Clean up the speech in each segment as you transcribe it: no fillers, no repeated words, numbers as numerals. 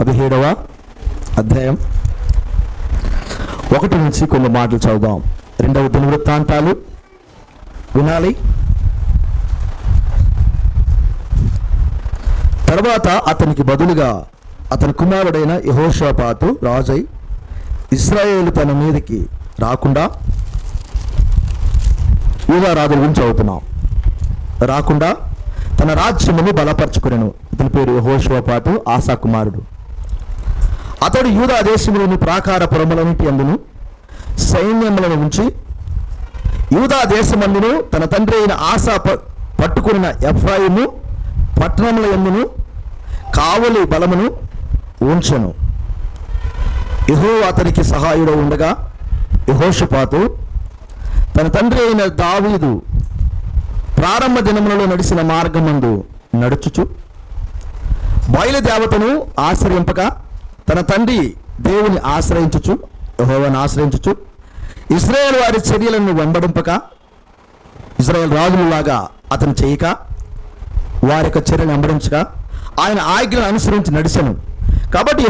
17వ అధ్యాయం 1 నుంచి కొన్ని మాటలు చదువుదాం. 2వ దినవృత్తాంతాలు వినాలి. తర్వాత అతనికి బదులుగా అతని కుమారుడైన యెహోషాపాతు రాజై ఇశ్రాయేలు తన మీదకి రాకుండా, యూదా రాజుల గురించి చదువుతున్నాం, రాకుండా తన రాజ్యమును బలపరచుకునేను. ఇతని పేరు యెహోషాపాతు, ఆసా కుమారుడు. అతడు యూదా దేశంలోని ప్రాకార పురములన్నిటి యందును సైన్యములను ఉంచి యూదా దేశమందును తన తండ్రి అయిన ఆసా పట్టుకున్న ఎఫ్రాయిము పట్టణముల యందును కావలి బలమును ఉంచెను. యెహోవా అతనికి సహాయుడు ఉండగా యెహోషాపాతు తన తండ్రి అయిన దావీదు ప్రారంభ దినములలో నడిచిన మార్గమందు నడుచుచు బయలుదేవతను ఆశ్రయింపగా తన తండ్రి దేవుని ఆశ్రయించుచు, యెహోవాను ఆశ్రయించుచు, ఇశ్రాయేలు వారి చర్యలను వెంబడింపక ఇశ్రాయేలు రాజులలాగా అతను చేయక వారి యొక్క చర్యను వెంబడించక ఆయన ఆజ్ఞలను అనుసరించి నడిచెను. కాబట్టి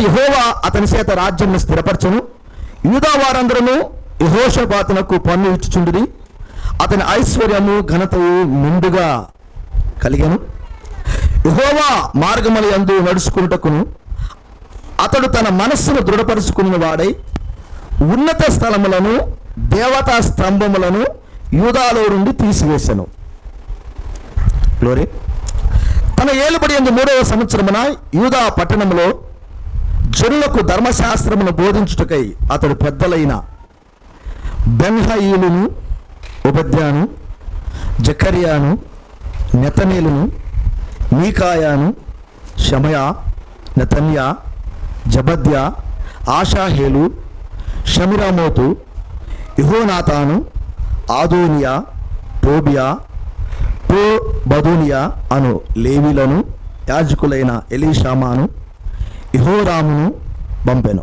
యెహోవా అతని చేత రాజ్యంను స్థిరపరచెను. యూదా వారందరూ యెహోషాపాతునకు పన్ను ఇచ్చుచుండిరి. అతని ఐశ్వర్యము ఘనతయు నిండుగా కలిగెను. యెహోవా మార్గముల యందు నడుచుకున్నటకును అతడు తన మనస్సును దృఢపరుచుకున్న వాడై ఉన్నత స్థలములను దేవతా స్తంభములను యూదాలో నుండి తీసివేశను. గ్లోరీ. తన ఏలుబడి యందు 3వ సంవత్సరమున యూదా పట్టణంలో జనులకు ధర్మశాస్త్రమును బోధించుటకై అతడు పెద్దలైన బెన్హయీలును, ఉపద్యాను, జకర్యాను, నెతనేలును, మీకాయాను, షమయా, నెతన్యా, జబద్యా, ఆషాహేలు, షమిరామోతు, యెహోనాతాను, ఆదోనియా, టోబియా, బదూనియా అను లేవీలను, యాజకులైన ఎలీషామాను, యెహోరామును పంపెను.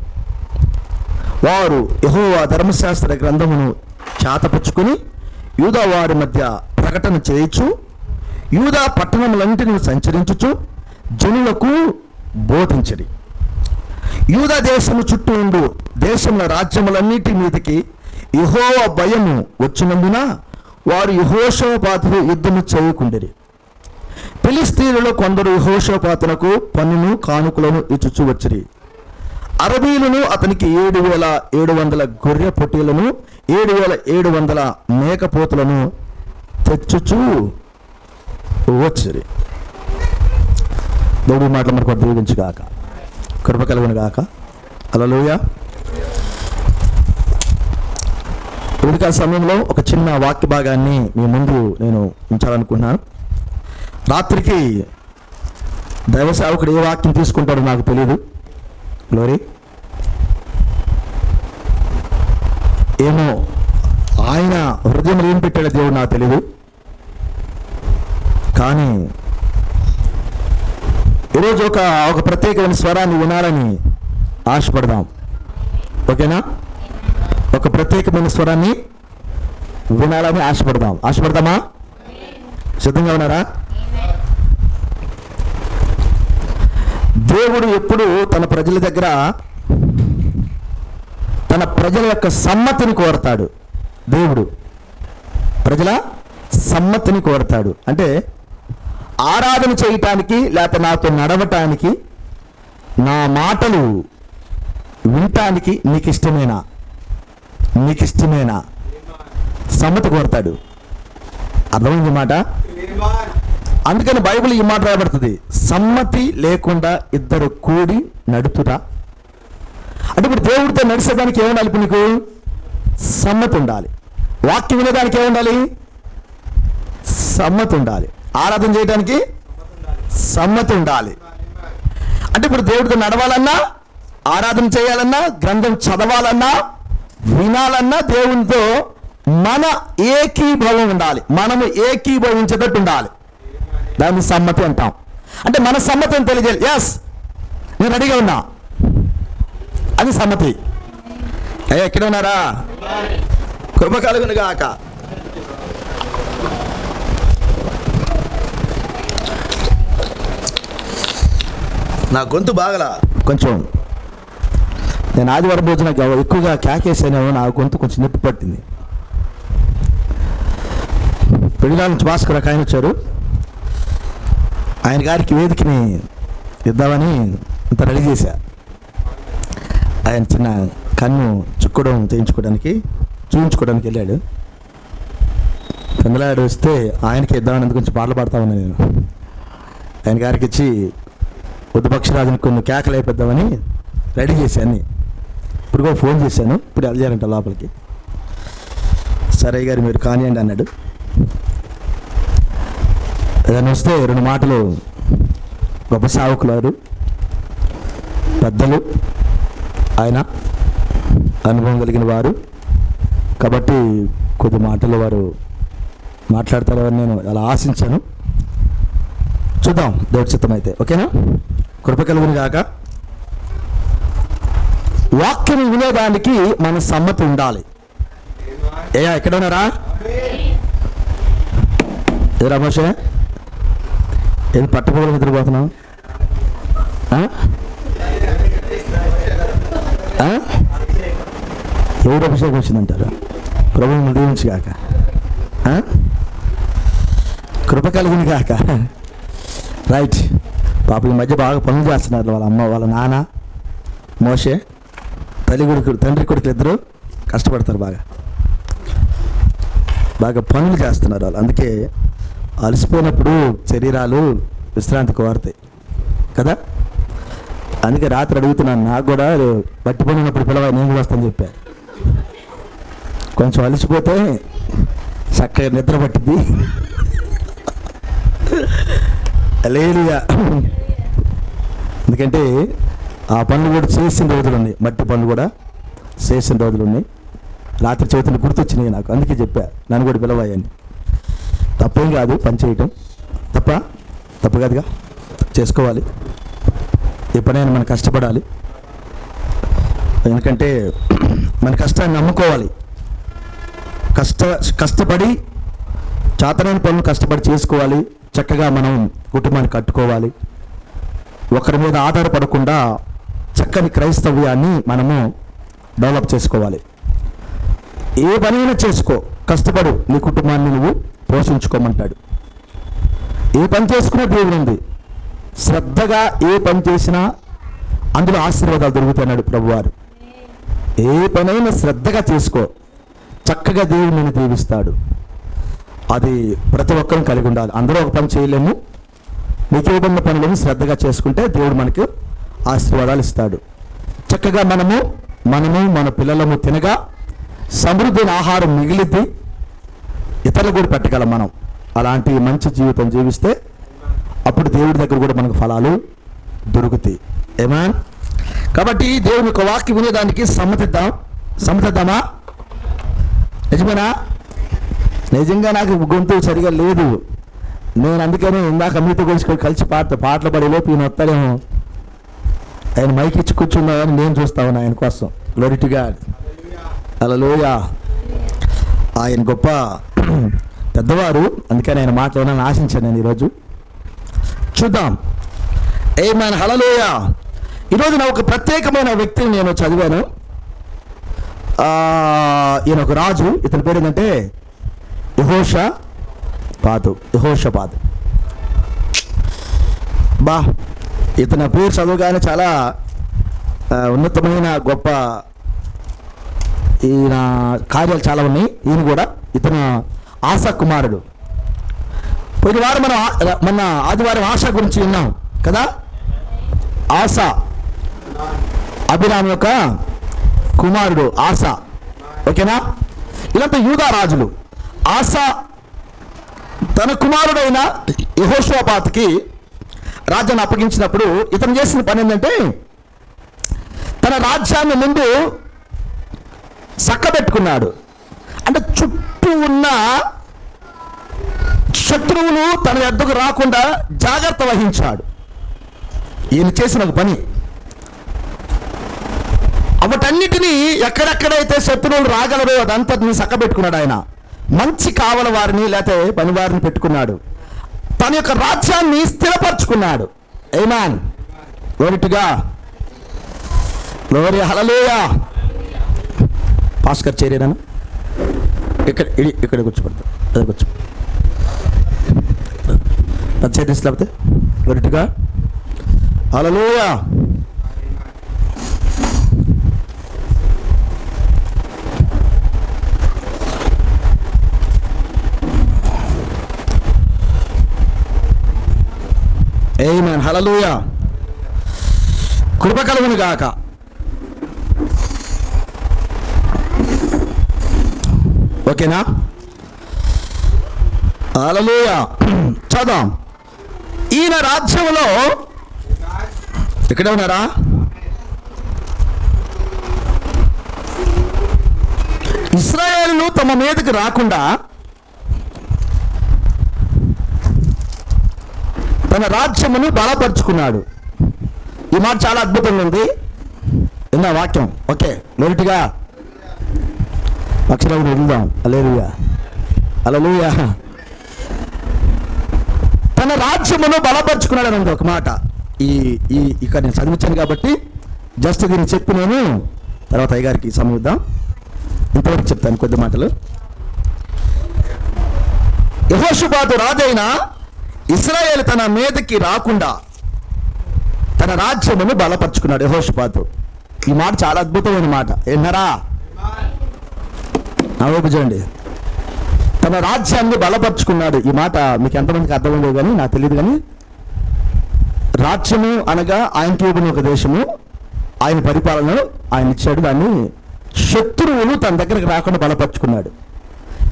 వారు యెహోవా ధర్మశాస్త్ర గ్రంథమును చేతపుచ్చుకుని యూదా వారి మధ్య ప్రకటన చేయుచు యూదా పట్టణములన్నిటిని సంచరించుచు జనులకు బోధించిరి. యూదా దేశము చుట్టూ ఉండు దేశముల రాజ్యములన్నిటి మీదకి యెహోవా భయము వచ్చినందున వారు యెహోషాపాతుతో యుద్ధము చేయకుండిరి. ఫిలిష్తీయులలో కొందరు యెహోషాపాతునకు పన్నును కానుకలను ఇచ్చుచు వచ్చిరి. అరబీలను అతనికి 7,700 గొర్రె పొట్టేలను 7,700 మేకపోతులను తెచ్చుచు వచ్చిరి. దేవుడి మాటలు మనకు దీవించుగాక, కృప కలుగును గాక. హల్లెలూయా. ఉదయకాల సమయంలో ఒక చిన్న వాక్య భాగాన్ని మీ ముందు నేను ఉంచాలనుకున్నాను. రాత్రికి దైవ సేవకుడు ఏ వాక్యం తీసుకుంటాడో నాకు తెలియదు. గ్లోరీ. ఏమో ఆయన హృదయంలో ఏం పెట్టాడో దేవుడు నాకు తెలియదు. కానీ ఈరోజు ఒక ప్రత్యేకమైన స్వరాన్ని వినాలని ఆశపడదాం. ఓకేనా? ఒక ప్రత్యేకమైన స్వరాన్ని వినాలని ఆశపడదామా? సిద్ధంగా ఉన్నారా? దేవుడు ఎప్పుడు తన ప్రజల దగ్గర తన ప్రజల యొక్క సమ్మతిని కోరతాడు. దేవుడు ప్రజల సమ్మతిని కోరతాడు. అంటే ఆరాధన చేయటానికి, లేకపోతే నాతో నడవటానికి, నా మాటలు వినటానికి నీకు ఇష్టమేనా సమ్మతి కోరతాడు. అర్థమైంది మాట? అందుకని బైబిల్ ఈ మాట రాయబడుతుంది, సమ్మతి లేకుండా ఇద్దరు కూడి నడుపురా. అంటే ఇప్పుడు దేవుడితో నడిచేదానికి ఏముండాలి? ఇప్పుడు నీకు సమ్మతి ఉండాలి. వాక్యం వినేదానికి ఏముండాలి? సమ్మతి ఉండాలి. ఆరాధన చేయడానికి సమ్మతి ఉండాలి. అంటే ఇప్పుడు దేవుడితో నడవాలన్నా, ఆరాధన చేయాలన్నా, గ్రంథం చదవాలన్నా, వినాలన్నా దేవునితో మన ఏకీభవం ఉండాలి. మనము ఏకీభవించేటట్టు ఉండాలి. దాన్ని సమ్మతి అంటాం. అంటే మన సమ్మతిని తెలియజేయాలి. ఎస్, నేను రెడీగా ఉన్నా, అది సమ్మతి. ఎక్కడ ఉన్నారా? కృప కలుగును గాక. నా గొంతు బాగలా కొంచెం. నేను ఆదివారం రోజు నాకు ఎక్కువగా కేకేసాను, నా గొంతు కొంచెం నొప్పి పట్టింది. పెళ్లిలా నుంచి భాస్కర్ ఆయన వచ్చారు, ఆయన గారికి వేదికని ఇద్దామని అంత రెడీ చేశా. ఆయన చిన్న కన్ను చుక్కడం చూపించుకోవడానికి వెళ్ళాడు. పెందలాడు వస్తే ఆయనకి ఇద్దామని కొంచెం పాటలు పాడుతా ఉన్నాను నేను. ఆయన గారికి ఇచ్చి ఉద్దుపక్షరాజుని కొన్ని కేకలు అయిపోద్దామని రెడీ చేశాను. ఇప్పుడు కూడా ఫోన్ చేశాను, ఇప్పుడు వెళ్ళారంట లోపలికి. సరే గారు మీరు కానివ్వండి అన్నాడు. ఏదైనా వస్తే 2 మాటలు గొప్ప సేవకులు వారు, పెద్దలు, ఆయన అనుభవం కలిగిన వారు కాబట్టి కొద్ది మాటలు వారు మాట్లాడతారని నేను అలా ఆశించాను. చూద్దాం దేవుడి చిత్తం అయితే. ఓకేనా? కృప కలుగును గాక. వాక్యం వినేదానికి మన సమ్మతి ఉండాలి. ఎక్కడ ఉన్నారా? ఏ రమేషే, ఏది పట్టపోగలు నిద్రపోతున్నావు? ఎవరు అభిషేకం వచ్చిందంటారు? ప్రభువును దీవించు గాక, కృప కలిగిన గాక. రైట్. పాప ఈ మధ్య బాగా పనులు చేస్తున్నారు. వాళ్ళ అమ్మ వాళ్ళ నాన్న మోషే, తండ్రి కొడుకులు ఇద్దరు కష్టపడతారు, బాగా పనులు చేస్తున్నారు వాళ్ళు. అందుకే అలసిపోయినప్పుడు శరీరాలు విశ్రాంతి కోరుతాయి కదా. అందుకే రాత్రి అడుగుతున్నాను, నాకు కూడా బట్టి పడినప్పుడు పిల్లవా నేను కూడా వస్తాను చెప్పా. కొంచెం అలసిపోతే చక్కగా నిద్ర పట్టింది. లేలుగా. ఎందుకంటే ఆ పనులు కూడా చేసిన రోజులు ఉన్నాయి, మట్టి పనులు కూడా చేసిన రోజులు ఉన్నాయి. రాత్రి చవితిని గుర్తొచ్చినాయి నాకు, అందుకే చెప్పా నన్ను కూడా పిలవాయని. తప్పేం కాదు పని చేయటం, తప్పు కాదుగా, చేసుకోవాలి. ఎప్పుడైనా మనం కష్టపడాలి, ఎందుకంటే మన కష్టాన్ని నమ్ముకోవాలి. కష్టపడి చేతనైన పనులు కష్టపడి చేసుకోవాలి. చక్కగా మనం కుటుంబాన్ని కట్టుకోవాలి. ఒకరి మీద ఆధారపడకుండా చక్కని క్రైస్తవ్యాన్ని మనము డెవలప్ చేసుకోవాలి. ఏ పనైనా చేసుకో, కష్టపడు, నీ కుటుంబాన్ని నువ్వు పోషించుకోమంటాడు. ఏ పని చేసుకున్నా దేవుడు ఉంది. శ్రద్ధగా ఏ పని చేసినా అందులో ఆశీర్వాదాలు దొరుకుతున్నాడు ప్రభువారు. ఏ పనైనా శ్రద్ధగా చేసుకో, చక్కగా దేవుడు నిన్ను దీవిస్తాడు. అది ప్రతి ఒక్కరూ కలిగి ఉండాలి. అందరూ ఒక పని చేయలేము. నీకు ఇవ్వబడిన పనులను శ్రద్ధగా చేసుకుంటే దేవుడు మనకు ఆశీర్వాదాలు ఇస్తాడు. చక్కగా మనము మన పిల్లలము తినగా సమృద్ధైన ఆహారం మిగిలిద్ది, ఇతరులు కూడా పెట్టగలం మనం. అలాంటి మంచి జీవితం జీవిస్తే అప్పుడు దేవుడి దగ్గర కూడా మనకు ఫలాలు దొరుకుతాయి. ఏమన్? కాబట్టి దేవుని యొక్క వాక్యం వినేదానికి సమ్మతిద్దామా? నిజమేనా? నిజంగా నాకు గొంతు సరిగా లేదు. నేను అందుకని ఇందాక మీతో కలిసి పాటలు పడేలోపు ఈయన వస్తాడేమో, ఆయన మైక్ ఇచ్చి కూర్చున్నాడని నేను చూస్తా ఉన్నా ఆయన కోసం. Glory to God. హల్లెలూయా. ఆయన గొప్ప పెద్దవారు, అందుకని ఆయన మాట్లాడాలని ఆశించాను నేను ఈరోజు. చూద్దాం. ఆమేన్. హల్లెలూయా. ఈరోజు నా ఒక ప్రత్యేకమైన వ్యక్తిని నేను చదివాను. ఈయన ఒక రాజు. ఇతని పేరు ఏంటంటే యెహోషాపాతు. ఇతని పేరు చదవగానే చాలా ఉన్నతమైన గొప్ప ఈయన కార్యాలు చాలా ఉన్నాయి. ఈయన కూడా ఇతను ఆశా కుమారుడు. పోయిన వారం మన ఆదివారం ఆశ గురించి విన్నాం కదా. ఆశ అభిరామ్ యొక్క కుమారుడు ఆశ. ఓకేనా? ఇలాంటి యూదా రాజులు. ఆశ తన కుమారుడైన యెహోషాపాతుకి రాజ్యాన్ని అప్పగించినప్పుడు ఇతను చేసిన పని ఏంటంటే, తన రాజ్యాన్ని ముందు చక్కబెట్టుకున్నాడు. అంటే చుట్టూ ఉన్న శత్రువులు తన ఎద్దకు రాకుండా జాగ్రత్త వహించాడు. ఈయన చేసిన ఒక పని. వాటన్నిటినీ ఎక్కడెక్కడైతే శత్రువులు రాగలరో అదంతా చక్కబెట్టుకున్నాడు. ఆయన మంచి కావల వారిని లేకపోతే పనివారిని పెట్టుకున్నాడు. తన యొక్క రాజ్యాన్ని స్థిరపరచుకున్నాడు. ఆమేన్. Glory to God. గ్లోరీ హల్లెలూయా. పాస్కర్ చేరేనా? ఇక్కడ కూర్చోబడతా, అదే కూర్చో. చేతి లేకపోతే గ్లోరీ టు గాడ్. హల్లెలూయా. ఆమేన్. హల్లెలూయా. కృప కలుగును గాక. ఓకేనా? హల్లెలూయా. చదువు. ఈయన రాజ్యంలో ఇక్కడే ఉన్నారా? ఇశ్రాయేలును తమ మీదకి రాకుండా తన రాజ్యమును బలపరుచుకున్నాడు. ఈ మాట చాలా అద్భుతంగా ఉంది. విన్న వాక్యం. ఓకే, మొదటిగా అక్షరాలు వెళ్దాం. హల్లెలూయా. హల్లెలూయా. తన రాజ్యమును బలపరుచుకున్నాడు అని ఉంది ఒక మాట. ఇక్కడ నేను చదివించాను కాబట్టి జస్ట్ దీన్ని చెప్పి నేను తర్వాత అయ్యగారికి సమయిద్దాం. ఇంతవరకు చెప్తాను కొద్ది మాటలు. యెహోషాపాతు రాజైన ఇశ్రాయేలు తన మీదకి రాకుండా తన రాజ్యమును బలపరుచుకున్నాడు యెహోషాపాతు. ఈ మాట చాలా అద్భుతమైన మాట. విన్నారా? చూడండి, తన రాజ్యాన్ని బలపరుచుకున్నాడు. ఈ మాట మీకు ఎంతమందికి అర్థమైందో కానీ నాకు తెలియదు. కానీ రాజ్యము అనగా ఆయనకి ఇవ్వబడిన ఒక దేశము, ఆయన పరిపాలన ఆయన ఇచ్చాడు. దాన్ని శత్రువులు తన దగ్గరికి రాకుండా బలపరుచుకున్నాడు.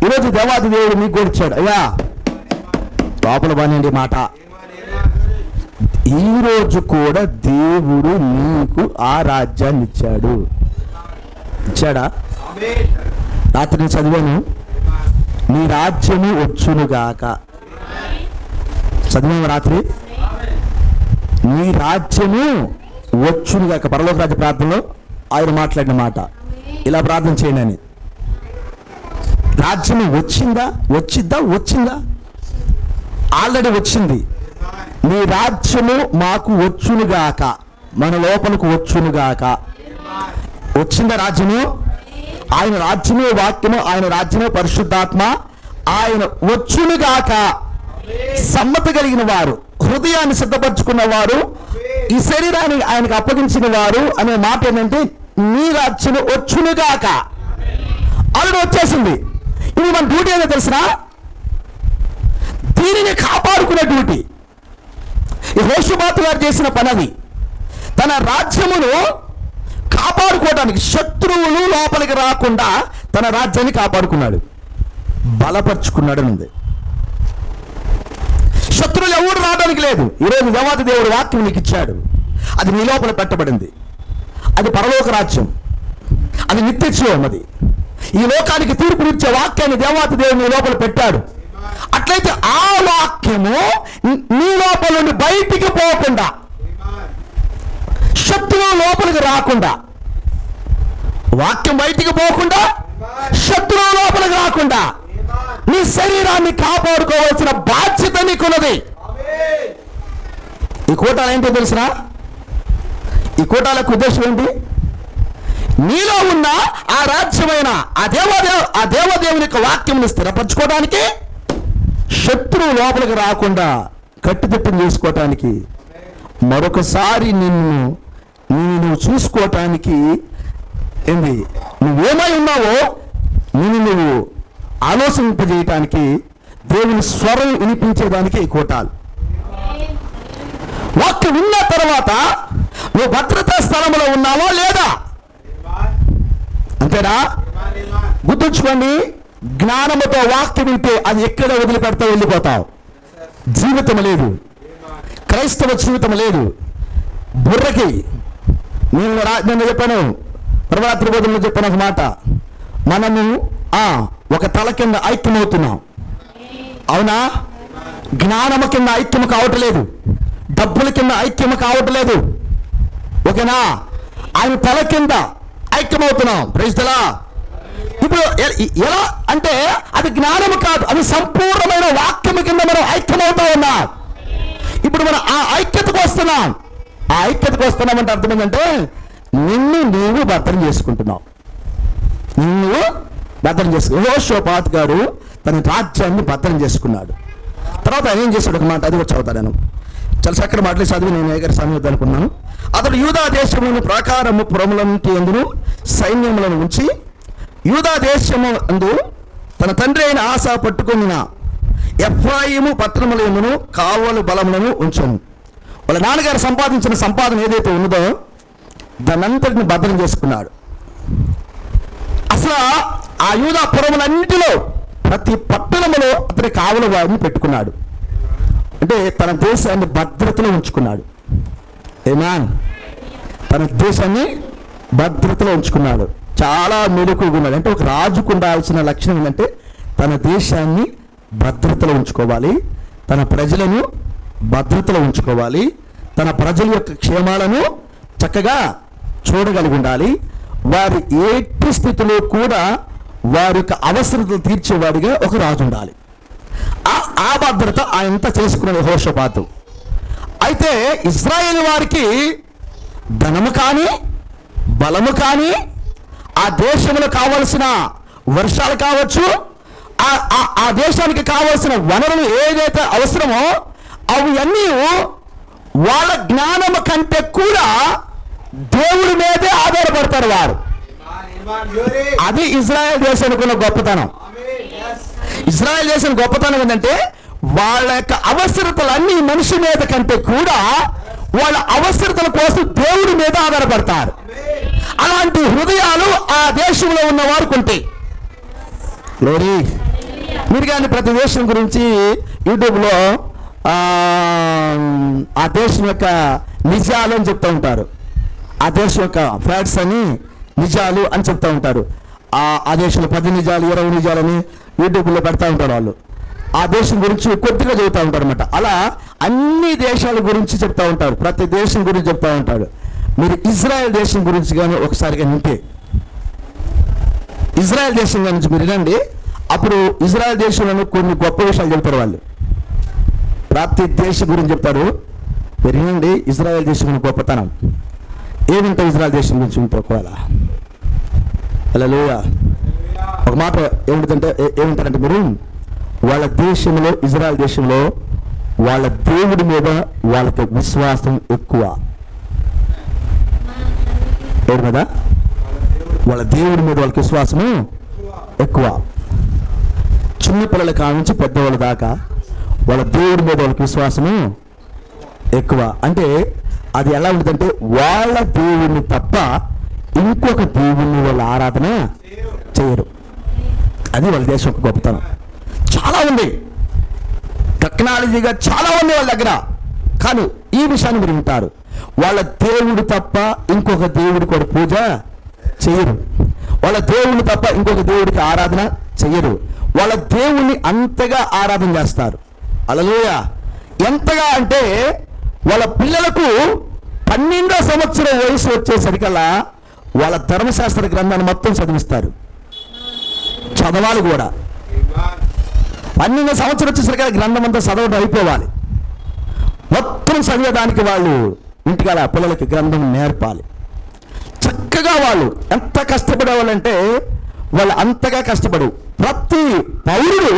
ఈరోజు దేవాది దేవుడు మీకు కూడా ఇచ్చాడు. అయ్యా లోపల బానేండి మాట. ఈరోజు కూడా దేవుడు నీకు ఆ రాజ్యాన్ని ఇచ్చాడు. ఇచ్చాడా? రాత్రి నేను చదివాను, నీ రాజ్యము వచ్చునుగాక. చదివాను రాత్రి, నీ రాజ్యము వచ్చునుగాక. పరలోక రాజ్య ప్రార్థనలో ఆయన మాట్లాడిన మాట. ఇలా ప్రార్థన చేయండి అని. రాజ్యము వచ్చిందా? వచ్చిందా? ఆల్రెడీ వచ్చింది. నీ రాజ్యము మాకు వచ్చునుగాక, మన లోపలకు వచ్చునుగాక. వచ్చిందా రాజ్యము? ఆయన రాజ్యమే వాక్యము, ఆయన రాజ్యమే పరిశుద్ధాత్మ. ఆయన వచ్చునుగాక. సమ్మతి కలిగిన వారు, హృదయాన్ని సిద్ధపరచుకున్న వారు, ఈ శరీరాన్ని ఆయనకు అప్పగించిన వారు అనే మాట ఏంటంటే నీ రాజ్యము వచ్చునుగాక. ఆల్రెడీ వచ్చేసింది. ఇది మన డ్యూటీ ఏదో తెలిసిన, దీనిని కాపాడుకునే డ్యూటీ. యెహోషాపాతు గారు చేసిన పని అది. తన రాజ్యమును కాపాడుకోవడానికి, శత్రువులు లోపలికి రాకుండా తన రాజ్యాన్ని కాపాడుకున్నాడు, బలపరుచుకున్నాడు అని ఉంది. శత్రువులు ఎవరు రావడానికి లేదు. ఈరోజు దేవాది దేవుడు వాక్యం నీకు ఇచ్చాడు. అది నీ లోపల పెట్టబడింది. అది పరలోక రాజ్యం, అది నిత్యజీవం. అది ఈ లోకానికి తీర్పునిచ్చే వాక్యాన్ని దేవాది దేవుడు నీ లోపల పెట్టాడు. అట్లయితే ఆ వాక్యము నీ లోపల నుండి బయటికి పోకుండా, శత్రువు లోపలికి రాకుండా, వాక్యం బయటికి పోకుండా, శత్రువు లోపలికి రాకుండా నీ శరీరాన్ని కాపాడుకోవాల్సిన బాధ్యత నీకున్నది. ఈ కూటాలు ఏంటో తెలిసినా? ఈ కూటాలకు ఉద్దేశం ఏంటి? నీలో ఉన్న ఆ రాజ్యమైన ఆ దేవదేవుని యొక్క వాక్యంని స్థిరపరచుకోవడానికి, శత్రువు లోపలికి రాకుండా కట్టుదిట్టం చేసుకోవటానికి, మరొకసారి నువ్వు చూసుకోవటానికి, ఏంది నువ్వేమై ఉన్నావో నువ్వు ఆలోచింపజేయటానికి, దేవుని స్వరం వినిపించేదానికి ఈ కూటాలు. వాక్యం విన్న తర్వాత నువ్వు భద్రతా స్థలంలో ఉన్నావా లేదా? అంతేనా? గుర్తుంచుకోండి, జ్ఞానముతో వాక్యం వింటే అది ఎక్కడ వదిలిపెడతావు, వెళ్ళిపోతావు. జీవితం లేదు, క్రైస్తవ జీవితం లేదు. బుర్రకి నేను చెప్పాను, ప్రభరాత్రి బోధనలో చెప్పాను ఒక మాట. మనము ఒక తల కింద ఐక్యమవుతున్నాం. అవునా? జ్ఞానము కింద ఐక్యము కావట్లేదు, డబ్బుల కింద ఐక్యము కావట్లేదు. ఓకేనా? ఆయన తల కింద ఐక్యమవుతున్నాం. Praise the lord. ఇప్పుడు ఎలా అంటే అది జ్ఞానము కాదు, అది సంపూర్ణమైన వాక్యము కింద మనం ఐక్యమవుతా ఉన్నాం. ఇప్పుడు మనం ఆ ఐక్యతకు వస్తున్నాం. ఆ ఐక్యతకు వస్తున్నామంటే అర్థం ఏంటంటే నిన్ను నీవు భద్రం చేసుకుంటున్నావు. నిన్ను భద్రం చేసుకు. యెహోషాపాతు గారు తన రాజ్యాన్ని భద్రం చేసుకున్నాడు. తర్వాత ఆయన ఏం చేశాడు ఒక మాట, అది కూడా చదువుతాను నేను. చాలా చక్కటి మాటలు చదివి నేను ఏకర సమయం అనుకున్నాను. అతడు యూదా దేశమును ప్రాకారము పురములంటి ఎందును సైన్యములను ఉంచి యూదా దేశము అందు తన తండ్రి అయిన ఆశ పట్టుకున్న ఎఫ్రాయిము పట్టణములను కావలు బలములను ఉంచను. వాళ్ళ నాన్నగారు సంపాదించిన సంపాదన ఏదైతే ఉన్నదో దానంతటిని భద్రం చేసుకున్నాడు. అసలు ఆ యూదా పురములన్నిటిలో ప్రతి పట్టణములో అతని కావల వారిని పెట్టుకున్నాడు. అంటే తన దేశాన్ని భద్రతలో ఉంచుకున్నాడు. ఏమాన్, తన దేశాన్ని భద్రతలో ఉంచుకున్నాడు. చాలా మెలకువగా ఉన్నాడు. అంటే ఒక రాజుకు ఉండాల్సిన లక్షణం ఏంటంటే తన దేశాన్ని భద్రతలో ఉంచుకోవాలి, తన ప్రజలను భద్రతలో ఉంచుకోవాలి, తన ప్రజల యొక్క క్షేమాలను చక్కగా చూడగలిగి ఉండాలి. వారి ఎట్టి స్థితిలో కూడా వారి యొక్క అవసరతలు తీర్చేవాడిగా ఒక రాజు ఉండాలి. ఆ భద్రత ఆయనంతా చేసుకున్నాడు యెహోషాపాతు. అయితే ఇశ్రాయేలు వారికి ధనము కానీ బలము కానీ ఆ దేశంలో కావలసిన వర్షాలు కావచ్చు, ఆ దేశానికి కావలసిన వనరులు ఏదైతే అవసరమో అవన్నీ వాళ్ళ జ్ఞానము కంటే కూడా దేవుడి మీదే ఆధారపడతారు వారు. అది ఇజ్రాయెల్ దేశానికి ఉన్న గొప్పతనం. ఇజ్రాయెల్ దేశం గొప్పతనం ఏంటంటే వాళ్ళ యొక్క అవసరతలన్నీ మనిషి మీద కంటే కూడా వాళ్ళ అవసరతల కోసం దేవుడి మీద ఆధారపడతారు. అలాంటి హృదయాలు ఆ దేశంలో ఉన్న వారికి ఉంటాయి. లోరీ మీరు కానీ ప్రతి దేశం గురించి యూట్యూబ్లో ఆ దేశం యొక్క నిజాలు అని చెప్తూ ఉంటారు. ఆ దేశం యొక్క ఫ్యాక్ట్స్ అని నిజాలు అని చెప్తూ ఉంటారు. ఆ దేశంలో 10 నిజాలు 20 నిజాలని యూట్యూబ్లో పెడతా ఉంటారు వాళ్ళు. ఆ దేశం గురించి కొద్దిగా చెబుతూ ఉంటారు అనమాట. అలా అన్ని దేశాల గురించి చెప్తూ ఉంటారు, ప్రతి దేశం గురించి చెప్తూ ఉంటాడు. మీరు ఇజ్రాయెల్ దేశం గురించి కానీ ఒకసారిగా వింటే, ఇజ్రాయెల్ దేశం గురించి మీరు వినండి. అప్పుడు ఇజ్రాయెల్ దేశంలో కొన్ని గొప్ప విషయాలు చెప్తారు వాళ్ళు. ప్రతి దేశం గురించి చెప్తారు. మీరు వినండి ఇజ్రాయెల్ దేశం గొప్పతనం ఏమింటే ఇజ్రాయెల్ దేశం గురించి ఉంటే ఒకవేళ హల్లెలూయా. ఒక మాట ఏమిటంటే మీరు వాళ్ళ దేశంలో ఇజ్రాయెల్ దేశంలో వాళ్ళ దేవుడి మీద వాళ్ళకి విశ్వాసం ఎక్కువ. ఎవరి మీద? వాళ్ళ దేవుడి మీద వాళ్ళకి విశ్వాసము ఎక్కువ. చిన్నపిల్లల కాడ నుంచి పెద్దవాళ్ళ దాకా వాళ్ళ దేవుడి మీద వాళ్ళకి విశ్వాసము ఎక్కువ. అంటే అది ఎలా ఉంటుందంటే వాళ్ళ దేవుడిని తప్ప ఇంకొక దేవుడిని వాళ్ళు ఆరాధన చేయరు. అది వాళ్ళ దేశం ఒక గొప్పతనం. చాలా ఉంది, టెక్నాలజీగా చాలా ఉంది వాళ్ళ దగ్గర. కానీ ఈ విషయాన్ని మీరు వింటారు, వాళ్ళ దేవుడు తప్ప ఇంకొక దేవుడి కూడా పూజ చేయరు. వాళ్ళ దేవుడు తప్ప ఇంకొక దేవుడికి ఆరాధన చెయ్యరు. వాళ్ళ దేవుణ్ణి అంతగా ఆరాధన చేస్తారు. హల్లెలూయా. ఎంతగా అంటే వాళ్ళ పిల్లలకు 12వ సంవత్సరం వయసు వచ్చేసరికల్లా వాళ్ళ ధర్మశాస్త్ర గ్రంథాన్ని మొత్తం చదివిస్తారు. చదవాలి కూడా. 12వ సంవత్సరం వచ్చేసరికి గ్రంథం అంతా చదవడం అయిపోవాలి. మొత్తం చదివేదానికి వాళ్ళు ఇంటికాల పిల్లలకి గ్రంథం నేర్పాలి. చక్కగా వాళ్ళు ఎంత కష్టపడేవాళ్ళంటే వాళ్ళు అంతగా కష్టపడు. ప్రతి పౌరుడు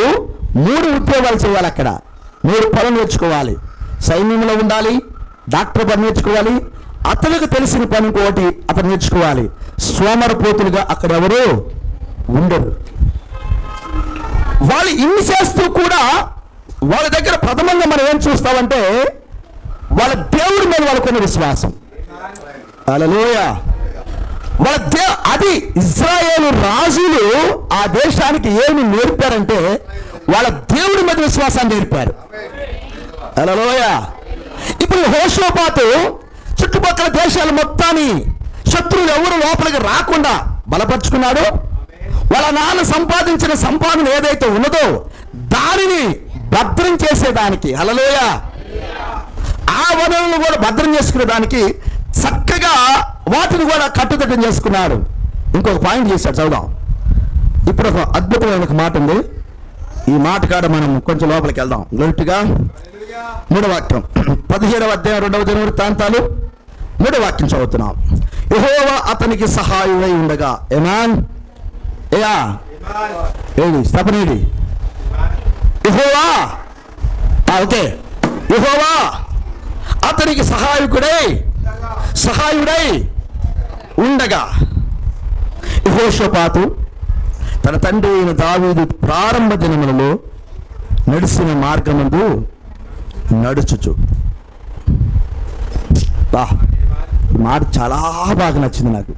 3 ఉద్యోగాలు చేయాలి. అక్కడ 3 పనులు నేర్చుకోవాలి. సైన్యంలో ఉండాలి, డాక్టర్ పని నేర్చుకోవాలి, అతనికి తెలిసిన పని ఇంకోటి అతను నేర్చుకోవాలి. సోమరపోతులుగా అక్కడ ఎవరు ఉండరు. వాళ్ళు ఇన్ని చేస్తూ కూడా వాళ్ళ దగ్గర ప్రథమంగా మనం ఏం చూస్తామంటే వాళ్ళ దేవుడి మీద వాళ్ళకున్న విశ్వాసం. హల్లెలూయా. అది ఇశ్రాయేలు రాజులు ఆ దేశానికి ఏమి నేర్పారంటే వాళ్ళ దేవుడి మీద విశ్వాసాన్ని నేర్పారు. హల్లెలూయా. ఇప్పుడు యెహోషాపాతు చుట్టుపక్కల దేశాల మొత్తాన్ని శత్రువులు ఎవరు లోపలికి రాకుండా బలపరుచుకున్నాడు. వాళ్ళ నాన్న సంపాదించిన సంపాదన ఏదైతే ఉన్నదో దానిని భద్రం చేసేదానికి, హల్లెలూయా, ఆ వనరులను కూడా భద్రం చేసుకునే దానికి చక్కగా వాటిని కూడా కట్టుదిట్టం చేసుకున్నాడు. ఇంకొక పాయింట్ చేశాడు, చదువుదాం. ఇప్పుడు ఒక అద్భుతమైన మాట ఉంది. ఈ మాట కాడ మనం కొంచెం లోపలికి వెళ్దాం. గట్టిగా 3వ వాక్యం 17వ అధ్యాయం 2వ దినవృత్తాంతాలు మూడో వాక్యం చదువుతున్నాం. యెహోవా అతనికి సహాయుడై ఉండగా. ఏమాన్ ఏయా ఏది స్థపనేది యెహోవా. ఓకే, యెహోవా అతనికి సహాయుడై ఉండగా. యెహోషాపాతు తన తండ్రి అయిన దావీదు ప్రారంభ దినములలో నడిచిన మార్గమందు నడుచుచు. ఈ మాట చాలా బాగా నచ్చింది నాకు.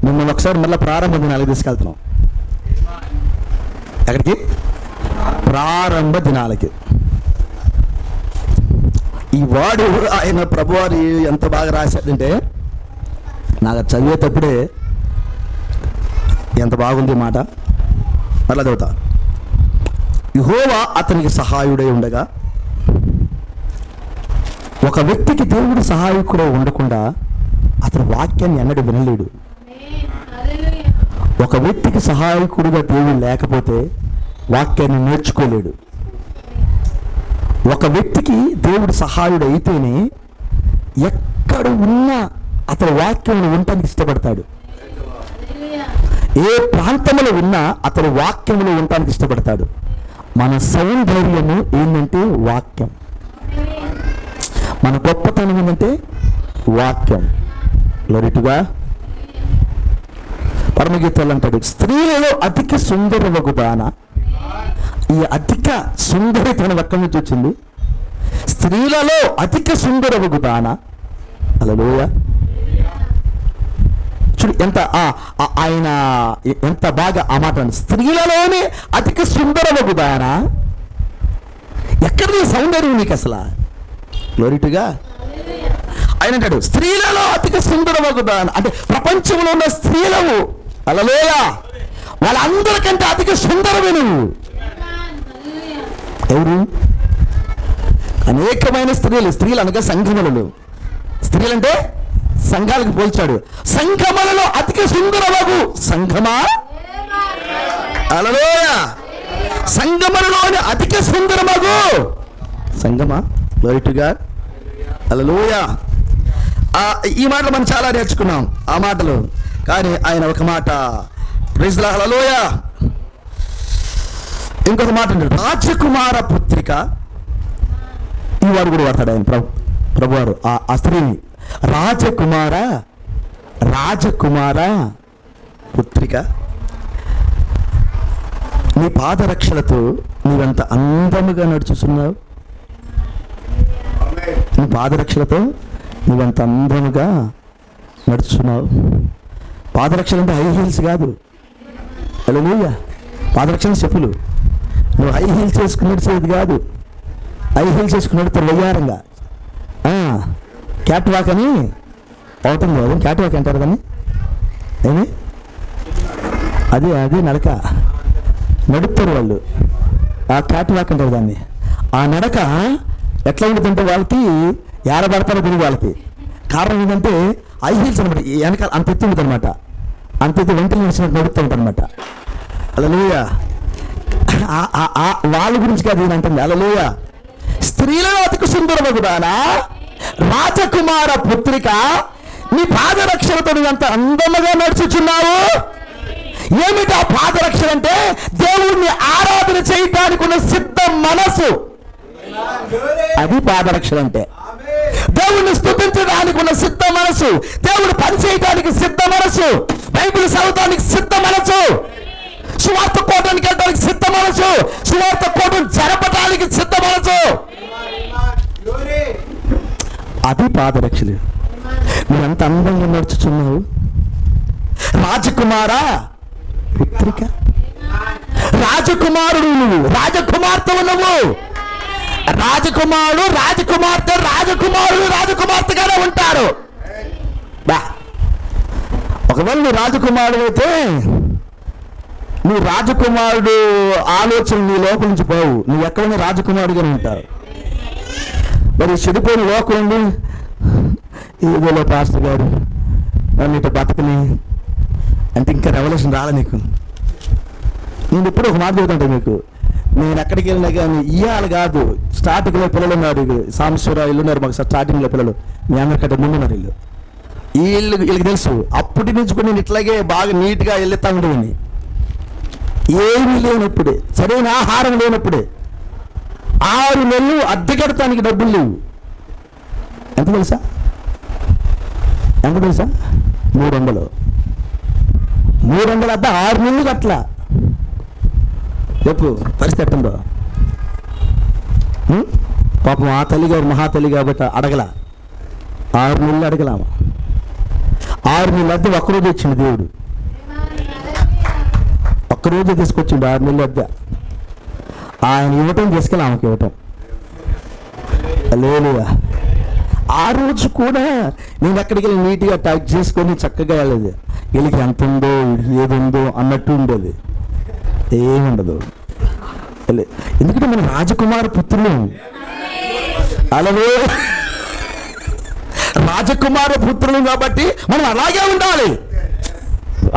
మిమ్మల్ని ఒకసారి మళ్ళీ ప్రారంభ దినాలకి తీసుకెళ్తున్నాం. ఎక్కడికి? ప్రారంభ దినాలకి. ఈ వాడు ఆయన ప్రభువారు ఎంత బాగా రాశాడంటే నాకు చదివేటప్పుడే ఎంత బాగుంది మాట. మళ్ళా చదువుతా. యెహోవా అతనికి సహాయుడై ఉండగా. ఒక వ్యక్తికి దేవుడు సహాయకుడు ఉండకుండా అతని వాక్యాన్ని ఎన్నడూ వినలేడు. ఒక వ్యక్తికి సహాయకుడుగా దేవుడు లేకపోతే వాక్యాన్ని నేర్చుకోలేడు. ఒక వ్యక్తికి దేవుడు సహాయుడు అయితేనే ఎక్కడ ఉన్నా అతని వాక్యం ఉండటానికి ఇష్టపడతాడు. ఏ ప్రాంతంలో ఉన్నా అతని వాక్యంలో ఉండటానికి ఇష్టపడతాడు. మన సౌందర్యము ఏంటంటే వాక్యం. మన గొప్పతనం ఏంటంటే వాక్యం. లోరిటుగా పరమగీతాలు అంటాడు, స్త్రీలలో అధిక సుందరవగు దాన. ఈ అధిక సుందరితనం ఎక్కడి నుంచి వచ్చింది? స్త్రీలలో అధిక సుందరవగు దాన. హల్లెలూయా. చూడు ఎంత ఆయన ఎంత బాగా ఆ మాట. స్త్రీలలోనే అధిక సుందరవగు దాన. ఎక్కడ సౌందర్యం నీకు అసలు? గ్లోరీటుగా ఆయన అంటాడు స్త్రీలలో అధిక సుందరవగు దాన. అంటే ప్రపంచంలో ఉన్న స్త్రీలవు హల్లెలూయా వాళ్ళందరికంటే అధిక సుందరమే నువ్వు. ఎవరు? అనేకమైన స్త్రీలు అనగా సంఘములలో. స్త్రీలంటే సంఘాలకు పోల్చాడు. సంఘములలో అధిక సుందరవగు సంఘమా. హల్లెలూయా. సంఘములలోని అధిక సుందరమగు సంఘమా. Glory to God. హల్లెలూయా. ఈ మాటలు మనం చాలా నేర్చుకున్నాం ఆ మాటలు. కానీ ఆయన ఒక మాట ప్రైజ్ ది లార్డ్. హల్లెలూయా. ఇంకొక మాట అంటాడు రాజకుమార పుత్రిక. ఈ వాడు కూడా వాడతాడు ఆయన ప్రభువారు ఆ స్త్రీని. రాజకుమార పుత్రిక, నీ పాదరక్షలతో నీవెంత అందముగా నడుచుతున్నావు. నీ పాదరక్షలతో నువ్వెంత అందముగా నడుచున్నావు. పాదరక్షలు అంటే హై హీల్స్ కాదు. హల్లెలూయా. పాదరక్షణ చెప్పులు. నువ్వు హై హీల్స్ చేసుకుని నడిచేది కాదు. హై హీల్స్ చేసుకుని నడుతారు వయ్యారంగా. క్యాట్ వాక్ అని అవుతుంది కదా. క్యాట్ వాక్ అంటారు కానీ ఏమి అది నడక నడుపుతారు వాళ్ళు. ఆ క్యాట్ వాక్ అంటారు దాన్ని. ఆ నడక ఎట్లా ఉంటుందంటే వాళ్ళకి ఏడబడతారో తిరిగి వాళ్ళకి. కారణం ఏంటంటే హై హీల్స్ అనమాట. వెనకాల అంత ఎత్తి ఉంటుంది అనమాట. అంత ఎత్తి వెంటనే నడిచినట్టు నడుపుతూ ఉంటుంది అనమాట. హల్లెలూయా. వాళ్ళ గురించి కాదు ఇది అంటుంది. హల్లెలూయా. స్త్రీలలో అతిక సుందరమగు దాన రాజకుమార పుత్రిక, నీ పాదరక్షలతో నువ్వెంత అందముగా నడుచుచున్నావు. ఏమిటి ఆ పాదరక్షలు అంటే? దేవుణ్ణి ఆరాధన చేయటానికి ఉన్న సిద్ధ మనసు. అది పాదరక్షలు అంటే. దేవుణ్ణి స్తుతించడానికి ఉన్న సిద్ధ మనసు, దేవుడు పని చేయడానికి సిద్ధ మనసు, బైబిల్ చదవడానికి సిద్ధ మనసు, సువార్త కోటానికి వెళ్ళడానికి సిద్ధ మనసు, సువార్త కోటను జరపడానికి సిద్ధ మనసు. అది పాదరక్షలు. నువ్వెంత అందంగా నడుచుచున్నావు. రాజకుమారా పుత్రిక, రాజకుమారుడు నువ్వు, రాజకుమార్తెవు నువ్వు. రాజకుమారుడు రాజకుమార్తె, రాజకుమారుడు రాజకుమార్తెగానే ఉంటారు. ఒకవేళ నువ్వు రాజకుమారుడు అయితే నువ్వు రాజకుమారుడు ఆలోచన నీ లోపల నుంచి పోవు. నువ్వు ఎక్కడైనా రాజకుమారుడుగానే ఉంటావు. మరి చెడిపోయిన లోకం ఉండి ఏదోలో పాస్టర్ గారు నన్ను ఇటు బతకని అంటే ఇంకా రెవల్యూషన్ రాలే నీకు. నేను ఇప్పుడు ఒక మాట చెబుతుంటా మీకు. నేను ఎక్కడికి వెళ్ళినా కానీ ఇవాళ కాదు, స్టార్టింగ్లో పిల్లలు ఉన్నారు, సాంబశ్వర ఇల్లు ఉన్నారు మాకు స్టార్టింగ్లో పిల్లలు, మీ అందరికంటే ముందున్నారు ఇల్లు. వీళ్ళకి తెలుసు అప్పటి నుంచి కూడా నేను ఇట్లాగే బాగా నీట్గా వెళ్తా ఉండేవాడిని. ఏమీ లేనప్పుడే, సరైన ఆహారం లేనప్పుడే 6 నెలలు అద్దె కడతానికి డబ్బులు లేవు. ఎంత తెలుసా 300 అద్దె 6 నెలలు కట్ల. చెప్పు పరిస్థితి ఎట్టుందో. పాపం ఆ తల్లి గారు మహాతల్లి కాబట్టి అడగల, 6 నెలలు అడగలామా. 6 నెలలు అద్దె ఒక్కరోజు వచ్చింది దేవుడు, ఒక్కరోజు తీసుకొచ్చిండు 6 నెలలు అద్దె. ఆయన ఇవ్వటం తీసుకెళ్ళి ఆమెకి ఇవ్వటం లేదు. ఆ రోజు కూడా నేను ఎక్కడికి వెళ్ళి నీట్గా టైప్ చేసుకొని చక్కగా వెళ్ళేది. వీళ్ళకి ఎంత ఉందో ఏది ఉందో అన్నట్టు ఉండేది, ఏముండదు. ఎందుకంటే మన రాజకుమార పుత్రులు, అలాగే రాజకుమార పుత్రులు కాబట్టి మనం అలాగే ఉండాలి.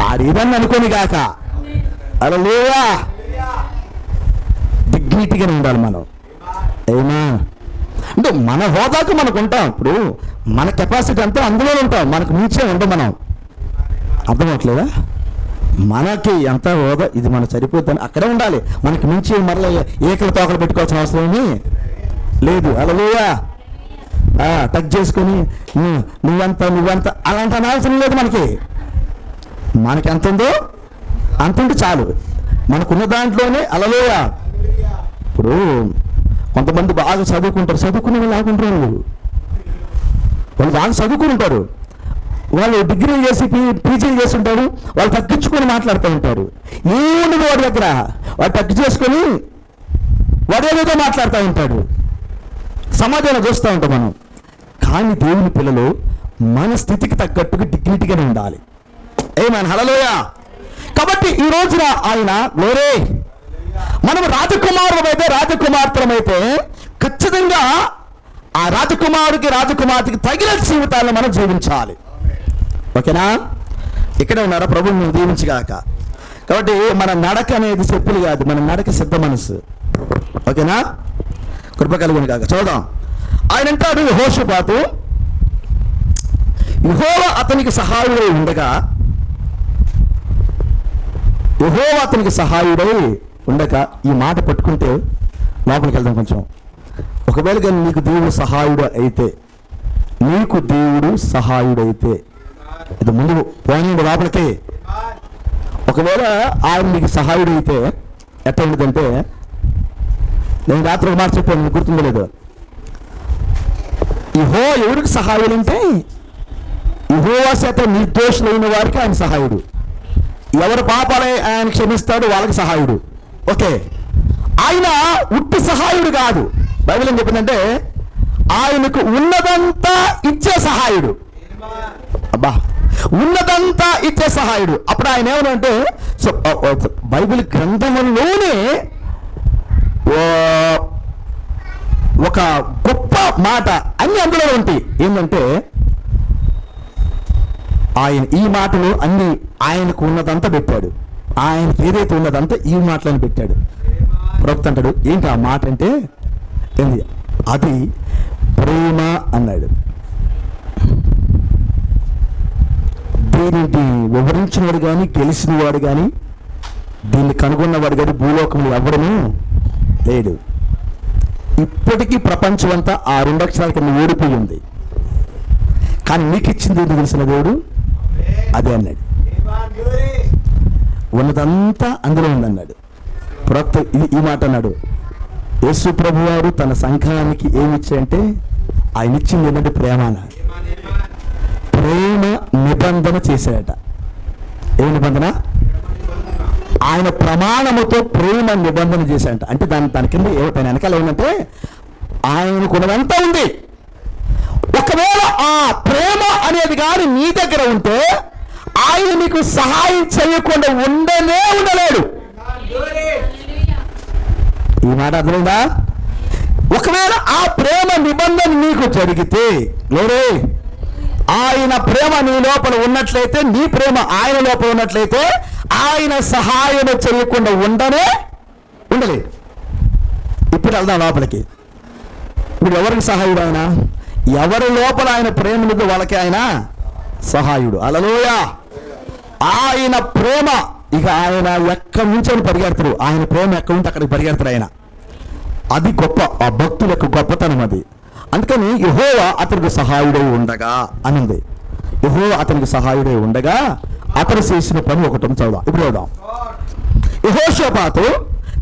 ఆడేదాన్ని అనుకోని కాక అలలేవా డిగ్నిటీగానే ఉండాలి మనం. ఏమా అంటే మన హోదాకు మనకు ఉంటాం. ఇప్పుడు మన కెపాసిటీ అంతా అందులో ఉంటాం, మనకు మించే ఉంటాం మనం. అర్థమవట్లేదా? మనకి ఎంత హోదా ఇది మనకు సరిపోతుంది అక్కడే ఉండాలి. మనకి మించి మరలా ఏకలు తోకలు పెట్టుకోవాల్సిన అవసరం ఏమీ లేదు. అలలేవా టచ్ చేసుకొని నువ్వంత అలాంటి అనవసరం లేదు. మనకి ఎంత ఉందో అంత ఉంటే చాలు, మనకున్న దాంట్లోనే. అలలోయ ఇప్పుడు కొంతమంది బాగా చదువుకుంటారు, చదువుకునే వాళ్ళు ఆగుంటారు, వాళ్ళు బాగా చదువుకుని ఉంటారు, వాళ్ళు డిగ్రీలు చేసి పీజీలు చేసి ఉంటారు, వాళ్ళు తగ్గించుకొని మాట్లాడుతూ ఉంటారు. ఏముండదు వాడి దగ్గర, వాడు తగ్గి చేసుకొని వాడు ఏదో మాట్లాడుతూ ఉంటాడు. సమాజంలో చూస్తూ ఉంటాం మనం. కానీ దేవుని పిల్లలు మన స్థితికి తగ్గట్టుగా డిగ్నిటీగానే ఉండాలి. ఏమని హల్లెలూయ. కాబట్టి ఈ రోజున ఆయన లోరే మనం రాజకుమారులమైతే రాజకుమార్తెలమైతే ఖచ్చితంగా ఆ రాజకుమార్తెకి తగిన జీవితాలను మనం జీవించాలి. ఓకేనా? ఇక్కడే ఉన్నారా? ప్రభువు నువ్వు దీవించగాక. కాబట్టి మన నడక అనేది చెప్పులు కాదు, మన నడక సిద్ధ మనసు. ఓకేనా? కృప కలుగును కాక. చూద్దాం. ఆయన అంటాడు యెహోషాపాతు, యెహోవా అతనికి సహాయుడై ఉండగా, యెహోవా అతనికి సహాయుడై ఉండక ఈ మాట పట్టుకుంటే లోపలికి వెళ్దాం కొంచెం. ఒకవేళ కానీ నీకు దేవుడు సహాయుడైతే ఇది ముందు పోనీయండి లోపలికి. ఒకవేళ ఆయన నీకు సహాయుడైతే ఎట్లా ఉండదంటే, నేను రాత్రి ఒక మాట చెప్పాను, నీకు గుర్తుందో లేదో. ఎవరికి సహాయుడు అంటే యెహోవా చేత నిర్దోషులైన వారికి ఆయన సహాయుడు. ఎవరు పాపాలే ఆయన క్షమిస్తాడు వాళ్ళకి సహాయుడు. ఓకే, ఆయన ఉట్టి సహాయుడు కాదు. బైబిల్ ఏం చెప్పిందంటే ఆయనకు ఉన్నదంతా ఇచ్చే సహాయుడు. అబ్బా, ఉన్నదంతా ఇచ్చే సహాయుడు. అప్పుడు ఆయన ఏమనంటే, బైబిల్ గ్రంథంలోనే ఒక గొప్ప మాట అన్ని అందులో ఉంటాయి. ఏంటంటే ఆయన ఈ మాటలు అన్ని ఆయనకు ఉన్నదంతా పెట్టాడు. ఆయనకు ఏదైతే ఉన్నదంతా ఈ మాటలను పెట్టాడు. ప్రవక్త అంటాడు, ఏంటి ఆ మాట అంటే ఏంది? అది ప్రేమ అన్నాడు. దీనికి వివరించినవాడు కానీ గెలిచిన వాడు కానీ దీన్ని కనుగొన్నవాడు కానీ భూలోకంలో ఎవడనూ లేడు. ఇప్పటికీ ప్రపంచం అంతా ఆ 2 అక్షరాల కింద ఓడిపోయి ఉంది. కానీ నీకు ఇచ్చింది ఏంటి తెలిసిన దేవుడు అదే అన్నాడు. ఉన్నదంతా అందులో ఉందన్నాడు. ప్రవక్త ఈ మాట అన్నాడు. యేసు ప్రభు వారు తన సంఘానికి ఏమి ఇచ్చాయంటే ఆయన ఇచ్చింది ఏంటంటే ప్రేమ నిబంధన చేశాడట. ఏ నిబంధన? ఆయన ప్రమాణముతో ప్రేమ నిబంధన చేశాడంట. అంటే దాని కింద తన వెనకాల ఏమంటే ఆయనకున్నదంతా ఉంది. ఒకవేళ ఆ ప్రేమ అనేది కానీ నీ దగ్గర ఉంటే ఆయన నీకు సహాయం చేయకుండా ఉండలేడు. ఈ మాట అర్థమైందా? ఒకవేళ ఆ ప్రేమ నిబంధన నీకు జరిగితే, లోరే ఆయన ప్రేమ నీ లోపల ఉన్నట్లయితే, నీ ప్రేమ ఆయన లోపల ఉన్నట్లయితే ఆయన సహాయం చేయకుండా ఉండలేదు. ఇప్పుడు వెళ్దాం లోపలికి. ఇప్పుడు ఎవరికి సహాయుడు ఆయన? ఎవరి లోపల ఆయన ప్రేమ లేదు వాళ్ళకి ఆయన సహాయుడు. హల్లెలూయా. ఆయన ప్రేమ ఇక ఆయన ఎక్కడి నుంచి అని పరిగెడతారు. ఆయన ప్రేమ ఎక్కడి నుంచి అక్కడికి పరిగెడతారు ఆయన. అది గొప్ప, ఆ భక్తుల యొక్క గొప్పతనం అది. అందుకని యెహోవా అతనికి సహాయుడై ఉండగా అనింది. యెహోవా అతనికి సహాయుడై ఉండగా అతను చేసిన పని ఒకటి చదువుదాం. ఇప్పుడు చదువుదాం. యెహోషాపాతు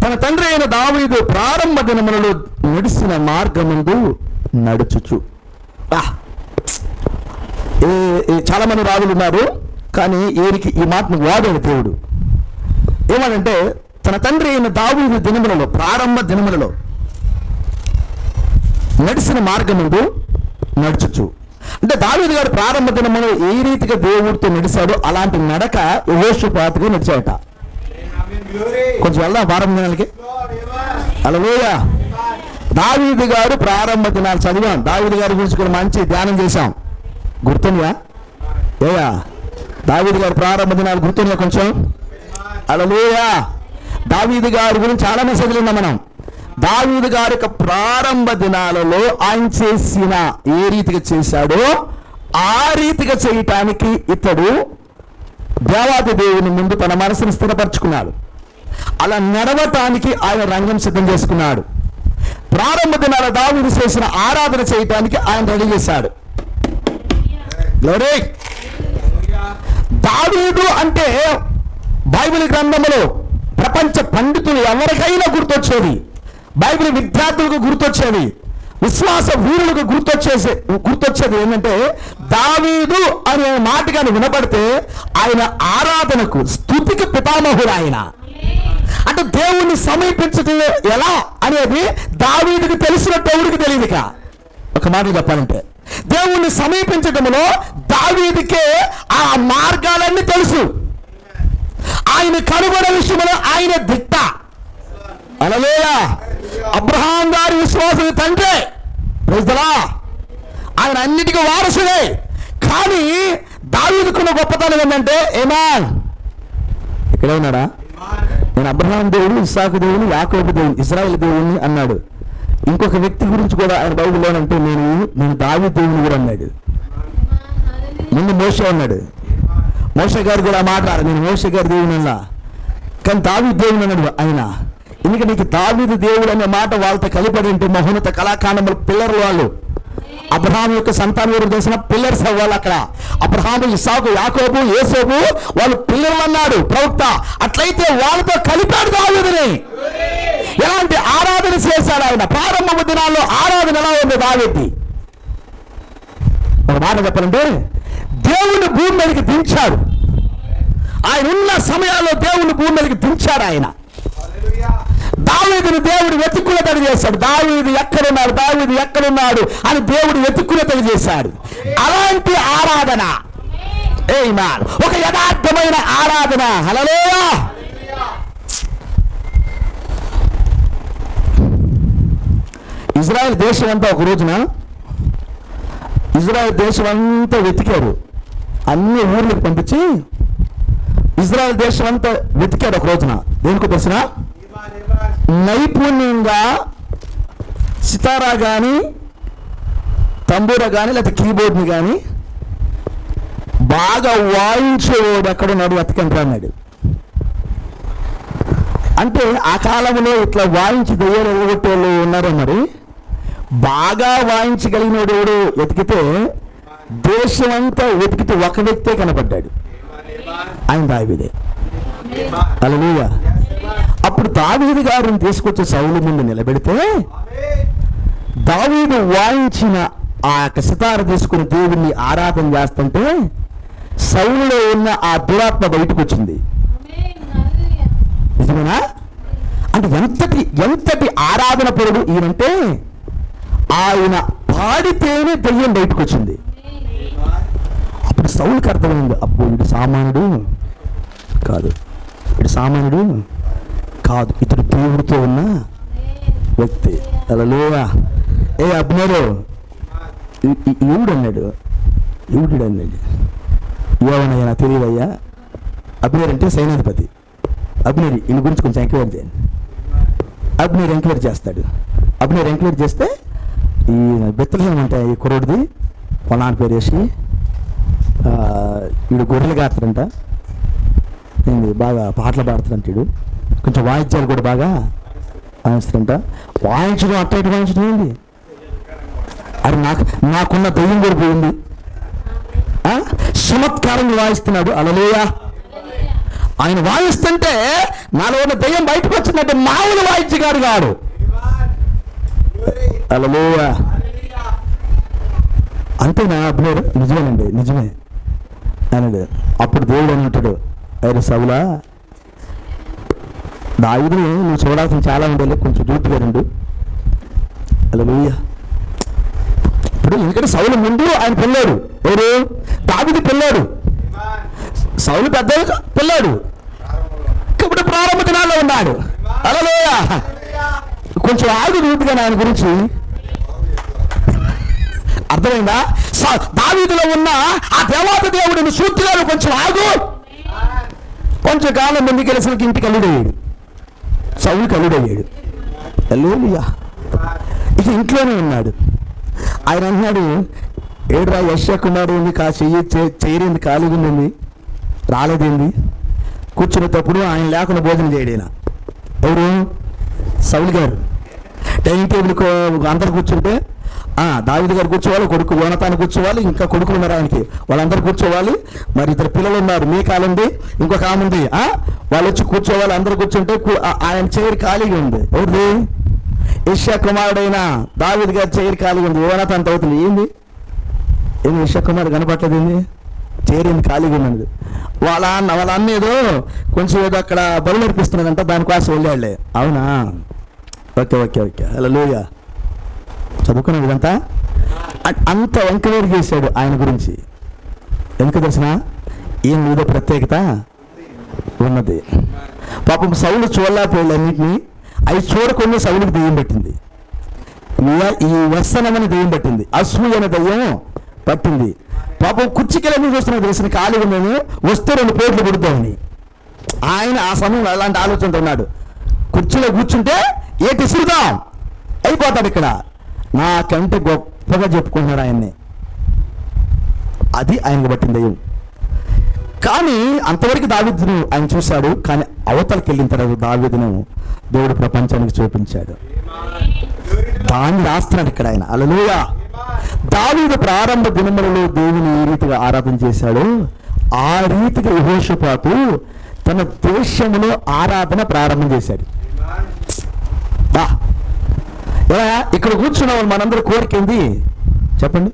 తన తండ్రి అయిన దావీదు ప్రారంభ దినములలో నడిచిన మార్గమందు నడుచుచు. చాలా మంది రాజులు ఉన్నారు, కానీ ఈయనకి ఈ మాటను వాడాడు దేవుడు. ఏమనంటే తన తండ్రి అయిన దావీదు దినములలో, ప్రారంభ దినములలో నడిచిన మార్గమందు నడుచుచు. అంటే దావీదు గారు ప్రారంభ దినములో ఏ రీతిగా దేవుడితో నడిచాడో అలాంటి నడక యెహోషాపాతుగా నడిచాడట. కొంచెం వెళ్దాం ప్రారంభ దినాలకి. హల్లెలూయా. దావీదు గారు ప్రారంభ దినాలు చదివాం. దావీదు గారి గురించి కూడా మంచి ధ్యానం చేశాం. గుర్తుందా? ఏయా దావీదు గారు ప్రారంభ దినాలు గుర్తుందా కొంచెం? హల్లెలూయా. దావీదు గారి గురించి చాలా మెసేజ్లు ఉన్నాం మనం. దావీదు గారి యొక్క ప్రారంభ దినాలలో ఆయన చేసిన ఏ రీతిగా చేశాడో ఆ రీతిగా చేయటానికి ఇతడు దేవాది దేవుని ముందు తన మనసును స్థిరపరచుకున్నాడు. అలా నడవటానికి ఆయన రంగం సిద్ధం చేసుకున్నాడు. ప్రారంభ దినాల దావీదు చేసిన ఆరాధన చేయటానికి ఆయన రెడీ చేశాడు. దావీదు అంటే బైబిల్ గ్రంథంలో ప్రపంచ పండితులు ఎవరికైనా గుర్తొచ్చేది, బైబిల్ విద్యార్థులకు గుర్తొచ్చేది, విశ్వాస వీరులకు గుర్తొచ్చేది ఏంటంటే దావీదు అనే మాట కానీ వినపడితే ఆయన ఆరాధనకు, స్తుతికి పితామహుడు ఆయన. అంటే దేవుణ్ణి సమీపించడం ఎలా అనేది దావీదుకి తెలిసినట్టు ఎవరికి తెలియదుక. ఒక మాట చెప్పాలంటే దేవుణ్ణి సమీపించడంలో దావీదుకే ఆ మార్గాలన్నీ తెలుసు. ఆయన కనుగొనే విషయంలో ఆయన దిట్ట. హల్లెలూయా. అబ్రహాం గారి విశ్వాసం తండ్రి, ఆయన అన్నిటికీ వారసుడే. కానీ దావీదుకున్న గొప్పతనం ఏంటంటే ఏమాన్ ఇక్కడే ఉన్నాడా? నేను అబ్రహాం దేవుడు, ఇస్సాకు దేవుని, యాకోబు దేవుని, ఇశ్రాయేలు దేవుని అన్నాడు. ఇంకొక వ్యక్తి గురించి కూడా ఆయన బైబిల్లో అంటే నేను దావీదు దేవుని కూడా అన్నాడు. ముందు మోషే అన్నాడు. మోషే గారు కూడా మాట్లాడారు, నేను మోషే గారి దేవుని అన్నా, కానీ దావీదు దేవుని అన్నాడు ఆయన. ఎందుకంటే నీకు దావీదు దేవుడు అనే మాట వాళ్ళతో కలిపడి ఉంటే మహోన్నత కళాకాండములు పిల్లర్ వాళ్ళు, అబ్రహాం యొక్క సంతానం ఎవరు చేసిన పిల్లర్స్ అవ్వాలి. అక్కడ అబ్రహాము, ఇస్సాకు, యాకోబు, యోసేపు వాళ్ళు పిల్లర్లు అన్నాడు ప్రవక్త. అట్లయితే వాళ్ళతో కలిపాడు దావీదుని. ఎలాంటి ఆరాధన చేశాడు ఆయన? ప్రారంభ దినాల్లో ఆరాధన ఎలా ఉంది దావీదు? ఒక మాట చెప్పాలంటే దేవుని భూమి మీదకి దించాడు. ఆయన ఉన్న సమయాల్లో దేవుని భూమి మీదకి దించాడు ఆయన. దావీదుని దేవుడు వెతుక్కునేటట్టు చేశాడు. దావీదు ఎక్కడున్నాడు, దావీదు ఎక్కడున్నాడు అని దేవుడు వెతుక్కునేటట్టు చేశాడు. అలాంటి ఆరాధన, ఆమేన్, ఒక యథార్థమైన ఆరాధన. హల్లెలూయా. ఇజ్రాయెల్ దేశం అంతా ఒక రోజున ఇజ్రాయెల్ దేశం అంతా వెతికారు. అన్ని ఊర్లకు పంపించి ఇజ్రాయెల్ దేశం అంతా వెతికారు ఒక రోజున. దేనికో తెలిసిన నైపుణ్యంగా సితారా కానీ, తంబూరా కానీ, లేకపోతే కీబోర్డ్ని కానీ బాగా వాయించేవాడు ఎక్కడున్నాడు వెతకండి అన్నాడు. అంటే ఆ కాలంలో ఇట్లా వాయించి దెయ్యాలు ఎగగొట్టేవాళ్ళు ఉన్నారో మరి. బాగా వాయించగలిగినోడు ఎవడు వెతికితే దేశం అంతా వెతికితే ఒక వ్యక్తే కనపడ్డాడు, ఆయన దావీదే. హల్లెలూయా. అప్పుడు దావీదు గారిని తీసుకొచ్చి సౌలు ముందు నిలబెడితే దావీదు వాయించిన ఆ యొక్క సితార తీసుకుని దేవుణ్ణి ఆరాధన చేస్తుంటే సౌలులో ఉన్న ఆ దురాత్మ బయటకు వచ్చింది. నిజమేనా? అంటే ఎంతటి ఆరాధన పరుడు ఈయనంటే ఆయన పాడితేనే దెయ్యం బయటకు వచ్చింది. అప్పుడు సౌలుకి అర్థమైంది, అబ్బో ఇటు సామాన్యుడు కాదు, ఇతడు దేవుడితో ఉన్న వ్యక్తి. హల్లెలూయా. అబ్నేరు ఎవడు అన్నాడు, ఏమన్నాయా తెలియదయ్యా. అబ్నేర్ అంటే సైన్యాధిపతి. అబ్నేర్ ఈయన గురించి కొంచెం ఎంక్వైరీ చేయండి. అబ్నేర్ ఎంక్వైరీ చేస్తాడు. అప్పుడు నేను ఎంక్వైరీ చేస్తే ఈ బెత్తలహేం ఉంటాయి ఈ కుర్రోడిది పొలాన్ని పేరు వేసి వీడు గొర్రెలు కాస్తాడంట, ఏంది బాగా పాటలు పాడుతాడంట, వీడు కొంచెం వాయిద్యాలు కూడా బాగా వాయిస్తాడంట. వాయించడం అట్ట ఇటు వాయించడం ఏంది, అది నాకున్న దయ్యం కూడా పోయింది. చమత్కారంగా వాయిస్తున్నాడు. హల్లెలూయా. ఆయన వాయిస్తుంటే నాలో ఉన్న దయ్యం బయటకు వచ్చిందంటే మామూలు వాయిద్యగాడు కాడు. హల్లెలూయా. అంతేనా అబ్నేరు? నిజమేనండి, నిజమే అన్నాడు. అప్పుడు దేవుడు అన్నట్టాడు, అరే సౌలా, దావీదుని నువ్వు చూడాల్సిన చాలా ఉండాలి, కొంచెం దూటిగా రండు. హల్లెలూయా. ఇప్పుడు ఎందుకంటే సౌలు ముందు ఆయన పిల్లాడు, ఎవరు? దావీదు పిల్లాడు. సౌలు పెద్ద పిల్లాడు, ఇప్పుడు ప్రారంభ దినాల్లో ఉన్నాడు. హల్లెలూయా. కొంచెం ఆగు దూటిగా ఆయన గురించి. అర్థమైందా? దావీదులో ఉన్న ఆ దేవాత దేవుడిని సూత్రులను కొంచెం ఆగు. కొంచెం కాలం ముందుకు వెళ్ళేసరికి ఇంటికి అల్లుడయ్యాడు, సౌలుకి అల్లుడయ్యాడు. హల్లెలూయా. ఇక ఇంట్లోనే ఉన్నాడు. ఆయన అన్నాడు, ఏడురా యెషయా కుమారుడు ఉంది, చేయరేంది, ఖాళీగా ఉంది, రాలేదేంది? కూర్చునేటప్పుడు ఆయన లేకుండా భోజనం చేయడేనా? ఎవరు? సౌలు గారు. డైనింగ్ టేబుల్ అందరు కూర్చుంటే దావీదు గారు కూర్చోవాలి, కొడుకు యోనాతాను కూర్చోవాలి, ఇంకా కొడుకులు ఉన్నారు ఆయనకి, వాళ్ళందరూ కూర్చోవాలి. మరి ఇద్దరు పిల్లలు ఉన్నారు, మీకాలు ఉంది, ఇంకొక ఆమె ఉంది, వాళ్ళు వచ్చి కూర్చోవాలి. అందరు కూర్చుంటే ఆయన చైర్ ఖాళీగా ఉంది. ఎవరిది? యెషయా కుమారుడైన దావీదు గారి చైర్ ఖాళీగా ఉంది. యోనాతాను తవ్వుతుంది. ఏంది యెషయా కుమారుడు కనపట్లేదు, ఏంది చైర్ ఏంది ఖాళీగా ఉన్నది? వాళ్ళ అన్న ఏదో కొంచెం ఏదో అక్కడ బలు నడిపిస్తున్నదంట, దానికోసం వెళ్ళాడులే. అవునా? Okay okay okay. హల్లెలూయా. చదువుకున్నాడు ఇదంతా. అంత ఎంక్వైరీ చేశాడు ఆయన గురించి. ఎందుకు తెలిసిన? ఏం మీద ప్రత్యేకత ఉన్నది. పాపం సౌలు చూడలేకపోయాడు అన్నింటినీ. అవి చూడకుండా సౌలుకి దెయ్యం పట్టింది. ఈ వ్యసనమని దెయ్యం పట్టింది, అసూయ అనే దెయ్యం పట్టింది. పాపం కుర్చీకెళ్ళి చూస్తున్నా తెలిసిన ఖాళీగా నేను వస్తే 2 ప్లేట్లు కొడుతామని. ఆయన ఆ సమయంలో అలాంటి ఆలోచనతో ఉన్నాడు. కుర్చీలో కూర్చుంటే ఏటి ఇసురుదాం అయిపోతాడు. ఇక్కడ నాకంటే గొప్పగా చెప్పుకుంటున్నాడు ఆయన్ని. అది ఆయనకు పట్టిన దయ్యం. కానీ అంతవరకు దావీదును ఆయన చూశాడు. కానీ అవతలకి వెళ్ళిన తర్వాత దావీదును దేవుడు ప్రపంచానికి చూపించాడు. దాన్ని రాస్తున్నాడు ఇక్కడ ఆయన. హల్లెలూయా. దావీదు ప్రారంభ దినములలో దేవుని ఏ రీతిగా ఆరాధన చేశాడు, ఆ రీతిగా యెహోషాపాతు తన దేశంలో ఆరాధన ప్రారంభం చేశాడు. ఇక్కడ కూర్చున్న వాళ్ళు మనందరూ కోరిక ఏంది చెప్పండి?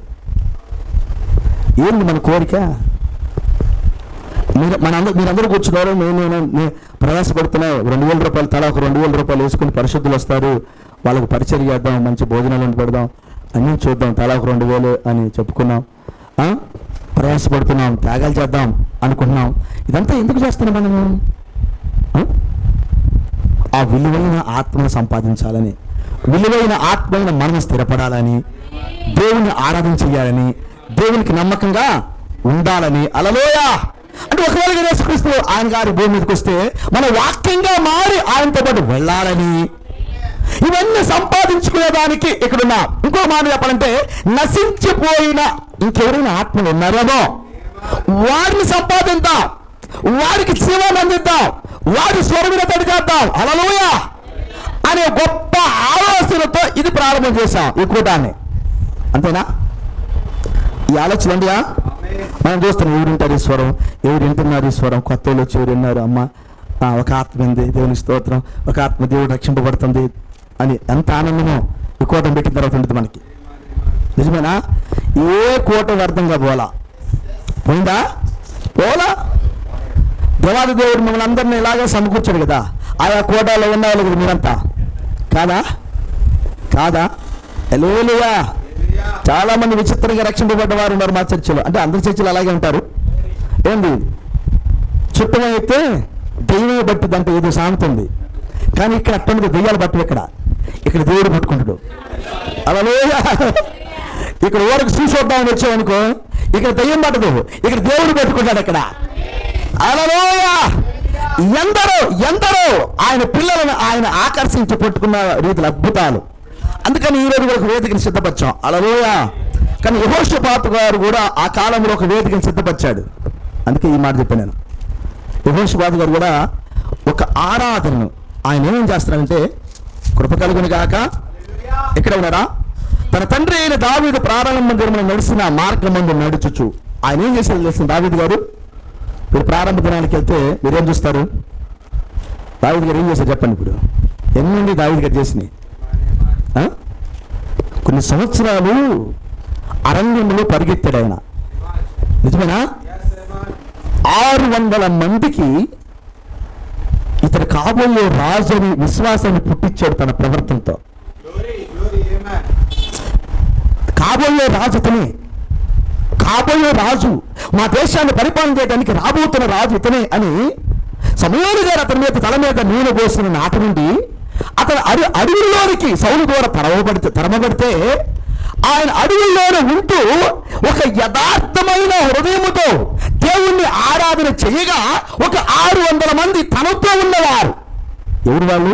ఏంది మన కోరిక? మీరందరూ కూర్చున్నారు, నేను ప్రయాసపడుతున్నావు. 2000 రూపాయలు తలా, ఒక 2000 రూపాయలు వేసుకుని పరిశుద్ధులు వస్తారు, వాళ్ళకు పరిచయం చేద్దాం, మంచి భోజనాలు వండి పెడదాం, అన్నీ చూద్దాం, తలా ఒక 2000 అని చెప్పుకున్నాం. ప్రయాసపడుతున్నాం, త్యాగాలు చేద్దాం అనుకుంటున్నాం. ఇదంతా ఎందుకు చేస్తున్నాం మనము? ఆ విలువైన ఆత్మను సంపాదించాలని, విలువైన ఆత్మైన మనం స్థిరపడాలని, దేవుని ఆరాధన చేయాలని, దేవునికి నమ్మకంగా ఉండాలని. హల్లెలూయా. అంటే ఒకవేళ యేసుక్రీస్తు ఆయన గారి భూమి మీదకి వస్తే మన వాక్యంగా మారి ఆయనతో పాటు వెళ్ళాలని, ఇవన్నీ సంపాదించుకునేదానికి ఇక్కడున్నా. ఇంకో మాట చెప్పాలంటే, నశించిపోయిన ఇంకెవరైనా ఆత్మలు ఉన్నారేమో వారిని సంపాదిద్దాం, వారికి జీవాన్ని అందిద్దాం, వారి స్వరమిన తడిచేద్దాం. హల్లెలూయా అనే గొప్ప ఆలోచనతో ఇది ప్రారంభం చేశాం ఈ కూటాన్ని. అంతేనా? ఈ ఆలోచన అండి. మనం చూస్తున్నాం, ఎవరు వింటారు ఈ స్వరం, ఎవరు వింటున్నారు ఈ స్వరం, కొత్త వాళ్ళు వచ్చి ఎవరు విన్నారు, అమ్మ ఒక ఆత్మ ఉంది, దేవుని స్తోత్రం, ఒక ఆత్మ దేవుడు రక్షింపబడుతుంది అని ఎంత ఆనందమో ఈ కూటం పెట్టిన తర్వాత ఉంటుంది మనకి. నిజమేనా? ఏ కూటం అర్థంగా పోయిందా? పోలా. దేవాది దేవుడు మిమ్మల్ని అందరినీ ఇలాగే సమకూర్చాడు కదా, ఆయా కోటాలో ఉన్న వాళ్ళు కదా మీరంతా. కాదా? కాదా? హల్లెలూయా. చాలా మంది విచిత్రంగా రక్షింపబడ్డ వారు ఉన్నారు మా చర్చిలో. అంటే అందరి చర్చిలు అలాగే ఉంటారు. ఏంది చుట్టమైతే దెయ్యమే పట్టుదంటే ఏదో సామెత ఉంది. కానీ ఇక్కడ అట్టందుకు దెయ్యాలు పట్టు, ఇక్కడ దేవుడు పట్టుకుంటాడు. హల్లెలూయా. ఇక్కడ ఊరికి చూసొద్దామని వచ్చామనుకో, ఇక్కడ దెయ్యం పట్టదు, ఇక్కడ దేవుడు పట్టుకుంటాడు. ఇక్కడ హల్లెలూయా. ఎందరో ఆయన పిల్లలను ఆయన ఆకర్షించి పట్టుకున్న రీతులు, అద్భుతాలు అందుకని ఈ రోజు ఒక వేదికను సిద్ధపరిచాం. హల్లెలూయా. కానీ యెహోషాపాతు గారు కూడా ఆ కాలంలో ఒక వేదికను సిద్ధపరిచాడు. అందుకే ఈ మాట చెప్పాను నేను. యెహోషాపాతు గారు కూడా ఒక ఆరాధనను ఆయన ఏమేం చేస్తున్నారంటే, కృప కలుగును గాక, ఎక్కడ ఉన్నారా, తన తండ్రి అయిన దావీదు ప్రారంభం దినమున నడిచిన మార్గమందు నడుచుచు ఆయన ఏం చేశారు తెలుసు? దావీదు గారు మీరు ప్రారంభ దినానికి వెళ్తే మీరేం చూస్తారు? దావీదు గారు ఏం చేశారు చెప్పండి. ఇప్పుడు ఎన్ని దావీదు గారు చేసినాయి? కొన్ని సంవత్సరాలు అరణ్యంలో పరిగెత్తాడు ఆయన. నిజమేనా? 600 మందికి ఇతడు కాబోయే రాజుని విశ్వాసాన్ని పుట్టించాడు తన ప్రవర్తనతో. కాబోయే రాజు ఇతనే, కాబోయే రాజు, మా దేశాన్ని పరిపాలన చేయడానికి రాబోతున్న రాజు ఇతనే అని సమూయేలు గారు అతని మీద తల మీద నూనె పోసిన నాటి నుండి అతను అడవుల్లోనికి సౌలు ద్వారా తరమబడితే ఆయన అడవుల్లోనే ఉంటూ ఒక యథార్థమైన హృదయముతో దేవుణ్ణి ఆరాధన చేయగా ఒక 600 మంది తనతో ఉన్నవారు. ఎవరు వాళ్ళు?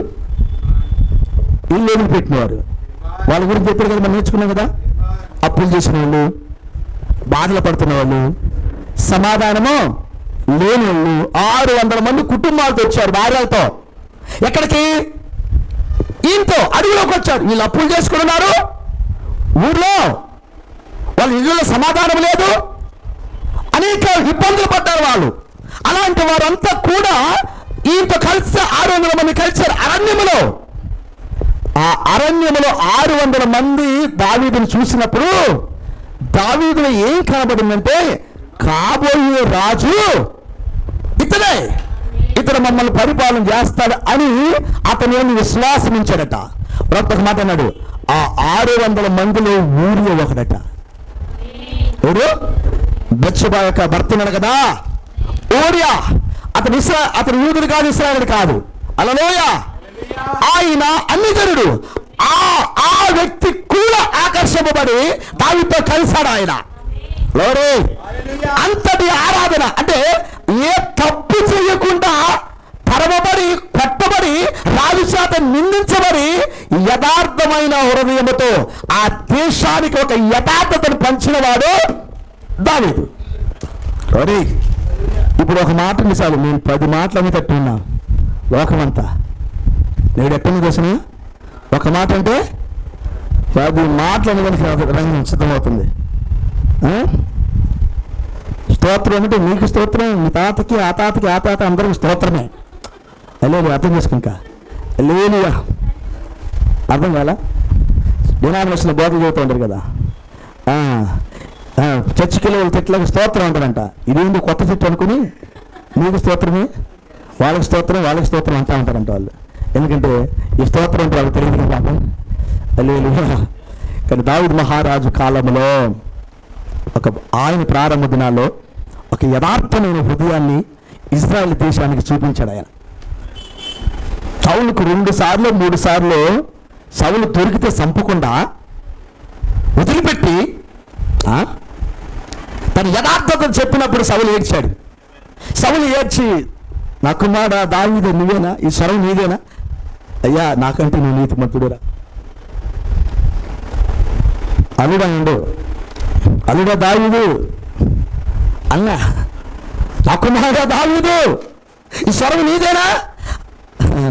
ఇల్లు పెట్టినవారు. వాళ్ళ గురించి చెప్పారు కదా, మనం నేర్చుకున్నాం కదా. అప్పులు చేసిన వాళ్ళు, బాధలు పడుతున్న వాళ్ళు, సమాధానము లేని వాళ్ళు 600 మంది కుటుంబాలతో వచ్చారు, భార్యలతో. ఎక్కడికి? ఈయనతో అడవిలోకి వచ్చారు. వీళ్ళు అప్పులు చేసుకున్నారు, ఊర్లో వాళ్ళ ఇళ్ళలో సమాధానం లేదు, అనేక ఇబ్బందులు పడ్డారు వాళ్ళు. అలాంటి వారంతా కూడా ఈయనతో కలిసి 600 మంది కలిసారు అరణ్యములో. ఆ అరణ్యములో 600 మంది దావీదుని చూసినప్పుడు దావీదులో ఏం కనబడిందంటే, కాబోయే రాజు ఇతనే, ఇతను మమ్మల్ని పరిపాలన చేస్తాడు అని అతను విశ్వాసం ఉంచాడట. ఒక మాట అన్నాడు, ఆ 600 మందిలో ఊరియా ఒకడట. ఎవరు? బెత్షెబా యొక్క భర్త ఉన్నాడు కదా, ఊరియా. అతను యూదుడు కాదు, ఇశ్రాయేలు కాదు. హల్లెలూయా. ఆయన అన్యజనుడు. ఆ వ్యక్తి కూడా ఆకర్షింపబడి దావీదుతో కలిశాడు ఆయన. అంతటి ఆరాధన అంటే ఏ తప్పు చేయకుండా తరమబడి కొట్టబడి రాజు చేత నిందించబడి యథార్థమైన హృదయముతో ఆ దేశానికి ఒక యథార్థతను పంచినవాడు దావీదు. ఇప్పుడు ఒక మాట చాలు, నేను 10 మాటలని తట్టున్నా లోకమంతా. నేడు ఎక్కడి తెలిసిన ఒక మాట అంటే 10 మాటలని రంగం సిద్ధమవుతుంది. స్తోత్రం అంటే నీకు స్తోత్రం, మీ తాతకి ఆ తాతకి ఆ తాత అందరికి స్తోత్రమే. లేదు అర్థం చేసుకుంటా లేదు, అర్థం కాలా? డినామినేషన్ బోధలు చదువుతూ ఉంటారు కదా, చర్చికి వెళ్ళి చెట్లకు స్తోత్రం అంటారంట. ఇదేంటి కొత్త చెట్టు అనుకుని నీకు స్తోత్రమే, వాళ్ళకి స్తోత్రం వాళ్ళకి స్తోత్రం అంటూ ఉంటారంట వాళ్ళు. ఎందుకంటే ఈ స్తోత్రం అంటే వాళ్ళకి తెలియదు పాపం. లేదు. కానీ దావీదు మహారాజు కాలంలో ఆయన ప్రారంభ దినాల్లో ఒక యథార్థమైన హృదయాన్ని ఇశ్రాయేలు దేశానికి చూపించాడు ఆయన. సౌలుకు 2 సార్లు 3 సార్లు సౌలు దొరికితే చంపకుండా వదిలిపెట్టి తన యథార్థతను చెప్పినప్పుడు సౌలు ఏడ్చాడు. సౌలు ఏడ్చి, నా కుమారుడా దావీదు నువ్వేనా, ఈ స్వరం నీదేనా? అయ్యా నాకంటే నువ్వు నీతిమంతుడురా. అల్లుడా దావీదు అన్నా, నా కుమారుడా దావీదు ఈ స్వరం నీదేనా?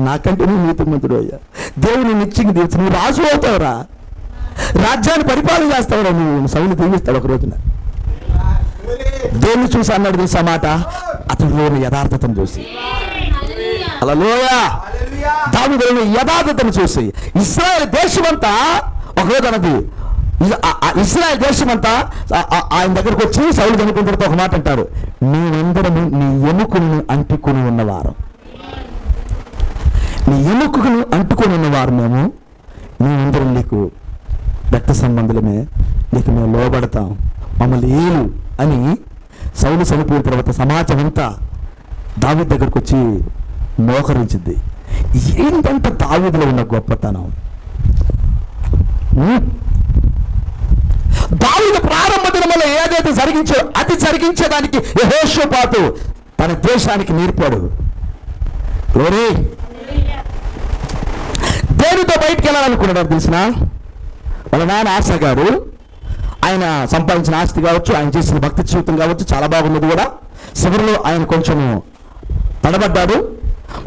నాకంటే నువ్వు నీతిమంతుడు అయ్యా. దేవుని నిత్యంగా దీవించు, నువ్వు రాజు అవుతావురా, రాజ్యాన్ని పరిపాలన చేస్తావురా, నువ్వు సౌలు దీవిస్తాడు ఒక రోజున. దేవుని చూసి అన్నాడు తెలుసా మాట, అతనిలోని యథార్థతను చూసి. హల్లెలూయా. దావీదులోని యథార్థతను చూసి ఇశ్రాయేలు దేశమంతా ఒకరోజు అన్నది, ఇశ్రాయేలు దేశమంతా ఆయన దగ్గరకు వచ్చి సౌలు చనిపోయిన తర్వాత ఒక మాట అంటారు, మేమందరము నీ ఎముకను అంటుకుని ఉన్నవారు, నీ ఎముకను అంటుకొని ఉన్నవారు మేమందరం నీకు రక్త సంబంధులమే, నీకు మేము లోబడతాం, మమ్మల్ని ఏలు అని సౌలు చనిపోయిన తర్వాత సమాజం అంతా దావీదు దగ్గరకు వచ్చి మోకరించింది. ఏంటంటే దావీదులో ఉన్న గొప్పతనం. దావీదు ప్రారంభ దినములో ఏదైతే జరిగించో అది జరిగించేదానికి యెహోషాపాతు తన దేశానికి నేర్పాడు. దేనితో బయటికి వెళ్ళాలనుకున్నాడు తెలిసిన? వాళ్ళ నాన్న ఆశ గారు, ఆయన సంపాదించిన ఆస్తి కావచ్చు, ఆయన చేసిన భక్తి జీవితం కావచ్చు, చాలా బాగున్నది కూడా. చివరిలో ఆయన కొంచెము తడబడ్డాడు.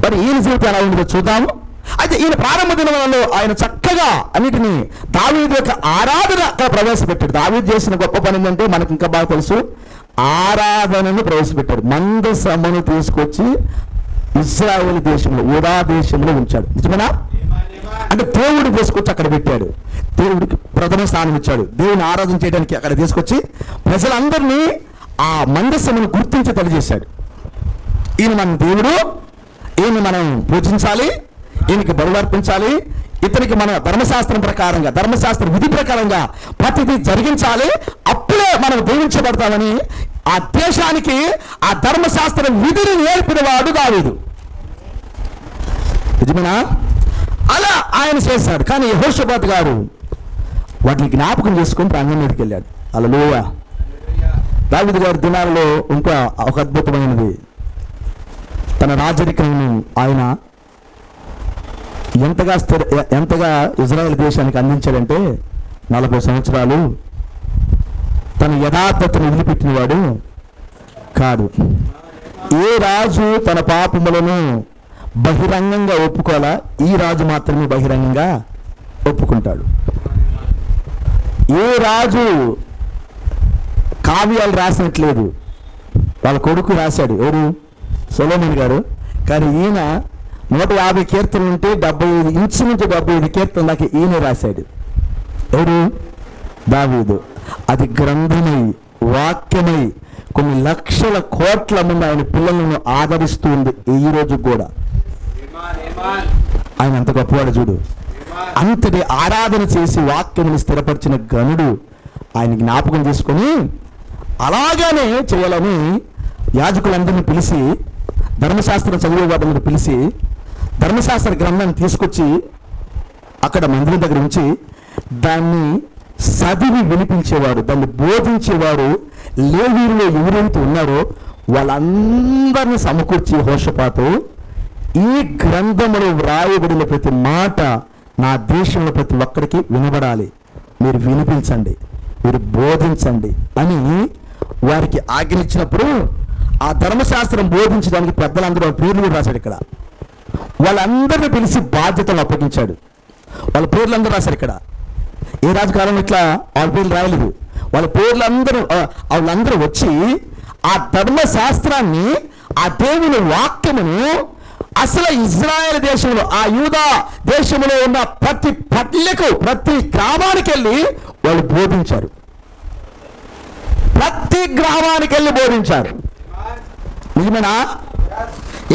మరి ఈయన జీవితం ఎలా ఉంటుందో చూద్దాము. అయితే ఈయన ప్రారంభ దినాలలో ఆయన చక్కగా అన్నిటినీ దావీదు యొక్క ఆరాధన ప్రవేశపెట్టాడు. దావీదు చేసిన గొప్ప పని ఏంటంటే మనకు ఇంకా బాగా తెలుసు, ఆరాధనను ప్రవేశపెట్టాడు. మందసమును తీసుకొచ్చి ఇశ్రాయేలు దేశంలో, యూదా దేశంలో ఉంచాడు. నిజమేనా? అంటే దేవుడు తీసుకొచ్చి అక్కడ పెట్టాడు. దేవుడికి ప్రథమ స్థానం ఇచ్చాడు. దేవుని ఆరాధన చేయడానికి అక్కడ తీసుకొచ్చి ప్రజలందరినీ ఆ మందసమును గుర్తించి తెలియజేశాడు. ఈయన మన దేవుడు, ఈయన మనం పూజించాలి, ఈయనకి బరువు అర్పించాలి, ఇతనికి మన ధర్మశాస్త్రం ప్రకారంగా, ధర్మశాస్త్ర విధి ప్రకారంగా ప్రతిదీ జరిగించాలి, అప్పుడే మనం దీవించబడతామని ఆ దేశానికి ఆ ధర్మశాస్త్ర విధిని నేర్పిన వాడు దావీదు. నిజమేనా? అలా ఆయన చేశాడు. కానీ యెహోషాపాతు గారు వాటిని జ్ఞాపకం చేసుకొని రంగం మీదకి వెళ్ళాడు. హల్లెలూయా. దావీదు గారి దినాలలో ఇంకా ఒక అద్భుతమైనది, తన రాజరికమును ఆయన ఎంతగా ఇజ్రాయెల్ దేశానికి అందించాడంటే 40 సంవత్సరాలు తన యథార్థతను వదిలిపెట్టినవాడు కాదు. ఏ రాజు తన పాపములను బహిరంగంగా ఒప్పుకోవాలా, ఈ రాజు మాత్రమే బహిరంగంగా ఒప్పుకుంటాడు. ఏ రాజు కావ్యాలు రాసినట్లేదు, వాళ్ళ కొడుకు రాశాడు. ఎవరు? సొలొమోను గారు. కానీ ఈయన 150 కీర్తనలు ఉంటే 75 ఇంచుమించు 75 కీర్తనలు దాకా ఈయన రాశాడు. ఎవరు? దావీదు. అది గ్రంథమై, వాక్యమై కొన్ని లక్షల కోట్ల మంది ఆయన పిల్లలను ఆదరిస్తూ ఉంది ఈ రోజు కూడా. ఆయన అంత గొప్పవాడు చూడు. అంతటి ఆరాధన చేసి వాక్యముని స్థిరపరిచిన గనుడు ఆయన జ్ఞాపకం చేసుకొని అలాగానే చేయాలని యాజకులందరినీ పిలిచి, ధర్మశాస్త్రం చదివే వాళ్ళని పిలిచి ధర్మశాస్త్ర గ్రంథాన్ని తీసుకొచ్చి అక్కడ మందిరం దగ్గర ఉంచి దాన్ని చదివి వినిపించేవాడు, దాన్ని బోధించేవాడు. లేవీయుల్లో ఎవరైతే ఉన్నారో వాళ్ళందరినీ సమకూర్చి యెహోషాపాతు, ఈ గ్రంథములో వ్రాయబడిన ప్రతి మాట నా దేశంలో ప్రతి ఒక్కరికి వినబడాలి, మీరు వినిపించండి, మీరు బోధించండి అని వారికి ఆజ్ఞించినప్పుడు ఆ ధర్మశాస్త్రం బోధించడానికి పెద్దలందరూ పేర్లు కూడా రాశాడు. ఇక్కడ వాళ్ళందరినీ పిలిచి బాధ్యతలు అప్పగించాడు. వాళ్ళ పేర్లందరూ రాశారు. ఇక్కడ ఏ రాజకాలం ఇట్లా వాళ్ళ పేర్లు రాయలేదు. వాళ్ళ వాళ్ళందరూ వచ్చి ఆ ధర్మశాస్త్రాన్ని, ఆ దేవుని వాక్యమును అసలు ఇజ్రాయెల్ దేశంలో, ఆ యూదా దేశంలో ఉన్న ప్రతి పల్లెకు, ప్రతి గ్రామానికి వెళ్ళి వాళ్ళు బోధించారు. ప్రతి గ్రామానికి వెళ్ళి బోధించారు. నిజమేనా?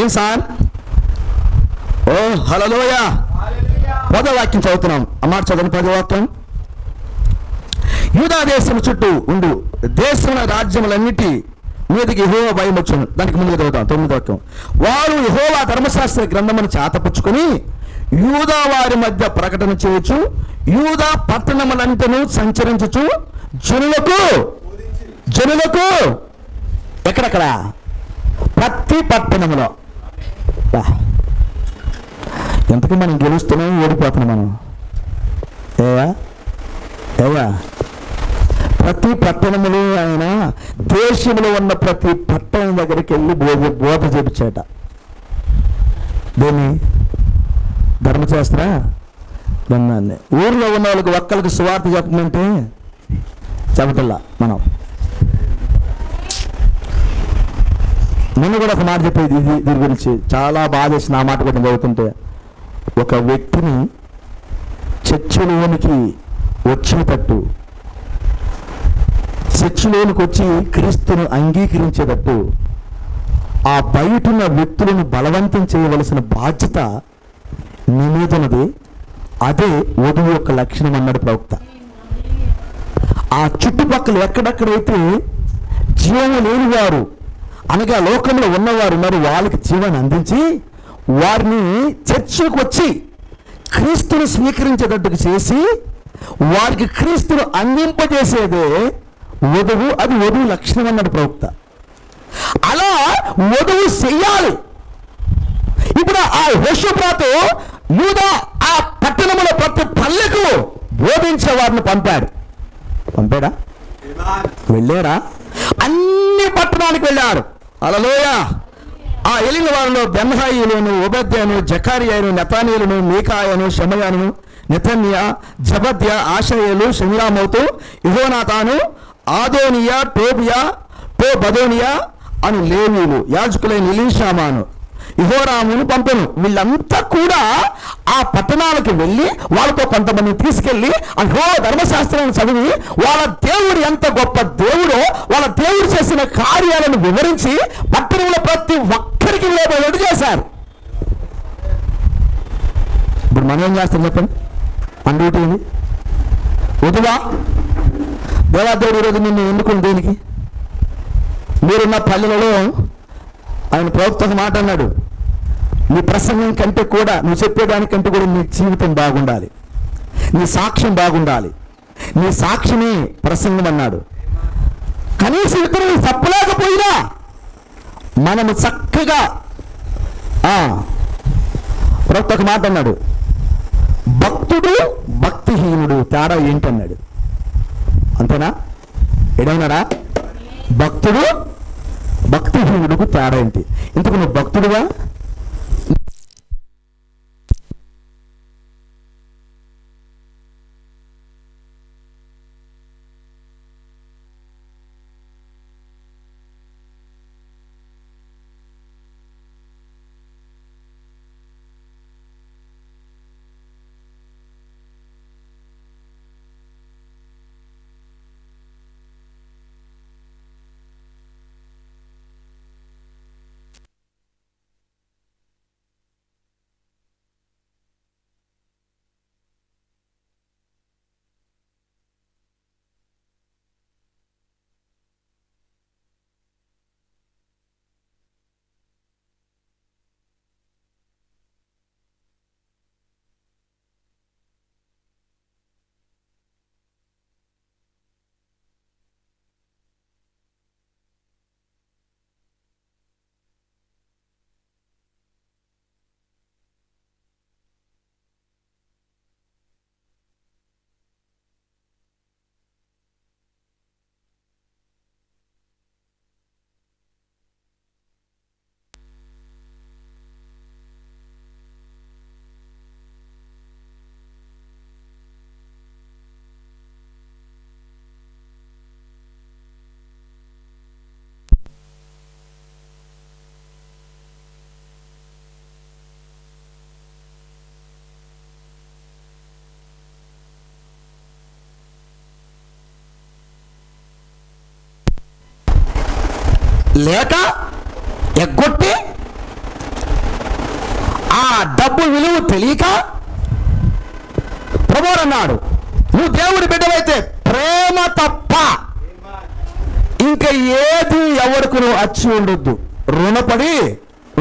ఏం సార్? ఓ హల్లెలూయా. 10వ వాక్యం చదువుతున్నాం. అమ్మాట చదవండి 10వ వాక్యం. యూదా దేశం చుట్టూ ఉండు దేశముల రాజ్యములన్నిటి మీదకి యెహోవా భయం వచ్చును. దానికి ముందుగా చదువుతాం 9వ వాక్యం. వారు యెహోవా ధర్మశాస్త్ర గ్రంథమును చేతపుచ్చుకొని యూదా వారి మధ్య ప్రకటన చేయొచ్చు, యూదా పట్టణములంటను సంచరించుచు జనులకు ఎక్కడెక్కడ? ప్రతి పట్టణంలో. ఎంతకీ మనం గెలుస్తున్నాం, ఓడిపోతున్నాం మనం. ఏవా ప్రతి పట్టణములో ఆయన దేశంలో ఉన్న ప్రతి పట్టణం దగ్గరికి వెళ్ళి బోధ చేపించాట. దేని? ధర్మశాస్త్ర గ్రంథాన్ని. ఊర్లో ఉన్న వాళ్ళకి ఒక్కరికి సువార్త చెప్పమంటే చెప్పటల్లా. మనం నిన్న కూడా ఒక మాట చెప్పేది దీని గురించి చాలా బాధ వేసి నా మాట కూడా చదువుతుంటే, ఒక వ్యక్తిని చర్చిలోనికి వచ్చేటట్టు, చర్చిలోనికి వచ్చి క్రీస్తును అంగీకరించేటట్టు ఆ బయటున్న వ్యక్తులను బలవంతం చేయవలసిన బాధ్యత నీ మీద ఉన్నది. అదే వధువు యొక్క లక్షణం అన్నాడు ప్రవక్త. ఆ చుట్టుపక్కల ఎక్కడెక్కడైతే జీవం లేని వారు, అనగా లోకంలో ఉన్నవారు ఉన్నారు, వాళ్ళకి జీవాన్ని అందించి వారిని చర్చికి వచ్చి క్రీస్తును స్వీకరించేటట్టుకు చేసి వారికి క్రీస్తును అందింపజేసేదే వధువు. అది వధువు లక్షణం అన్నాడు ప్రవక్త. అలా వధువు చెయ్యాలి. ఇప్పుడు ఆ యెహోషాపాతు యూదా ఆ పట్టణంలో ప్రతి పల్లెకు బోధించే వారిని పంపాడా? వెళ్ళారా? అన్ని పట్టణానికి వెళ్ళారు. హల్లెలూయా. ఆ వెళ్ళిన వారిలో బెన్హాయిలను, ఓబద్యాను, జకారియాను, నెతానీయులను, మీకాయను, షమయాను, నెతన్యా, జబద్యా, ఆషయేలు, షమిరామోతు, యెహోనాతాను, ఆదోనియా, టోబదోనియా అని లేవీలు, యాజకులైన ఎలీషామాను, యెహోరామును పంపెను. వీళ్ళంతా కూడా ఆ పట్టణాలకు వెళ్ళి వాళ్ళతో కొంతమంది తీసుకెళ్ళి ధర్మశాస్త్రాన్ని చదివి వాళ్ళ దేవుడు ఎంత గొప్ప దేవుడో, వాళ్ళ దేవుడు చేసిన కార్యాలను వివరించి పట్టణంలో ప్రతి ఒక్కరికి ఎదురు చేశారు. ఇప్పుడు మనం ఏం చేస్తాం చెప్పండి? మన డ్యూటీ ఇది వదువా? దేవాదేవుడు ఈరోజు నిన్ను ఎన్నుకుని దేనికి? మీరున్న పల్లెలలో ఆయన ప్రవక్త ఒక మాట అన్నాడు, నీ ప్రసంగం కంటే కూడా, నువ్వు చెప్పేదానికంటే కూడా నీ జీవితం బాగుండాలి, నీ సాక్ష్యం బాగుండాలి, నీ సాక్ష్యమే ప్రసంగం అన్నాడు. కనీసం ఇతరులు తప్పలేకపోయినా మనము చక్కగా ప్రవక్త ఒక మాట అన్నాడు, భక్తుడు భక్తిహీనుడు తేడా ఏంటన్నాడు. అంతేనా? ఏడన్నాడా? భక్తుడు భక్తిహీనుడుకు తేడా ఏంటి? ఇంతకు నువ్వు భక్తుడుగా? లేక ఎగ్గొట్టి ఆ డబ్బు విలువ తెలియక ప్రభువు అన్నాడు, నువ్వు దేవుడి బిడ్డవైతే ప్రేమ తప్ప ఇంకా ఏది ఎవరికి నువ్వు అచ్చి ఉండొద్దు, రుణపడి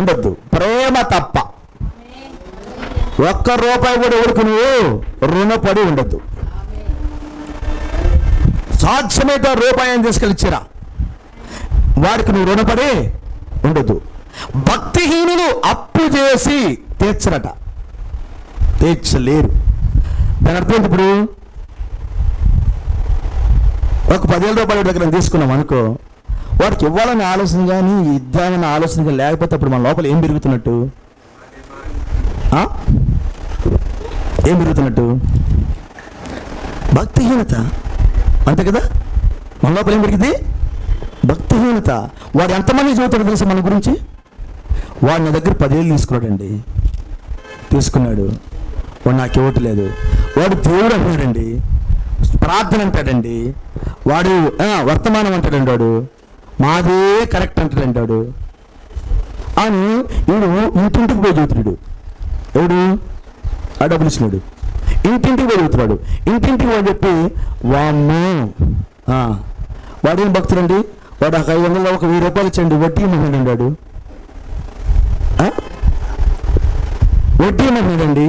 ఉండొద్దు. ప్రేమ తప్ప ఒక్క రూపాయి కూడా ఎవరికి నువ్వు రుణపడి ఉండొద్దు. సాధ్యమైతే రూపాయి తీసుకెళ్ళిచ్చిరా, వాడికి నువ్వు రుణపడి ఉండదు. భక్తిహీనులు అప్పు చేసి తీర్చరట, తీర్చలేరు. దాని అర్థం ఇప్పుడు ఒక 10,000 రూపాయల దగ్గర తీసుకున్నాం అనుకో, వాడికి ఇవ్వాలని ఆలోచన కానీ ఇద్దామన్న ఆలోచన కానీ లేకపోతే అప్పుడు మన లోపల ఏం పెరుగుతున్నట్టు? ఏం పెరుగుతున్నట్టు? భక్తిహీనత. అంతే కదా? మన లోపల ఏం పెరిగింది? భక్తిహీనత. వాడు ఎంతమంది చదువుతాడు తెలుసా మన గురించి? వాడు నా దగ్గర 10,000 తీసుకున్నాడండి, తీసుకున్నాడు, వాడు నాకు ఇవ్వట్లేదు, వాడు దేవుడు అంటాడండి, ప్రార్థన అంటాడండి, వాడు వర్తమానం అంటాడండి, వాడు మాదే కరెక్ట్ అంటాడండి, వాడు అని వీడు ఇంటింటికి పోయి చదువుతున్నాడు. ఎవడు? ఆ డబ్బులు ఇచ్చినాడు. ఇంటింటికి పోయి చదువుతున్నాడు. ఇంటింటికి వాడు చెప్పి వామ్మో వాడేం భక్తుడండి, వాడు 500 ఒక 1000 రూపాయలు ఇచ్చండి, వడ్డీ ఇమ్మన్నాడండి, వాడు వడ్డీ ఇమ్మన్నాడండి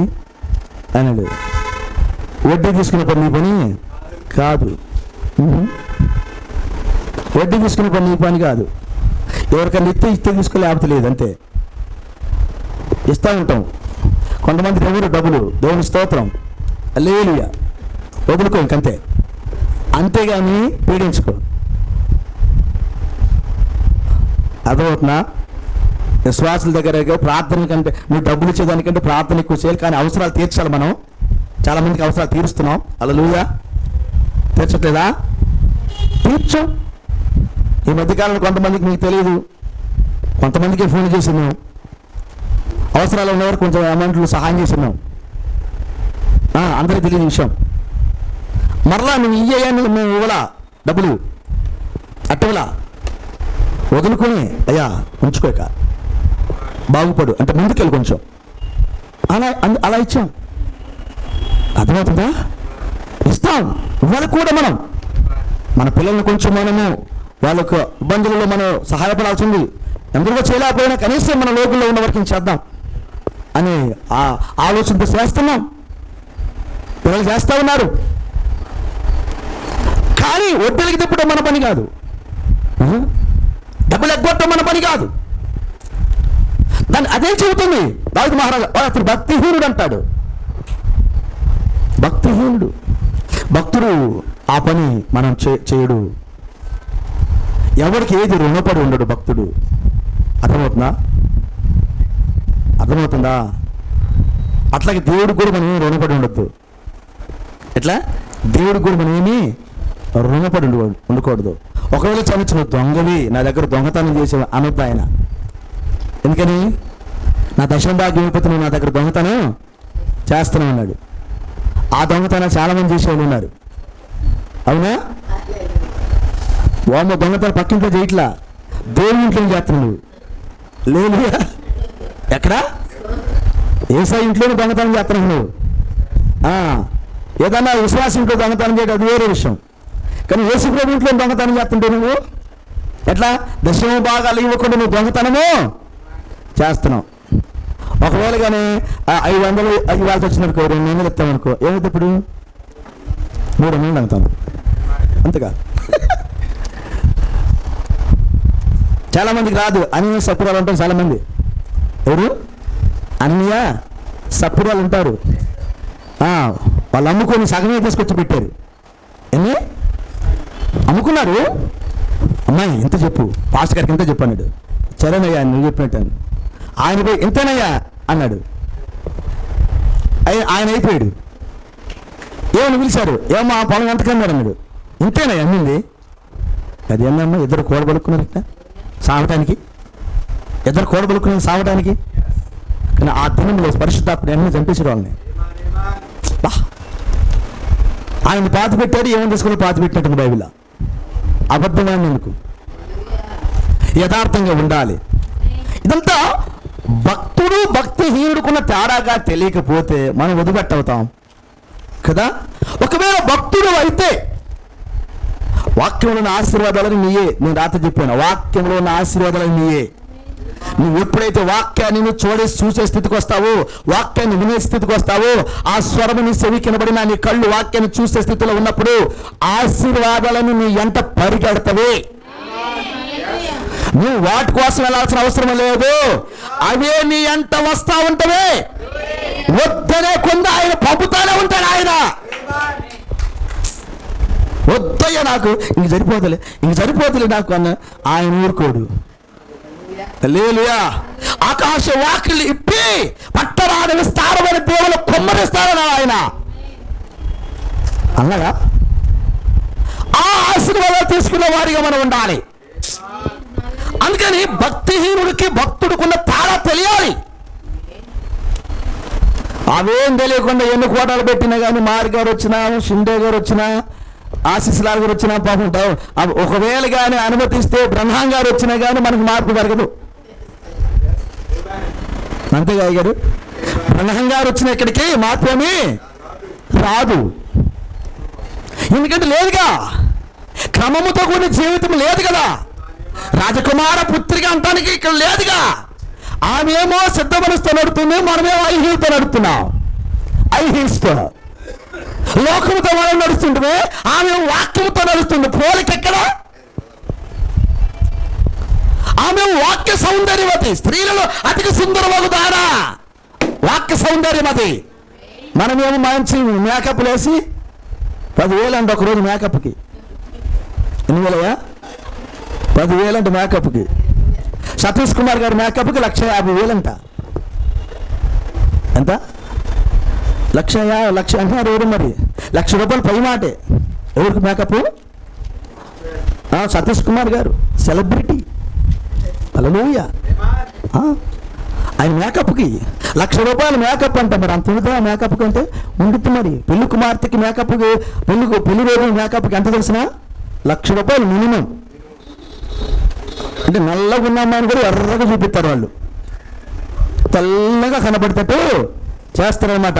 అన్నాడు. వడ్డీ తీసుకునే పని నీ పని కాదు, వడ్డీ తీసుకునే పని నీ పని కాదు. ఎవరికైనా ఇస్తే తీసుకోలేకపోతే లేదు, అంతే. ఇస్తూ ఉంటాం. కొంతమంది ఎవరు డబ్బులు, దేవుని స్తోత్రం, హల్లెలూయా, వదులుకో, ఇంకంతే. అంతేగాని పీడించుకో. అర్థమవుతున్నా? విశ్వాసుల దగ్గర ప్రార్థన కంటే, నువ్వు డబ్బులు ఇచ్చేదానికంటే ప్రార్థన ఎక్కువ చేయాలి. కానీ అవసరాలు తీర్చాలి. మనం చాలా మందికి అవసరాలు తీరుస్తున్నాం. హల్లెలూయా. తీర్చట్లేదా? తీర్చు. ఈ మధ్యకాలంలో కొంతమందికి మీకు తెలియదు, కొంతమందికి ఫోన్ చేస్తున్నాం, అవసరాలు ఉన్నవారు కొంచెం అమౌంట్లు సహాయం చేస్తున్నాం. అందరికీ తెలియని విషయం. మరలా నువ్వు ఇయ్యని మేము ఇవ్వలా, డబ్బులు అట్టవలా, వదులుకొని అయ్యా ఉంచుకోక బాగుపడు అంటే ముందుకెళ్ళి కొంచెం అలా ఇచ్చాం. అర్థమవుతుందా? ఇస్తాం. ఇవాళ కూడా మనం మన పిల్లల్ని కొంచెం మనము వాళ్ళకు ఇబ్బందులలో మనం సహాయపడాల్సింది. ఎందరికో చేయలేకపోయినా కనీసం మన లోకంలో ఉన్న వరకు చేద్దాం అని ఆలోచనతో చేస్తున్నాం. పిల్లలు చేస్తూ ఉన్నారు. కానీ ఒడ్డలికి తిప్పడం మన పని కాదు, డబ్బులు ఎగ్గొట్టడం మన పని కాదు. దాన్ని అదే చెబుతుంది దావీదు మహారాజు. అతను భక్తిహీనుడు అంటాడు. భక్తిహీనుడు, భక్తుడు ఆ పని మనం చేయడు. ఎవరికి ఏది రుణపడి ఉండడు భక్తుడు. అర్థమవుతుందా? అర్థమవుతుందా? అట్లాగే దేవుడికి కూడా మనం ఏమి రుణపడి ఉండద్దు. ఎట్లా? దేవుడికి కూడా మనం ఏమి రుణపడి ఉండకూడదు. ఒకవేళ చనిచిన దొంగవి నా దగ్గర దొంగతనం చేసే అనొద్దు ఆయన. ఎందుకని? నా దశమ భాగ్యం అయిపోతే నువ్వు నా దగ్గర దొంగతనం చేస్తూనే ఉన్నాడు. ఆ దొంగతనం చాలా మంది చేసేవాళ్ళు ఉన్నారు. అవునా? వామ దొంగతనం పక్కింట్లో చేయట్లా, దేవుని ఇంట్లో చేస్తున్నావు. లేదు, ఎక్కడ? ఏసై ఇంట్లోనే దొంగతనం చేస్తున్నావు నువ్వు. ఏదన్నా విశ్వాసం ఇంట్లో దొంగతనం చేయడం అది వేరే విషయం. కానీ యేసు ప్రభు ఇంట్లో దొంగతనం చేస్తుంటే నువ్వు ఎట్లా? దశమ భాగాలు ఇవ్వకుండా నువ్వు దొంగతనము చేస్తున్నావు. ఒకవేళ కానీ 500 ఇవ్వాల్సి వచ్చిననుకో, 200 ఇస్తామనుకో, ఏమైతే ఇప్పుడు 300 దొంగతాను. అంతేగా? చాలా మందికి రాదు. అననీయ సపురాలు ఉంటారు చాలామంది. ఎవరు? అననీయ సపురాలు ఉంటారు. వాళ్ళు అమ్ముకొని సగమే తీసుకొచ్చి పెట్టారు. ఎన్ని అమ్ముకున్నారు? అమ్మాయి ఎంత చెప్పు, పాస్టర్ గారికి ఎంత చెప్పు అన్నాడు. సరేనయ్యా నువ్వు చెప్పినట్టాను. ఆయన పోయి ఎంతేనయ్యా అన్నాడు. ఆయన అయిపోయాడు. ఏమని పిలిచారు? ఏమో ఆ పొలం ఎంతకన్నారు అన్నాడు. ఇంతేనయ్యా అమ్మింది. అది ఏమమ్మా, ఇద్దరు కూడబడుకున్నారట సావటానికి, ఇద్దరు కూడబడుకున్నారు సావటానికి. కానీ ఆ దినంలో పరిశుద్ధాత్ముడు అన్నీ చంపేసారు వాళ్ళని. ఆయన పాతి పెట్టాడు. ఏమని తీసుకుని పాతి పెట్టినట్టు బైబిల్. అబద్ధమైన ఎందుకు? యథార్థంగా ఉండాలి. ఇదంతా భక్తుడు భక్తిహీనుడుకున్న తేడాగా తెలియకపోతే మనం వదిలిపెట్టవుతాం కదా. ఒకవేళ భక్తుడు అయితే వాక్యంలో ఉన్న ఆశీర్వాదాలను నీయే. నేను రాత్రి చెప్పాను, వాక్యంలో ఉన్న ఆశీర్వాదాలను నీయే. నువ్వు ఎప్పుడైతే వాక్యాన్ని నువ్వు చూసే స్థితికి వస్తావో, వాక్యాన్ని వినే స్థితికి వస్తావో, ఆ స్వరము నీ చెవి కినబడిన నీ కళ్ళు వాక్యాన్ని చూసే స్థితిలో ఉన్నప్పుడు ఆశీర్వాదాలను నీ ఎంత పరిగెడతావే. నువ్వు వాటి కోసం వెళ్ళాల్సిన అవసరం లేదు. అవే నీ ఎంత వస్తా ఉంటవే. వద్దనే కొంత ఆయన పంపుతానే ఉంటాడు. ఆయన వద్దయ్యా నాకు ఇంక సరిపోతలే నాకు అన్న ఆయన ఊరుకోడు. హల్లెలూయా. ఆకాశ వాకిళ్ళు ఇప్పి పట్టరాని విస్తారమైన దేవులు కొమ్మరిస్తారని ఆయన అన్నాగా. ఆ ఆశీర్వాదాలు తీసుకున్న వారిగా మనం ఉండాలి. అందుకని భక్తిహీనుడికి భక్తుడికున్న తేడా తెలియాలి. అవేం తెలియకుండా ఎన్ని కోటాలు పెట్టినా కానీ మారి గారు వచ్చినా, షిండే గారు వచ్చినా, ఆశీస్ లాల్ గారు వచ్చినా పాపం ఒకవేళ కానీ అనుమతిస్తే బ్రహ్మాం గారు వచ్చినా కానీ మనకు మార్పు జరగదు. అంతేగా గారు? బ్రహ్మాం గారు వచ్చిన ఇక్కడికి మార్పు ఏమీ రాదు. ఎందుకంటే లేదుగా, క్రమముతో కూడిన జీవితం లేదు కదా. రాజకుమార పుత్రిక అంటానికి ఇక్కడ లేదుగా. ఆమెమో సిద్ధ మనసుతో నడుతుంది, మనమేమో ఐహీలతో నడుస్తున్నాం. ఐహీల్స్తో లోకముతో మనం నడుస్తుంటే ఆమె వాక్యముతో నడుస్తుంది. పోలికెక్కడ? ఆమె వాక్య సౌందర్యవతి, స్త్రీలలో అతికి సుందరమగుదారా వాక్య సౌందర్యమతి. మనమేమో మంచి మేకప్ వేసి 10,000 అంట ఒకరోజు మేకప్కి. ఎన్ని వేలయ్యా? 10,000 అంట మేకప్కి. సతీష్ కుమార్ గారి మేకప్కి 1,50,000 అంట. ఎంత? 1,00,000 అంటున్నారు ఎవరు మరి? ₹1,00,000 పై మాటే. ఎవరికి మేకప్? సతీష్ కుమార్ గారు సెలబ్రిటీ. హల్లెలూయా. ఆయన మేకప్కి ₹1,00,000 మేకప్ అంట. మరి అంత ఉంటుందా మేకప్కి? అంటే ఉంటుంది మరి. పెళ్లి కుమార్తెకి మేకప్కి, పెళ్లి రోజు మేకప్కి ఎంత తెలిసిన? ₹1,00,000 మినిమం. అంటే నల్లగా ఉన్న అమ్మాయిని కూడా ఎర్రగా చూపిస్తారు వాళ్ళు, తెల్లగా కనబడేటట్టు చేస్తారనమాట.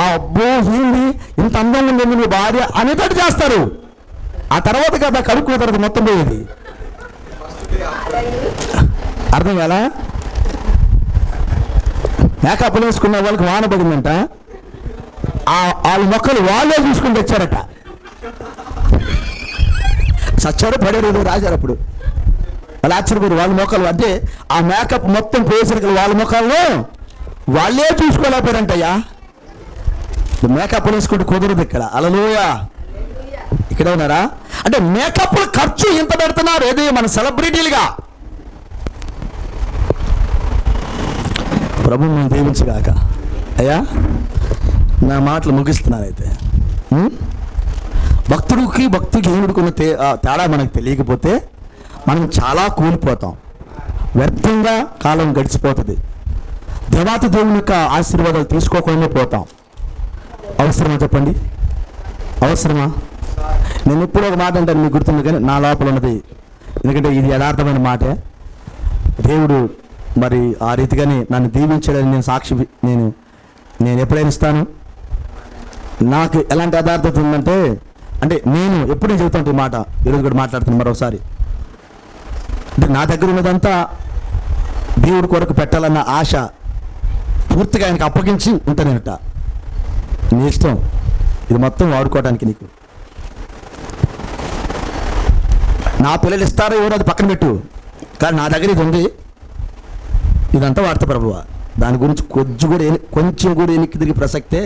ఆ అబ్బో ఏంది ఇంత అందంగా ఉంది మీ భార్య అనేటట్టు చేస్తారు. ఆ తర్వాత కదా కడుక్కున్న తర్వాత మొత్తం పోయేది. అర్థం కదా? మేకప్ వేసుకున్న వాళ్ళకి వాన పడిందంట. వాళ్ళ మొక్కలు వాళ్ళే చూసుకుని తెచ్చారట. సచ్చారు పడేరు రాజారు. అప్పుడు వాళ్ళు ఆశ్చర్యపోయారు. వాళ్ళ మొక్కలు అంటే ఆ మేకప్ మొత్తం పోయేసరికి వాళ్ళ మొక్కలను వాళ్ళే చూసుకోలేకపోయారంటయ్యా. మేకప్ వేసుకుంటే కుదరదు ఇక్కడ. హల్లెలూయా. ఇక్కడ ఉన్నారా? అంటే మేకప్ ఖర్చు ఇంత పెడుతున్నారు. ఏది మన సెలబ్రిటీలుగా. ప్రభు మనం దీవించగాక. అయ్యా నా మాటలు ముగిస్తున్నాను. అయితే భక్తుడికి ఏమిడుకున్న తేడా మనకు తెలియకపోతే మనం చాలా కూలిపోతాం. వ్యర్థంగా కాలం గడిచిపోతుంది. దేవాతి దేవుని యొక్క ఆశీర్వాదాలు తీసుకోకుండా పోతాం. అవసరమా చెప్పండి? అవసరమా? నేను ఎప్పుడో ఒక మాట అంటాను, మీకు గుర్తుంది కానీ నా లోపల ఉన్నది. ఎందుకంటే ఇది యథార్థమైన మాటే. దేవుడు మరి ఆ రీతిగానే నన్ను దీవించాడని నేను సాక్షి నేను ఎప్పుడైనా ఇస్తాను. నాకు ఎలాంటి యథార్థత ఉందంటే, అంటే నేను ఎప్పుడూ చెబుతాను ఈ మాట, ఈరోజు కూడా మాట్లాడుతున్నాను మరోసారి. అంటే నా దగ్గర ఉన్నదంతా దేవుడి కొరకు పెట్టాలన్న ఆశ పూర్తిగా ఆయనకు అప్పగించి ఉంటానేనట. నీ ఇష్టం, ఇది మొత్తం వాడుకోవడానికి నీకు. నా పిల్లలు ఇస్తారో ఎవరో అది పక్కన పెట్టు, కానీ నా దగ్గర ఇది ఉంది, ఇదంతా వాడతా ప్రభువా. దాని గురించి కొంచెం కూడా ఎన్నిక తిరిగి ప్రసక్తే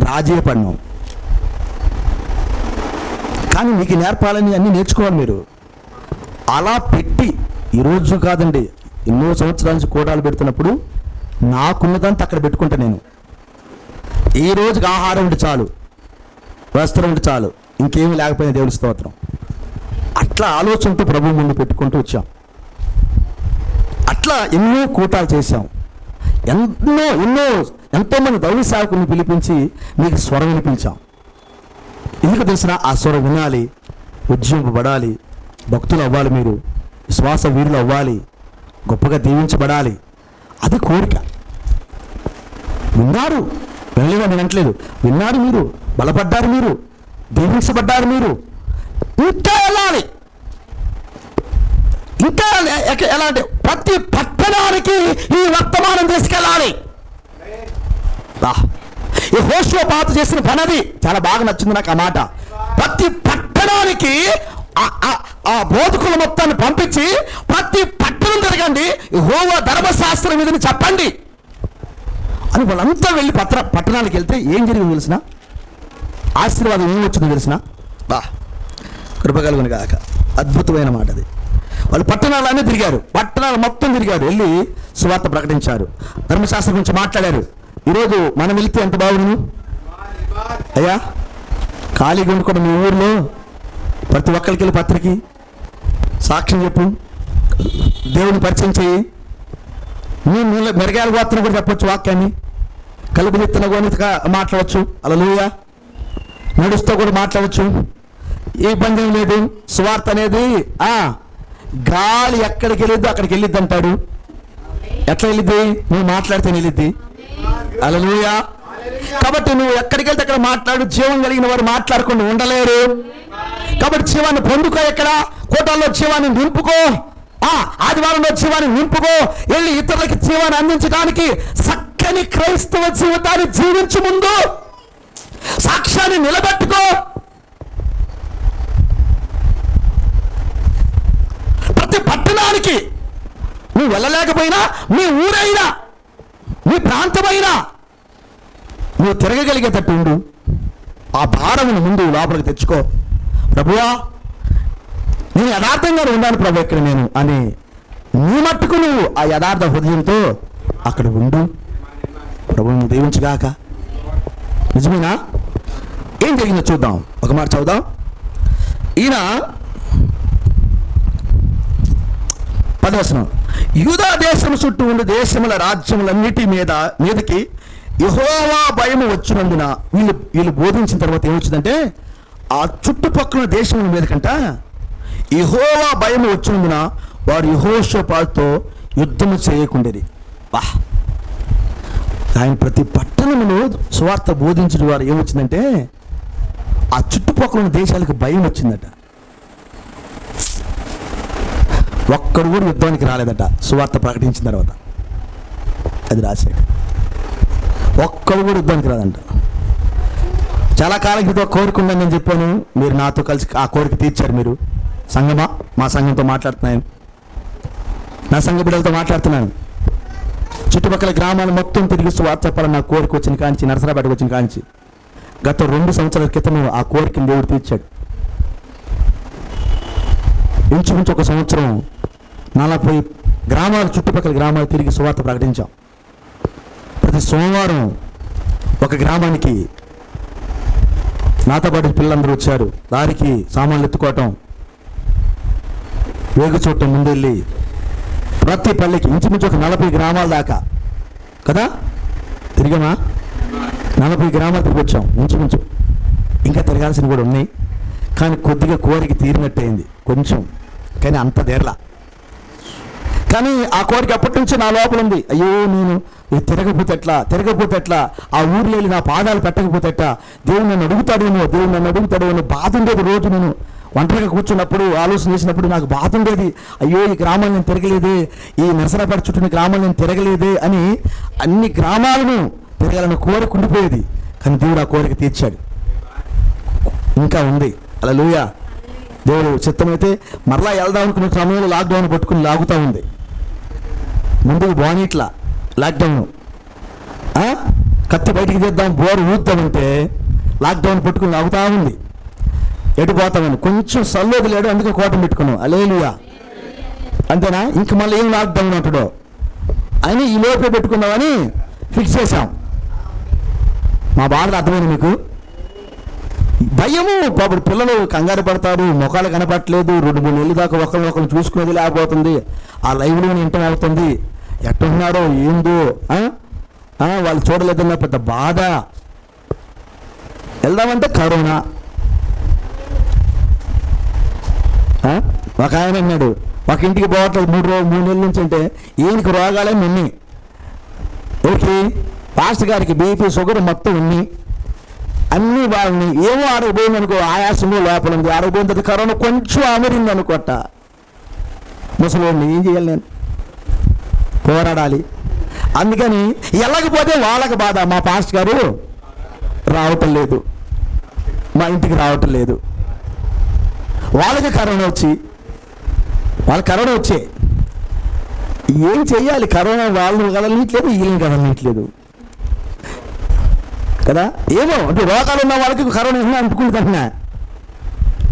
రాజీ పడినాం. కానీ మీకు నేర్పాలని అన్నీ నేర్చుకోవాలి మీరు. అలా పెట్టి ఈరోజు కాదండి, ఎన్నో సంవత్సరాల నుంచి కోటాలు పెడుతున్నప్పుడు నాకున్నదంతా అక్కడ పెట్టుకుంటా నేను. ఈ రోజుకి ఆహారం ఉంటే చాలు, వస్త్రం ఉంటే చాలు, ఇంకేమీ లేకపోయినా దేవుడి స్తోత్రం. అట్లా ఆలోచనతో ప్రభు ముందు పెట్టుకుంటూ వచ్చాం. అట్లా ఎన్నో కూటాలు చేశాం. ఎంతోమంది దైవ సేవకుల్ని పిలిపించి మీకు స్వరం వినిపించాం. ఎందుకు తెలిసిన? ఆ స్వరం వినాలి, ఉజ్జీవింపబడాలి, భక్తులు అవ్వాలి, మీరు విశ్వాస వీరులు అవ్వాలి, గొప్పగా దీవించబడాలి. అది కోరిక. విన్నారు, వినలేదని నేను అనట్లేదు. విన్నారు మీరు, బలపడ్డారు మీరు, దీవించబడ్డారు మీరు. ఇంకా వెళ్ళాలి. ఇంకా ఎలా అంటే ప్రతి పట్టణానికి ఈ వర్తమానం తీసుకెళ్ళాలి. ఈ యెహోషువ చేసిన పని అది చాలా బాగా నచ్చింది నాకు ఆ మాట. ప్రతి పట్టణానికి ఆ బోధకుల మొత్తాన్ని పంపించి ప్రతి పట్టణం తిరగండి, యెహోవా ధర్మశాస్త్రం మీదని చెప్పండి అని వాళ్ళంతా వెళ్ళి పట్టణాలకు వెళ్తే ఏం జరిగింది తెలిసిన? ఆశీర్వాదం ఏం వచ్చిందో తెలిసిన? కృపగలుగును గాక. అద్భుతమైన మాట అది. వాళ్ళు పట్టణాలన్నీ తిరిగారు, పట్టణాలు మొత్తం తిరిగారు, వెళ్ళి సువార్త ప్రకటించారు, ధర్మశాస్త్రం గురించి మాట్లాడారు. ఈరోజు మనం వెళ్తే ఎంత బాగుంది అయ్యా. ఖాళీగా ఉండుకోవడం మీ ఊర్లో ప్రతి ఒక్కరికి వెళ్ళి పత్రిక సాక్ష్యం చెప్పు, దేవుని పరిచయం చేయి. మెరగాయల గోత్రం కూడా చెప్పొచ్చు, వాక్యాన్ని కలుపు నెత్తిన గోనితగా మాట్లాడవచ్చు, హల్లెలూయా. నడుస్తూ కూడా మాట్లాడవచ్చు, ఏ పందెం లేదు. సువార్త అనేది గాలి ఎక్కడికి వెళ్ళిద్దో అక్కడికి వెళ్ళిద్ది అంటాడు. ఎట్లా వెళ్ళిద్ది? నువ్వు మాట్లాడితే వెళ్ళిద్ది. హల్లెలూయా. కాబట్టి నువ్వు ఎక్కడికి వెళ్తే అక్కడ మాట్లాడు. జీవం కలిగిన వారు మాట్లాడకుండా ఉండలేరు. కాబట్టి జీవాన్ని పొందుకో. ఎక్కడ కోటాల్లో జీవాన్ని నింపుకో, ఆదివారంలో జీవాన్ని నింపుకో. వెళ్ళి ఇతరులకి జీవాన్ని అందించడానికి చక్కని క్రైస్తవ జీవితాన్ని జీవించు. ముందు సాక్ష్యాన్ని నిలబెట్టుకో. ప్రతి పట్టణానికి నువ్వు వెళ్ళలేకపోయినా, మీ ఊరైనా, మీ ప్రాంతమైనా నువ్వు తిరగగలిగేటట్టు ఉండు. ఆ భారమును ముందు లోపలికి తెచ్చుకో. ప్రభువా, నేను యథార్థంగా ఉన్నాను ప్రభు ఇక్కడ నేను అని నీ మట్టుకు నువ్వు ఆ యథార్థ హృదయంతో అక్కడ ఉండు. ప్రభువుని దీవించుగాక. నిజమేనా? ఏం జరిగిందో చూద్దాం. ఒక మాట చదువుదాం. ఈయన 10వ వచనం, యూదా దేశము చుట్టూ ఉండే దేశముల రాజ్యములన్నిటి మీదకి యెహోవా భయము వచ్చినందున వీళ్ళు బోధించిన తర్వాత ఏమొచ్చిందంటే ఆ చుట్టుపక్కల దేశముల మీదకంట యెహోవా భయము వచ్చినందున వారు యెహోషాపాతుతో యుద్ధము చేయకుండేది. వాహ్! ఆయన ప్రతి పట్టణంలో సువార్త బోధించిన వారు ఏమొచ్చిందంటే ఆ చుట్టుపక్కల ఉన్న దేశాలకు భయం వచ్చిందట. ఒక్కడు కూడా యుద్ధానికి రాలేదట సువార్త ప్రకటించిన తర్వాత. అది రాశాడు. ఒక్కడు కూడా యుద్ధానికి రాదంట. చాలా కాలం క్రితం కోరిక ఉందని నేను చెప్పాను. మీరు నాతో కలిసి ఆ కోరిక తీర్చారు. మీరు సంఘమా, మా సంఘంతో మాట్లాడుతున్నాను, నా సంఘ బిడ్డలతో మాట్లాడుతున్నాను. చుట్టుపక్కల గ్రామాలు మొత్తం తిరిగి సువార్త చెప్పాలని నా కోరిక వచ్చిన కాంచి, నరసరాపేటకు వచ్చిన కాంచి గత 2 సంవత్సరాల క్రితం ఆ కోరికను దేవుడు తీర్చాడు. ఇంచుమించు 1 సంవత్సరం 40 గ్రామాలు, చుట్టుపక్కల గ్రామాలు తిరిగి సువార్త ప్రకటించాం. ప్రతి సోమవారం ఒక గ్రామానికి నాతో పాటు పిల్లలందరూ వచ్చారు. దారికి సామాన్లు ఎత్తుకోవటం, వేగు చూడటం, ముందెళ్ళి ప్రతి పల్లెకి ఇంచుమించు ఒక 40 గ్రామాల దాకా కదా తిరిగామా. 40 గ్రామాలు తిరిగి వచ్చాం ఇంచుమించు. ఇంకా తిరగాల్సినవి కూడా ఉన్నాయి. కానీ కొద్దిగా కోరిక తీరినట్టయింది కొంచెం, కానీ అంత దేర్లా. కానీ ఆ కోరిక అప్పటి నుంచి నా లోపల ఉంది. అయ్యో, నేను తిరగపోతే ఎట్లా, ఆ ఊర్లో వెళ్ళి నా పాదాలు పెట్టకపోతే ఎట్లా, దేవుడు నన్ను అడుగుతాడేమో బాధ ఉండేది. రోజు నేను ఒంటరిగా కూర్చున్నప్పుడు ఆలోచన చేసినప్పుడు నాకు బాధ ఉండేది. అయ్యో, ఈ గ్రామాలు నేను తిరగలేదే, ఈ నరసరాపేట చుట్టూ గ్రామాలు నేను తిరగలేదే అని అన్ని గ్రామాలను తిరగాలని కోరిక ఉండిపోయేది. కానీ దేవుడు ఆ కోరిక తీర్చాడు. ఇంకా ఉంది. హల్లెలూయా. దేవుడు చిత్తమైతే మరలా వెళ్దాం అనుకున్న సమయంలో లాక్డౌన్ పట్టుకుని లాగుతూ ఉంది. ముందుకు బానిట్లా లాక్డౌన్, కత్తి బయటికి తీద్దాం, బోరు ఊద్దామంటే లాక్డౌన్ పట్టుకుని లాగుతూ ఉంది. ఎటు పోతామని కొంచెం సల్లోది లేడు, అందుకే కోటం పెట్టుకున్నాం. హల్లెలూయా. అంతేనా? ఇంక మళ్ళీ ఏం లాక్డౌన్ అంటాడో అని ఈ లోపే పెట్టుకున్నామని ఫిక్స్ చేశాం. మా బాధలు అర్థమైంది మీకు? భయము. పాపడు పిల్లలు కంగారు పడతారు, ముఖాలు కనపట్లేదు, 2-3 నెలలు దాకా ఒకరినొకరు చూసుకునేది లేకపోతుంది. ఆ లైవ్లో వింటం అవుతుంది. ఎట్టున్నాడో ఏందో వాళ్ళు చూడలేదన్న పెద్ద బాధ. వెళ్దామంటే కరోనా. ఒక ఆయన అన్నాడు, ఒక ఇంటికి పోవట్లేదు 3 నెలల నుంచి. అంటే ఈయనకి రోగాలే ఉన్నాయి. ఓకే, పాస్టర్ గారికి బీపీ, షుగర్ మొత్తం ఉన్నాయి, అన్నీ వాళ్ళని. ఏమో ఆడకపోయింది అనుకో, ఆయాసంలో లోపల ఉంది. ఆడకపోయిన తర్వాత కరోనా కొంచెం అమరింది అనుకోట. ముసలోడిని ఏం చేయాలి, నేను పోరాడాలి. అందుకని వెళ్ళకపోతే వాళ్ళకి బాధ. మా పాస్టర్ గారు రావటం లేదు, మా ఇంటికి రావటం లేదు. వాళ్ళకి కరోనా వచ్చే ఏం చెయ్యాలి? కరోనా వాళ్ళని కదలనీయట్లేదు, వీళ్ళని కదలనీయట్లేదు కదా. ఏమో అంటే రోగాలు ఉన్న వాళ్ళకి కరోనా అంటుకుంటున్నా,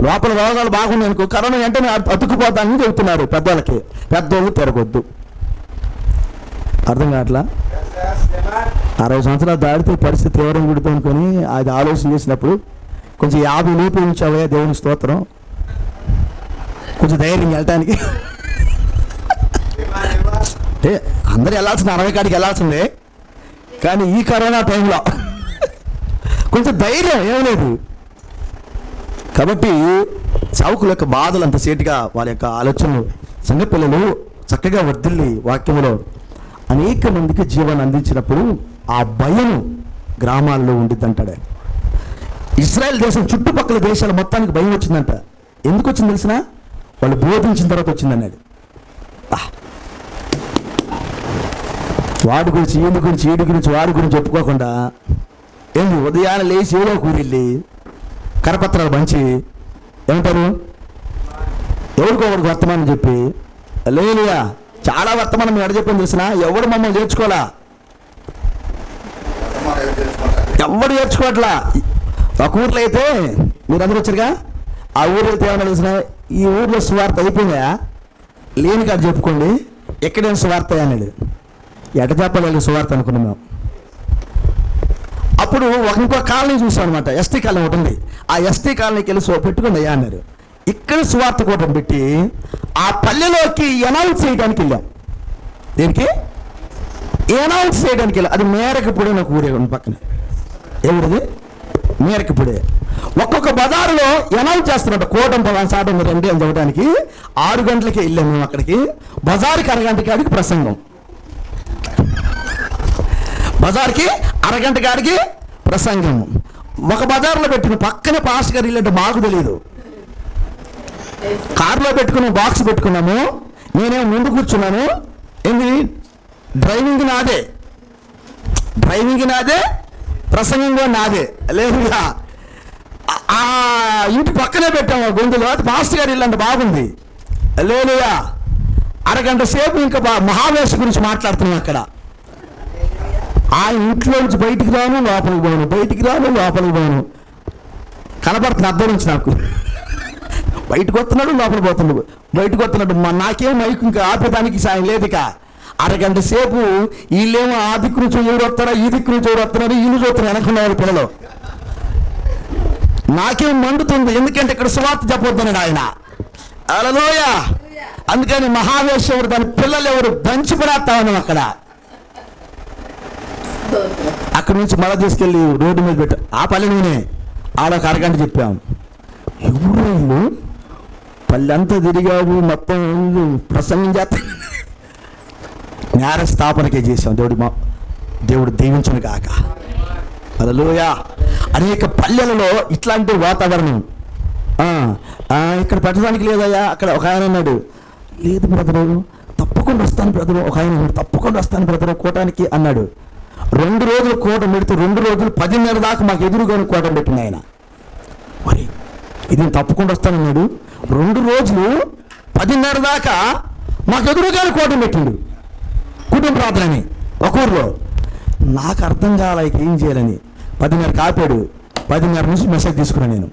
లోపల రోగాలు బాగున్నాయి అనుకో, కరోనా వెంటనే అతుక్కుపోతానని చెబుతున్నారు పెద్దోళ్ళకి. పెద్దోళ్ళు తిరగొద్దు. అర్థం కావట్లా? 60 సంవత్సరాలు దాడితే పరిస్థితి తీవ్రంగా కుడుతూ అనుకొని అది ఆలోచన చేసినప్పుడు కొంచెం 50 లోపు ఉంచావయ్యా, దేవుని స్తోత్రం, కొంచెం ధైర్యం వెళ్ళటానికి. అందరూ వెళ్ళాల్సింది 60 కాడికి వెళ్ళాల్సిందే, కానీ ఈ కరోనా టైంలో కొంచెం ధైర్యం ఏం లేదు. కాబట్టి సావుకుల యొక్క బాధలు అంత సేటుగా వాళ్ళ యొక్క ఆలోచనలు, సంఘపిల్లలు చక్కగా వర్ధిల్లి వాక్యంలో అనేక మందికి జీవనం అందించినప్పుడు ఆ భయం గ్రామాల్లో ఉండిద్దంటాడు. ఇజ్రాయెల్ దేశం చుట్టుపక్కల దేశాల మొత్తానికి భయం వచ్చిందంట. ఎందుకు వచ్చింది తెలిసిన? వాళ్ళు బోధించిన తర్వాత వచ్చిందన్నాడు. వాడి గురించి, ఈయన గురించి, ఈడి గురించి, వాడి గురించి చెప్పుకోకుండా ఏంది ఉదయాన్నే లేచి ఏదో కూరెళ్ళి కరపత్రాలు పంచి ఏమంటారు, ఎవరికో ఒకరికి వర్తమానం చెప్పి, లేలుయా చాలా వర్తమానం ఎడ చెప్పని తెలిసిన, ఎవడు మమ్మల్ని చేర్చుకోవాలా, ఎవడు చేర్చుకోవట్లా. ఒక ఊర్లో అయితే మీరు అందరూ వచ్చారుగా, ఆ ఊర్లో అయితే ఏమన్నా తెలిసిన, ఈ ఊర్లో సువార్త అయిపోయిందా, లేని కాదు చెప్పుకోండి, ఎక్కడైనా సువార్త అన్నాడు. ఎట చెప్పాలి సువార్త అనుకున్నాం మేము. అప్పుడు ఇంకో కాలనీ చూసాం అనమాట, ఎస్టీ కాలనీ ఒకటి ఉంది. ఆ ఎస్టీ కాలనీకి వెళ్ళి పెట్టుకుంది అయ్యా అన్నారు. ఇక్కడ సువార్త కూటం పెట్టి ఆ పల్లెలోకి అనౌన్స్ చేయడానికి వెళ్ళాం. దేనికి అనౌన్స్ చేయడానికి వెళ్ళాం. అది మేరకపుడే నాకు ఊరే ఉంది పక్కన. ఎవరిది? మేరకపుడే. ఒక్కొక్క బజారులో అనౌన్స్ చేస్తున్నట్టు కూటం సాటం రండి అని చెప్పడానికి 6 గంటలకి వెళ్ళాము మేము అక్కడికి. బజారుకి అరగంట కాడికి ప్రసంగం, బజార్కి అరగంట కాడికి ప్రసంగం. ఒక బజార్లో పెట్టిన పక్కనే పాస్టర్ గారు ఇల్లంటే మాకు తెలియదు. కారులో పెట్టుకుని బాక్స్ పెట్టుకున్నాము, నేనేమో ముందు కూర్చున్నాను. ఏంది డ్రైవింగ్ నాదే, ప్రసంగం కూడా నాదే. లేదుగా ఆ ఇంటి పక్కనే పెట్టాము గొంతులో. అది పాస్టర్ గారు ఇల్లు అంటే బాగుంది. లేదుగా అరగంట సేపు ఇంకా మహావేశ గురించి మాట్లాడుతున్నాం అక్కడ. ఆ ఇంట్లో నుంచి బయటికి రాను లోపలికి పోను, బయటికి రాను లోపలికి పోను. కనపడుతుంది అర్థం నుంచి నాకు. బయటకు వస్తున్నాడు, లోపలికి పోతున్నాడు, బయటకు వస్తున్నాడు. నాకేం మైకు ఇంకా ఆపేదానికి సాయం లేదు. ఇక అరగంట సేపు వీళ్ళేమో ఆ దిక్కు నుంచి ఎవరు వస్తారా, ఈ దిక్కు నుంచి ఎవరు వస్తున్నారు, ఇల్లు చూస్తున్నారు వెనకున్నారు పిల్లలు. నాకేం మండుతుంది, ఎందుకంటే ఇక్కడ సువార్త చెప్పొద్దన్నాడు ఆయన. హల్లెలూయా. అందుకని మహావేశ్వరుడు దాని పిల్లలు ఎవరు దంచి పడేస్తా ఉన్నాం అక్కడ. అక్కడి నుంచి మళ్ళా తీసుకెళ్ళి రోడ్డు మీద పెట్టా. ఆ పల్లెనే ఆడొక అరగంట చెప్పాము. ఎవరు వీళ్ళు, పల్లెంతా తిరిగావు, మొత్తం ప్రసంగం చేస్తా. నేర స్థాపనకే చేసాం. దేవుడు దీవించును కాక. హల్లెలూయా. అనేక పల్లెలలో ఇట్లాంటి వాతావరణం. ఇక్కడ పెట్టడానికి లేదయ్యా. అక్కడ ఒక ఆయన అన్నాడు, లేదు బ్రదరు తప్పకుండా వస్తాను బ్రదరు. ఒక ఆయన తప్పకుండా వస్తాను బ్రదరు కూటానికి అన్నాడు. 2 రోజులు కూటం పెడితే 2 రోజులు 10:30 దాకా మాకు ఎదురుగాను కూటం పెట్టింది ఆయన. మరి ఇది తప్పకుండా వస్తానన్నాడు. 2 రోజులు 10:30 దాకా మాకు ఎదురుగాను కూటం పెట్టిండు. కుటుంబ ప్రార్థనని ఒక ఊర్లో. నాకు అర్థం కాలే ఏం చేయాలని. 10:30 ఆపాడు. 10:30 నుంచి మెసేజ్ తీసుకున్నాను నేను.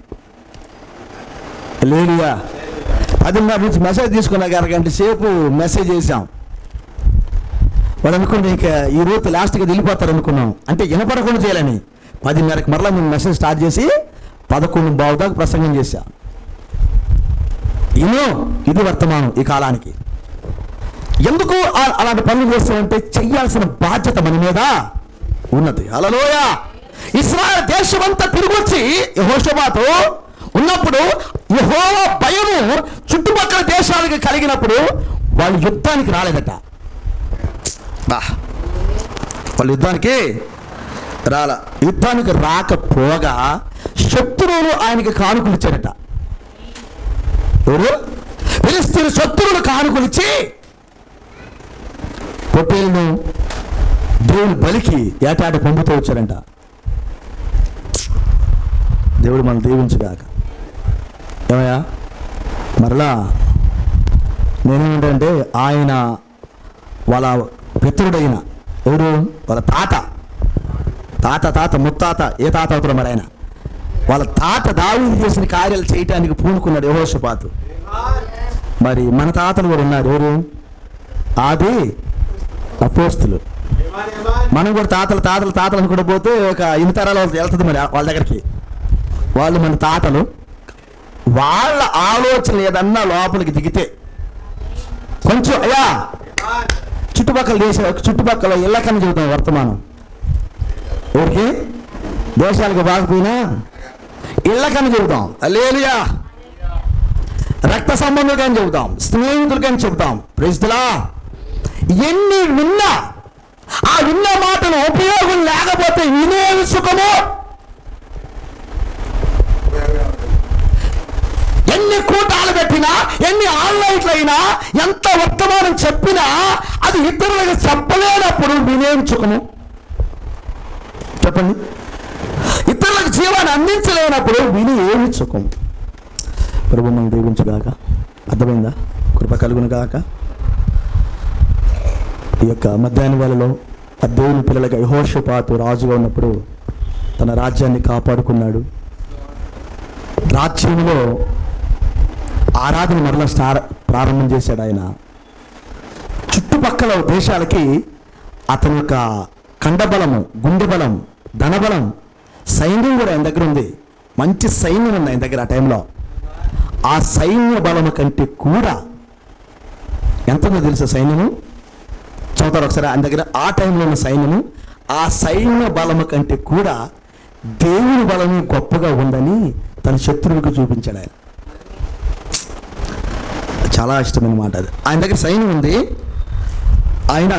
లేదుగా 10:30 నుంచి మెసేజ్ తీసుకున్నాక అరగంట సేపు మెసేజ్ చేసాం. వాడు అనుకుంటే ఇంకా ఈ రోజు లాస్ట్గా వెళ్ళిపోతారు అనుకున్నాం. అంటే వినపడకుండా చేయాలని 10:30కి మరలా మేము మెసేజ్ స్టార్ట్ చేసి 11:15 దాకా ప్రసంగం చేశా. ఇది వర్తమానం ఈ కాలానికి. ఎందుకు అలాంటి పనులు చేస్తామంటే చెయ్యాల్సిన బాధ్యత మన మీద ఉన్నది. హల్లెలూయా. ఇశ్రాయేలు దేశమంతా తిరిగి వచ్చి యెహోషాపాతు ఉన్నప్పుడు యెహోవా భయము చుట్టుపక్కల దేశాలకి కలిగినప్పుడు వాళ్ళు యుద్ధానికి రాలేదట. వాళ్ళు యుద్ధానికి రాకపోగా శత్రువులు ఆయనకి కానుకలు ఇచ్చారట. ఎవరు? ఫిలిష్తీయుల శత్రువులు కానుకలు ఇచ్చి పొట్టేలను దేవుని బలికి ఏటాట పంపుతూ వచ్చారంట. దేవుడు మనం దీవించుగాక. ఏమయ్యా మరలా నేనేమంటే ఆయన వాళ్ళ పితరుడైన ఎవరు, వాళ్ళ తాత ముత్తాత, ఏ తాత అవుతారో మరి ఆయన, వాళ్ళ తాత దావీదు చేసిన కార్యాలు చేయటానికి పూనుకున్నాడు యెహోషాపాతు. మరి మన తాతలు కూడా ఉన్నారు. ఎవరు? ఆది అపోస్తులు. మనం కూడా తాతలు అనుకుంటూ పోతే ఒక 8 తరాలు వెళ్తుంది మరి వాళ్ళ దగ్గరికి. వాళ్ళు మన తాతలు. వాళ్ళ ఆలోచన ఏదన్నా లోపలికి దిగితే కొంచెం అయ్యా చుట్టుపక్కల ఇళ్ళకన్నా చెబుతాం వర్తమానం. ఎవరికి? దేశాలకు బాగపోయినా ఇళ్ళకన్నా చెబుతాం. హల్లెలూయా. రక్త సంబంధులకని చెబుతాం, స్నేహితులకని చెబుతాం. Praise the lord. ఎన్ని విన్నా ఆ విన్న మాటలు ఉపయోగం లేకపోతే వినే సుఖము. ఎన్ని కూటాలు పెట్టినా, ఎన్ని ఆన్లైన్లు అయినా, ఎంత వర్తమానం చెప్పినా అది ఇతరులకు చెప్పలేనప్పుడు వినేం సుఖము చెప్పండి. ఇతరులకు జీవాన్ని అందించలేనప్పుడు విని ఏమి సుఖం. ప్రభువు మనం దీవించుగాక. అర్థమైందా? కృప కలుగును గాక. ఈ యొక్క మధ్యాహ్న వేళలో ఆ దేవుని పిల్లలకి యెహోషాపాతు రాజుగా ఉన్నప్పుడు తన రాజ్యాన్ని కాపాడుకున్నాడు. రాజ్యంలో ఆరాధన మరలా ప్రారంభం చేశాడు ఆయన. చుట్టుపక్కల దేశాలకి అతని యొక్క కండబలము, గుండె బలం, ధనబలం, సైన్యం కూడా ఆయన దగ్గర ఉంది. మంచి సైన్యం ఉంది ఆయన దగ్గర. ఆ టైంలో ఆ సైన్య బలము కంటే కూడా ఎంతమంది తెలుసా సైన్యము? చదువుతారు ఒకసారి. ఆయన దగ్గర ఆ టైంలో ఉన్న సైన్యము, ఆ సైన్య బలము కంటే కూడా దేవుని బలము గొప్పగా ఉందని తన శత్రువులకు చూపించాడు ఆయన. చాలా ఇష్టమైన మాట అది. ఆయన దగ్గర సైన్యం ఉంది. ఆయన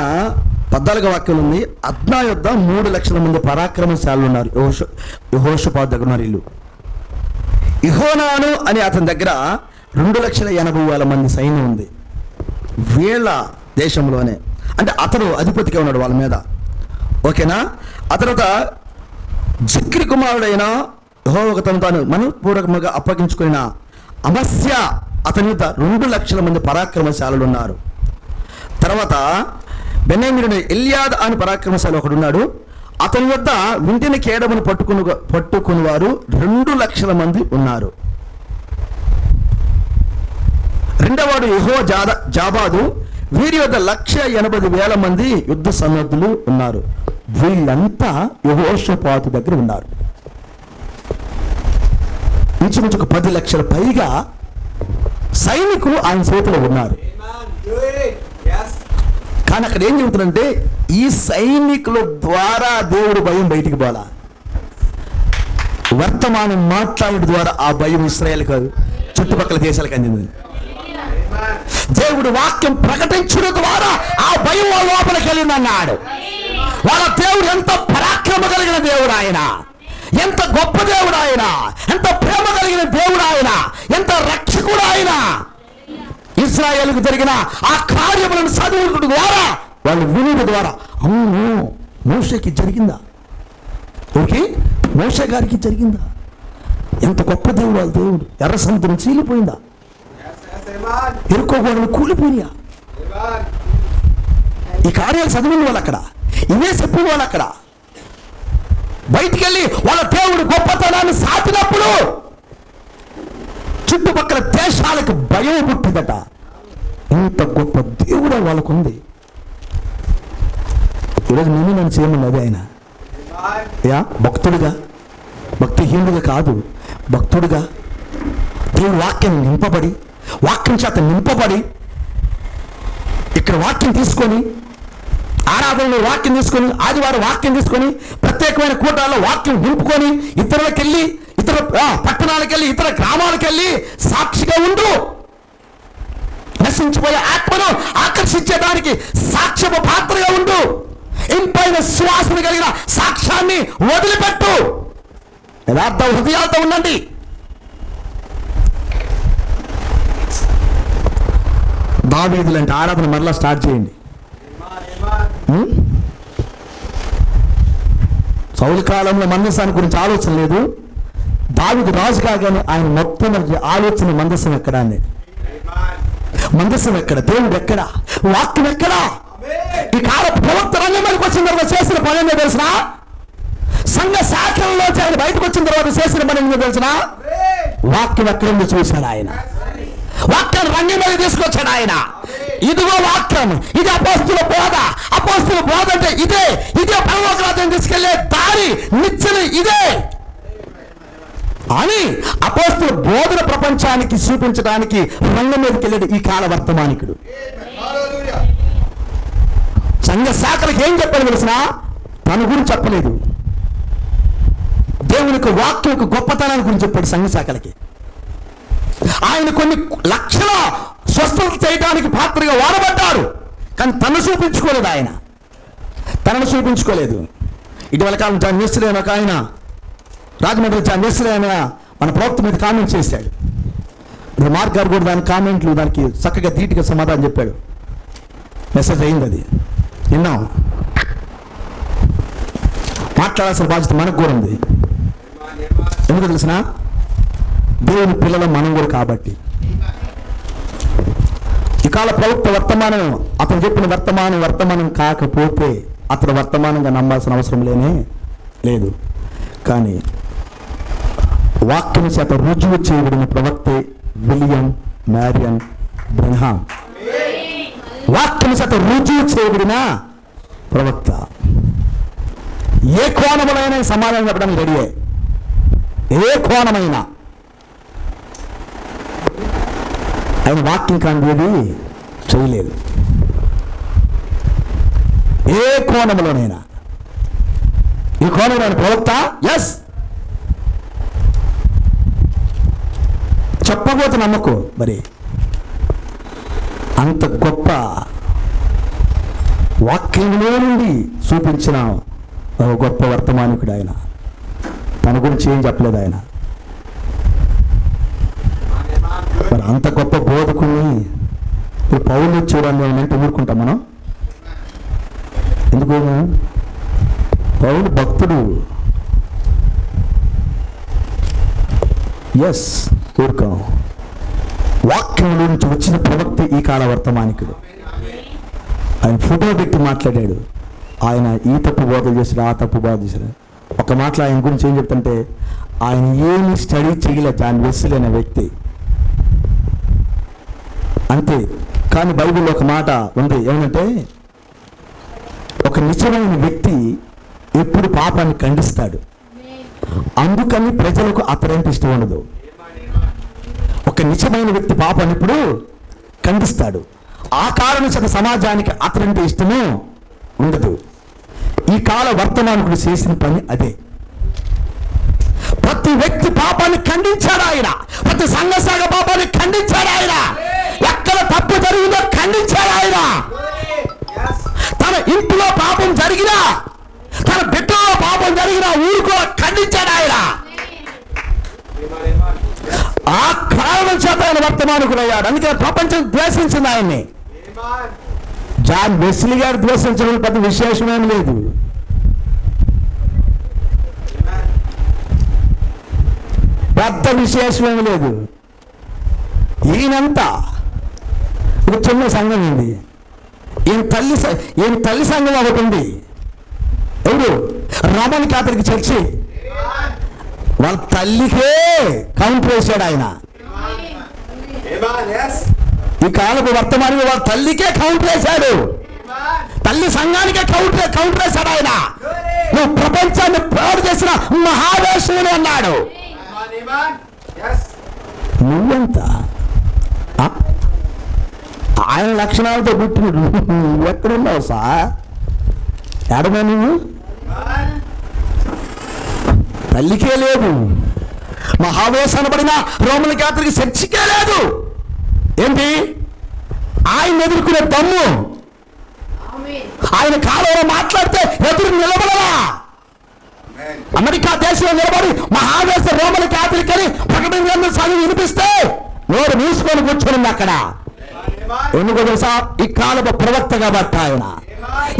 14వ వాక్యం ఉంది, అద్నా యొద్ద 3 లక్షల మంది పరాక్రమశాలు ఉన్నారు. యెహోషాపాతు దగ్గర ఉన్నారు వీళ్ళు. యెహోనాను అని అతని దగ్గర 2,80,000 మంది సైన్యం ఉంది వీళ్ళ దేశంలోనే. అంటే అతను అధిపతిగా ఉన్నాడు వాళ్ళ మీద. ఓకేనా? ఆ తర్వాత జిక్రి కుమారుడైన యెహోవాకు తాను మనపూర్వకంగా అప్పగించుకున్న అమస్య అతని యొక్క 2 లక్షల మంది పరాక్రమశాలులు ఉన్నారు. తర్వాత బెన్యామీనుడు ఎల్యాద్ అని పరాక్రమశాలి ఒకడున్నాడు. అతని వద్ద వింటిని కేడమును పట్టుకుని వారు 2 లక్షల మంది ఉన్నారు. రెండవవాడు జాబాదు, వీరి వద్ద 1,80,000 మంది యుద్ధ సన్నద్ధులు ఉన్నారు. వీళ్ళంతా యెహోషాపాతు దగ్గర ఉన్నారు. ఇంచుమించు 10 లక్షల పైగా సైనికులు ఆయన చేతిలో ఉన్నారు. కానీ అక్కడ ఏం చెబుతుందంటే ఈ సైనికుల ద్వారా దేవుడు భయం బయటికి పోలా. వర్తమానం మాట్లాడడం ద్వారా ఆ భయం ఇశ్రాయేలు కాదు, చుట్టుపక్కల దేశాలకు అందింది. దేవుడు వాక్యం ప్రకటించడం ద్వారా ఆ భయం వాళ్ళ లోపలికి వెళ్ళిందన్నాడు. వాళ్ళ దేవుడు ఎంత పరాక్రమ కలిగిన దేవుడు ఆయన, ఎంత గొప్ప దేవుడు ఆయన, ఎంత ప్రేమ కలిగిన దేవుడు ఆయన, ఎంత రక్షకుడు ఆయన. ఇశ్రాయేలుకు జరిగిన ఆ కార్యములను చదువుకుడు ద్వారా, వాళ్ళు వినుడు ద్వారా, అవును మోషేకి జరిగిందా, ఓకే మోషే గారికి జరిగిందా, ఎంత గొప్ప దేవుడు వాళ్ళ దేవుడు. ఎర్ర సముద్రం చీలిపోయిందా, ఎరుకోగోడలు కూలిపోయినా. ఈ కార్యాలు చదివిన వాళ్ళు అక్కడ, ఇవే చెప్పిన వాళ్ళు అక్కడ బయటికి వెళ్ళి వాళ్ళ దేవుడు గొప్పతనాన్ని సాటినప్పుడు చుట్టుపక్కల దేశాలకు భయం పుట్టిందట. ఇంత గొప్ప దేవుడు వాళ్ళకుంది. ఈరోజు నన్ను చేయమన్నది ఆయన. భక్తుడిగా, భక్తిహీనుడిగా కాదు, భక్తుడిగా దేవుడు వాక్యం నింపబడి, వాక్యం చేత నింపబడి, ఇక్కడ వాక్యం తీసుకొని, ఆరాధనలో వాక్యం తీసుకొని, ఆదివారం వాక్యం తీసుకొని, ప్రత్యేకమైన కూటాల్లో వాక్యం నింపుకొని, ఇతరులకెళ్ళి, ఇతర పట్టణాలకెళ్ళి, ఇతర గ్రామాలకెళ్ళి సాక్షిగా ఉండు. నశించిపోయే ఆత్మను ఆకర్షించేదానికి సాక్ష్యపు పాత్రగా ఉండు. ఇంపైన సువాసన కలిగిన సాక్ష్యాన్ని వదిలిపెట్టు. యథార్థ హృదయాలతో ఉండండి. దావీదు లాంటి ఆరాధన మరలా స్టార్ట్ చేయండి. సౌలు కాలంలో మందస్సాన్ని గురించి ఆలోచన లేదు. దావీదు రాజు కాగానే ఆయన మొట్టమొదటి ఆలోచన మందస్సం ఎక్కడా అని. మందస్సం ఎక్కడ, దేవుడు ఎక్కడ, వాక్యం ఎక్కడ. ఈ కాల ప్రవక్త రంగంలోకి వచ్చిన తర్వాత చేసిన పని ఏంటో తెలిసిన, సంఘ శాఖల్లో ఆయన బయటకు వచ్చిన తర్వాత చేసిన పని ఏంటో తెలిసిన, వాక్యం ఎక్కడుందో చూశాడు ఆయన. వాక్యాన్ని రంగంలోకి తీసుకొచ్చాడు ఆయన. ఇదిగో వాక్యం, ఇది అపోస్తుల బోధ. అపోస్తుల బోధ అంటే ఇదే, ఇదే పరలోక రాజ్యం తీసుకెళ్లే దారి, నిచ్చెన ఇదే అని అపోస్తుల బోధన ప్రపంచానికి చూపించడానికి రంగం మీదకి వెళ్ళాడు ఈ కాల వర్తమానికుడు. సంఘ శాఖలకు ఏం చెప్పాలి తెలిసిన, తన గురించి చెప్పలేదు, దేవునికి వాక్యం గొప్పతనాన్ని గురించి చెప్పాడు సంఘ శాఖలకి. ఆయన కొన్ని లక్షల స్వస్థత చేయడానికి పాత్రగా వాడబడ్డారు, కానీ తను చూపించుకోలేదు. ఆయన తనను చూపించుకోలేదు. ఇటీవల కాలం జాన్ వెస్లీ అనే ఒక ఆయన, రాజమండ్రి జాన్ వెస్లీ ఆయన మన ప్రవక్త మీద కామెంట్ చేశాడు. మార్క్ గారు కూడా దాని కామెంట్లు దానికి చక్కగా ధీటుగా సమాధానం చెప్పాడు. మెసేజ్ అయింది, అది విన్నాం. మాట్లాడాల్సిన బాధ్యత మనకు కూడా ఉంది. ఎందుకు తెలిసిన, దేవుని పిల్లల మనం కూడా కాబట్టి. ఇకాల ప్రవక్త వర్తమానం, అతను చెప్పిన వర్తమానం కాకపోతే అతను వర్తమానంగా నమ్మాల్సిన అవసరం లేదు. కానీ వాక్యం చేత రుజువు చేయబడిన ప్రవక్తే విలియం మ్యారియన్ బ్రన్హాం. వాక్యం చేత రుజువు చేయబడిన ప్రవక్త. ఏ కోణములైనా సమాధానం చెప్పడానికి రెడీయే. ఏ కోణమైనా ఆయన వాక్యం కానిది చేయలేదు. ఏ కోణంలోనైనా. ఈ కోణంలో ప్రవక్త ఎస్ చెప్పబోతు నమ్మకు. మరి అంత గొప్ప వాక్యంలో నుండి చూపించిన ఒక గొప్ప వర్తమానికుడు ఆయన. తన గురించి ఏం చెప్పలేదు ఆయన. మరి అంత గొప్ప బోధకుని ఇప్పుడు పౌలు చూడండి అంటే ఊరుకుంటాం మనం. ఎందుకు? పౌలు భక్తుడు. ఎస్ ఊరుకోం. వాక్యంలో నుంచి వచ్చిన ప్రవక్త ఈ కాల వర్తమానికుడు. ఆయన ఫోటో పెట్టి మాట్లాడాడు. ఆయన ఈ తప్పు బోధలు చేశాడు, ఆ తప్పు బోధ చేశాడు. ఒక మాటలో ఆయన గురించి ఏం చెప్తుంటే ఆయన ఏమి స్టడీ చేయలేదు. జాన్ వెస్లీ అనే వ్యక్తి అంతే. కానీ బైబిల్లో ఒక మాట ఉంది, ఏమంటే ఒక నిజమైన వ్యక్తి ఎప్పుడు పాపాన్ని ఖండిస్తాడు. అందుకని ప్రజలకు అతడంటే ఇష్టం ఉండదు. ఒక నిజమైన వ్యక్తి పాపాన్ని ఇప్పుడు ఖండిస్తాడు. ఆ కారణం చేత సమాజానికి అతడంటే ఇష్టము ఉండదు. ఈ కాల వర్తమానికుడు చేసిన పని అదే. ప్రతి వ్యక్తి పాపాన్ని ఖండించాడు ఆయన. ప్రతి సంఘ పాపాన్ని ఖండించాడు ఆయన. ఎక్కడ తప్పు జరిగిందో ఖండించాడు ఆయన. తన ఇంట్లో పాపం జరిగినా, తన బిడ్డలో పాపం జరిగినా ఊరుకో ఖండించాడు ఆయన. ఆ కారణం చేత ఆయన వర్తమానికుడు అయ్యాడు. అందుకే ప్రపంచం ద్వేషించింది ఆయన్ని. జాన్ వెస్లీ గారు ద్వేషించడం పెద్ద విశేషమేం లేదు. పెద్ద విశేషమేమి లేదు. ఈయనంతా ఒక చిన్న సంఘం ఉంది. ఈయన తల్లి సంఘం ఒకటి ఉంది. ఎవరు? Roman Catholic church. వాళ్ళ తల్లికే కౌంటర్ వేశాడు ఆయన. ఈ కాలపు వర్తమానంలో వాళ్ళ తల్లికే కౌంటర్ వేశాడు. తల్లి సంఘానికే కౌంటర్ వేశాడు ఆయన. నువ్వు ప్రపంచాన్ని పాడు చేసిన మహావేషుడు అన్నాడు. నువ్వెంత ఆయన లక్షణాలతో పుట్టినడు. నువ్వు ఎక్కడున్నావు సార్? ఎడమా నువ్వు? తల్లికే లేదు. మహావేశానబడిన రోమన్ కాథలిక్ చర్చికే లేదు. ఏంటి? ఆయన ఎదుర్కొనే దమ్ము. ఆయన కాలంలో మాట్లాడితే ఎదురు నిలబడలా. అమెరికా దేశంలో నిలబడి మహావేశ రోమన్ కాథలిక్ అని ప్రకటన చదివి వినిపిస్తే నోరు మూసుకొని కూర్చొని అక్కడ. ఎందుకు తెలుసా? ఈ కాలపు ప్రవక్త కాబట్టి ఆయన,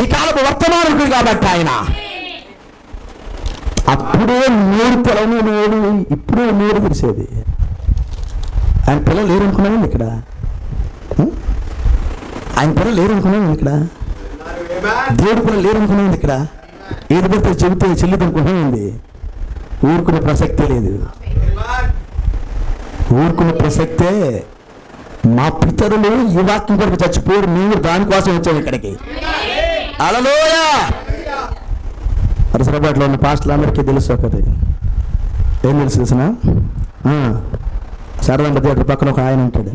ఈ కాలపు వర్తమానికుడు కాబట్టి ఆయన. అప్పుడే నోరు తెలవని నోరు, ఇప్పుడు నోరు తెలిసేది. ఆయన పిల్లలు లేరనుకున్నామండి ఇక్కడ. ఆయన పిల్లలు లేరనుకున్నామండి ఇక్కడ. దేవుడు పిల్లలు లేరనుకున్నామండి ఇక్కడ. ఏది పడితే చెబితే చెల్లిది అనుకుంటున్నామండి. ఊరుకునే ప్రసక్తే లేదు. ఊరుకునే ప్రసక్తే. మా పితరులు ఈ వాక్యం కొరకు చచ్చిపోయారు. మేము దానికోసం వచ్చాము ఇక్కడికి. హల్లెలూయా. అరసరబాట్లో ఉన్న పాస్టర్లందరికీ తెలుసు ఒకటి. ఏం తెలుసు తెలిసిన? సరదండ థియేటర్ పక్కన ఒక ఆయన ఉంటాడు.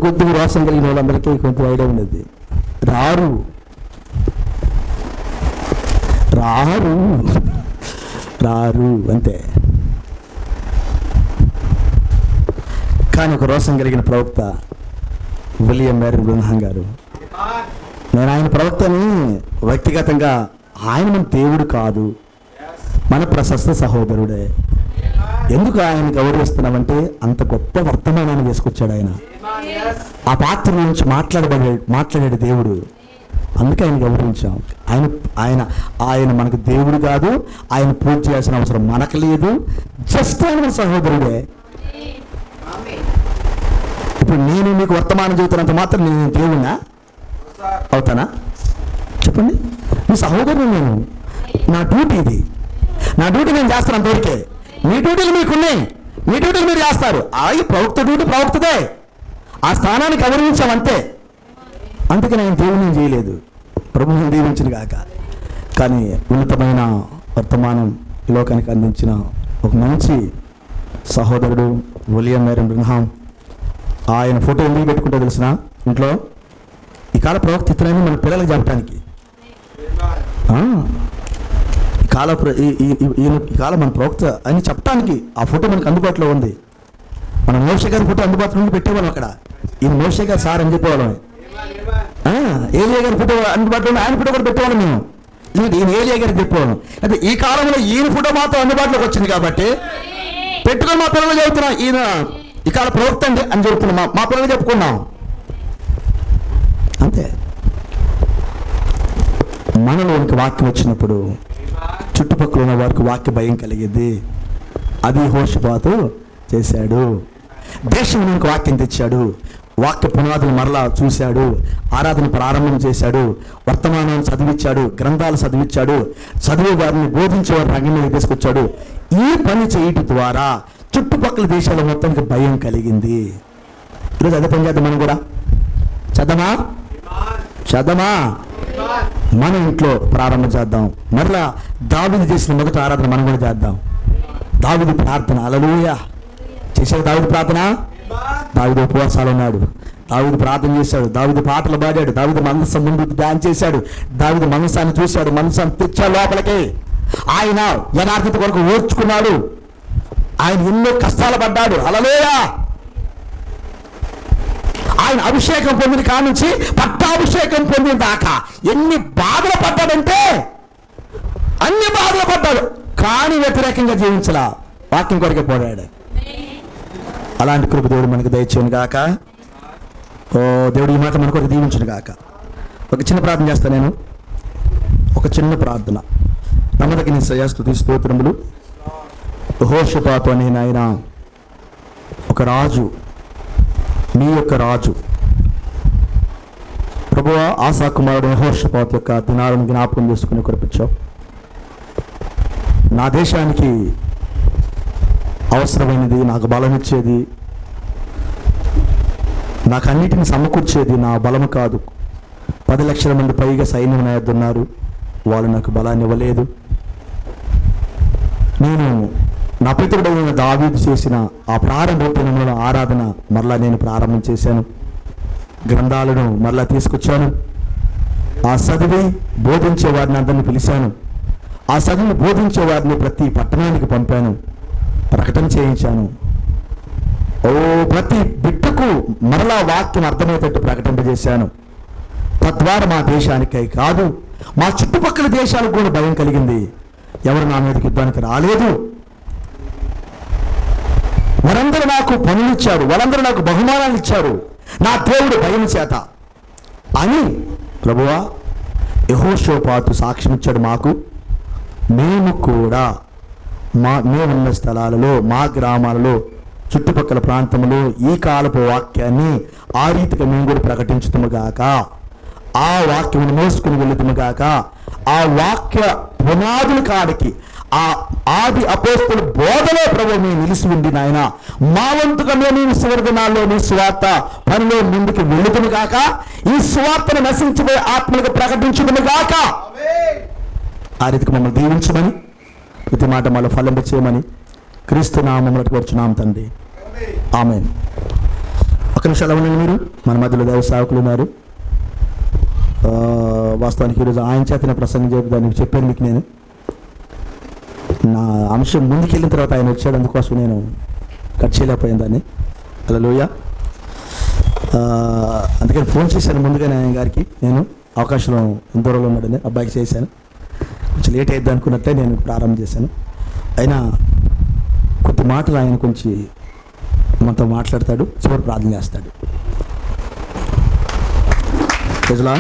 కొద్దిగా రోషం కలిగిన వాళ్ళందరికీ కొంత ఐడియా ఉండేది. రారు రారు రారు అంతే. కానీ ఒక రోషం కలిగిన ప్రవక్త విలియం మ్యారియన్ బ్రన్హాం గారు. నేను ఆయన ప్రవక్తని వ్యక్తిగతంగా, ఆయన మన దేవుడు కాదు, మన ప్రశస్త సహోదరుడే. ఎందుకు ఆయన గౌరవిస్తున్నామంటే అంత గొప్ప వర్తమానాన్ని తీసుకొచ్చాడు ఆయన. ఆ పాత్ర నుంచి మాట్లాడాడు దేవుడు. అందుకే ఆయన గౌరవించాం. ఆయన మనకు దేవుడు కాదు. ఆయన పూజ చేయాల్సిన అవసరం మనకు లేదు. జస్ట్ ఆయన మన సహోదరుడే. ఇప్పుడు నేను మీకు వర్తమానం చెబుతున్నంత మాత్రం నేను దేవుణ్ణా అవుతానా? చెప్పండి. మీ సహోదరుడు నేను. నా డ్యూటీ ఇది. నా డ్యూటీ నేను చేస్తాను అంతవరకే. మీ డ్యూటీలు మీకున్నాయి, మీ డ్యూటీలు మీరు చేస్తారు. ఈ ప్రవక్త డ్యూటీ ప్రవక్తదే, ఆ స్థానానికి గౌరవించామంతే. అందుకని ఆయన దేవుని చేయలేదు, ప్రభువుని దీవించిన కాక. కానీ ఉన్నతమైన వర్తమానం ఈ లోకానికి అందించిన ఒక మంచి సహోదరుడు విలియం మేరన్ బ్రన్హామ్. ఆయన ఫోటో ఎందుకు పెట్టుకుంటా తెలిసిన ఇంట్లో? ఈ కాల ప్రవక్త ఇతనని మన పిల్లలకు చెప్పడానికి. ఈ కాలం మన ప్రవక్త అని చెప్పడానికి ఆ ఫోటో మనకు అందుబాటులో ఉంది. మన మోషే గారి ఫోటో అందుబాటులో ఉండి పెట్టేవాళ్ళం అక్కడ. ఈ మోషే గారు సార్ అని చెప్పేవాళ్ళం. ఏలియా గారి ఫోటో అందుబాటులో ఉంది, ఆయన ఫోటో కూడా పెట్టేవాళ్ళం మేము. ఈయన ఏలియా గారికి చెప్పేవాళ్ళం. అయితే ఈ కాలంలో ఈయన ఫోటో మాత్రం అందుబాటులోకి వచ్చింది కాబట్టి పెట్టుకొని మా పిల్లలు చెబుతున్నాం, ఈయన ఈ కాల ప్రవక్త అండి అని చెబుతున్నాం. మా పిల్లలు చెప్పుకున్నాం అంతే. మనలోనికి వాక్యం వచ్చినప్పుడు చుట్టుపక్కల ఉన్న వారికి వాక్య భయం కలిగింది. అది యెహోషాపాతు చేశాడు. దేశంలోనికి వాక్యం తెచ్చాడు, వాక్య పునాదులు మరలా చూశాడు, ఆరాధన ప్రారంభం చేశాడు, వర్తమానాన్ని చదివించాడు, గ్రంథాలు చదివించాడు, చదివే వారిని బోధించేవారు రంగం మీద తీసుకొచ్చాడు. ఈ పని చేయటం ద్వారా చుట్టుపక్కల దేశాల మొత్తానికి భయం కలిగింది. ఈరోజు అదే పని చేద్దాం మనం కూడా. చదమా మన ఇంట్లో ప్రారంభం చేద్దాం. మరలా దావీదు చేసిన మొదటి ఆరాధన మనం కూడా చేద్దాం. దావీదు ప్రార్థన, హల్లెలూయా. చేశాడు దావీదు ప్రార్థన. దావీదు ఉపవాసాలు ఉన్నాడు, దావీదు ప్రార్థన చేశాడు, దావీదు పాటలు పాడాడు, దావీదు మందసం ముందు డ్యాన్స్ చేశాడు, దావీదు మనసాన్ని చూశాడు, మనసాన్ని తెచ్చాడు లోపలికి. ఆయన యథార్థత కొరకు ఓర్చుకున్నాడు, ఆయన ఎన్నో కష్టాలు పడ్డాడు, హల్లెలూయా. ఆయన అభిషేకం పొందిన కానుంచి పట్టాభిషేకం పొందిన దాకా ఎన్ని బాధలు పడ్డాడంటే అన్ని బాధలు పడ్డాడు, కానీ వ్యతిరేకంగా జీవించలా, వాక్యం కొరకే పోరాడు. అలాంటి కృప దేవుడు మనకు దయచేయను గాక. ఓ దేవుడు ఈ మాట మన కొరకు దీవించును గాక. ఒక చిన్న ప్రార్థన చేస్తాను నేను, ఒక చిన్న ప్రార్థన. నమ్మదగిన యేసయ్యా స్తుతి స్తోత్రములు. యెహోషాపాతు అనే నాయన ఒక రాజు, మీ యొక్క రాజు ప్రభువా, ఆసా కుమారుడు యెహోషాపాతు యొక్క దినాలను జ్ఞాపకం చేసుకుని కృపించావు. నా దేశానికి అవసరమైనది, నాకు బలం ఇచ్చేది, నాకు అన్నిటిని సమకూర్చేది నా బలము కాదు. 10 లక్షల మంది పైగా సైన్యం నా యొద్ద ఉన్నారు, వాళ్ళు నాకు బలాన్ని ఇవ్వలేదు. నేను నా పితరుడైన దావీదు చేసిన ఆ ప్రారంభ దినముల ఆరాధన మరలా నేను ప్రారంభం చేశాను, గ్రంథాలను మరలా తీసుకొచ్చాను, ఆ చదివి బోధించే వారిని అందరినీ పిలిచాను, ఆ చదివి బోధించే వారిని ప్రతి పట్టణానికి పంపాను, ప్రకటన చేయించాను. ఓ ప్రతి బిడ్డకు మరలా వాక్యం అర్థమయ్యేటట్టు ప్రకటింపజేశాను. తద్వారా మా దేశానికై కాదు, మా చుట్టుపక్కల దేశాలకు కూడా భయం కలిగింది. ఎవరు నా మీదకి యుద్ధానికి రాలేదు, వారందరూ నాకు పనులు ఇచ్చారు, వారందరూ నాకు బహుమానాలు ఇచ్చారు, నా దేవుడు భయం చేత అని ప్రభువా యెహోషాపాతు సాక్ష్యం ఇచ్చాడు మాకు. మేము కూడా మేమున్న స్థలాలలో, మా గ్రామాలలో, చుట్టుపక్కల ప్రాంతంలో ఈ కాలపు వాక్యాన్ని ఆ రీతిగా మేము కూడా ప్రకటించుతుముగాక, ఆ వాక్యమును మోసుకుని వెళుతుముగాక, ఆ వాక్య పునాదుల కాడికి, ఆ ఆది అపోస్తలుల బోధలో ప్రభు మేము నిలిచి ఉండి నాయన మా వంతుగా మేము ఈ చివరి దినాల్లో నీ స్వార్థ పనిలో ముందుకు వెళుతుముగాక, ఈ స్వార్థను నశించిపోయే ఆత్మలకు ప్రకటించుదుముగాక. ఆ రీతికి మమ్మల్ని దీవించమని, ప్రతి మాట మళ్ళీ ఫలింప చేయమని క్రీస్తు నామములో కోరుచున్నాం తండ్రి, ఆమేన్. ఒక నిమిషాలు ఉండండి. మీరు మన మధ్యలో దైవ సేవకులు ఉన్నారు. వాస్తవానికి ఈరోజు ఆయన చేతనే ప్రసంగం దానికి చెప్పాను మీకు. నేను నా అంశం ముందుకెళ్ళిన తర్వాత ఆయన వచ్చాడు, అందుకోసం నేను కట్ చేయలేకపోయాను దాన్ని. హల్లెలూయా. అందుకని ఫోన్ చేశాను ముందుగానే ఆయన గారికి. నేను అవకాశం దూరంలో ఉన్నాడని అబ్బాయికి చేశాను. కొంచెం లేట్ అయ్యిద్ది అనుకున్నట్టే నేను ప్రారంభం చేశాను. అయినా కొద్ది మాటలు ఆయన కొంచెం మనతో మాట్లాడతాడు, చివరి ప్రార్థన చేస్తాడు. ప్రజలా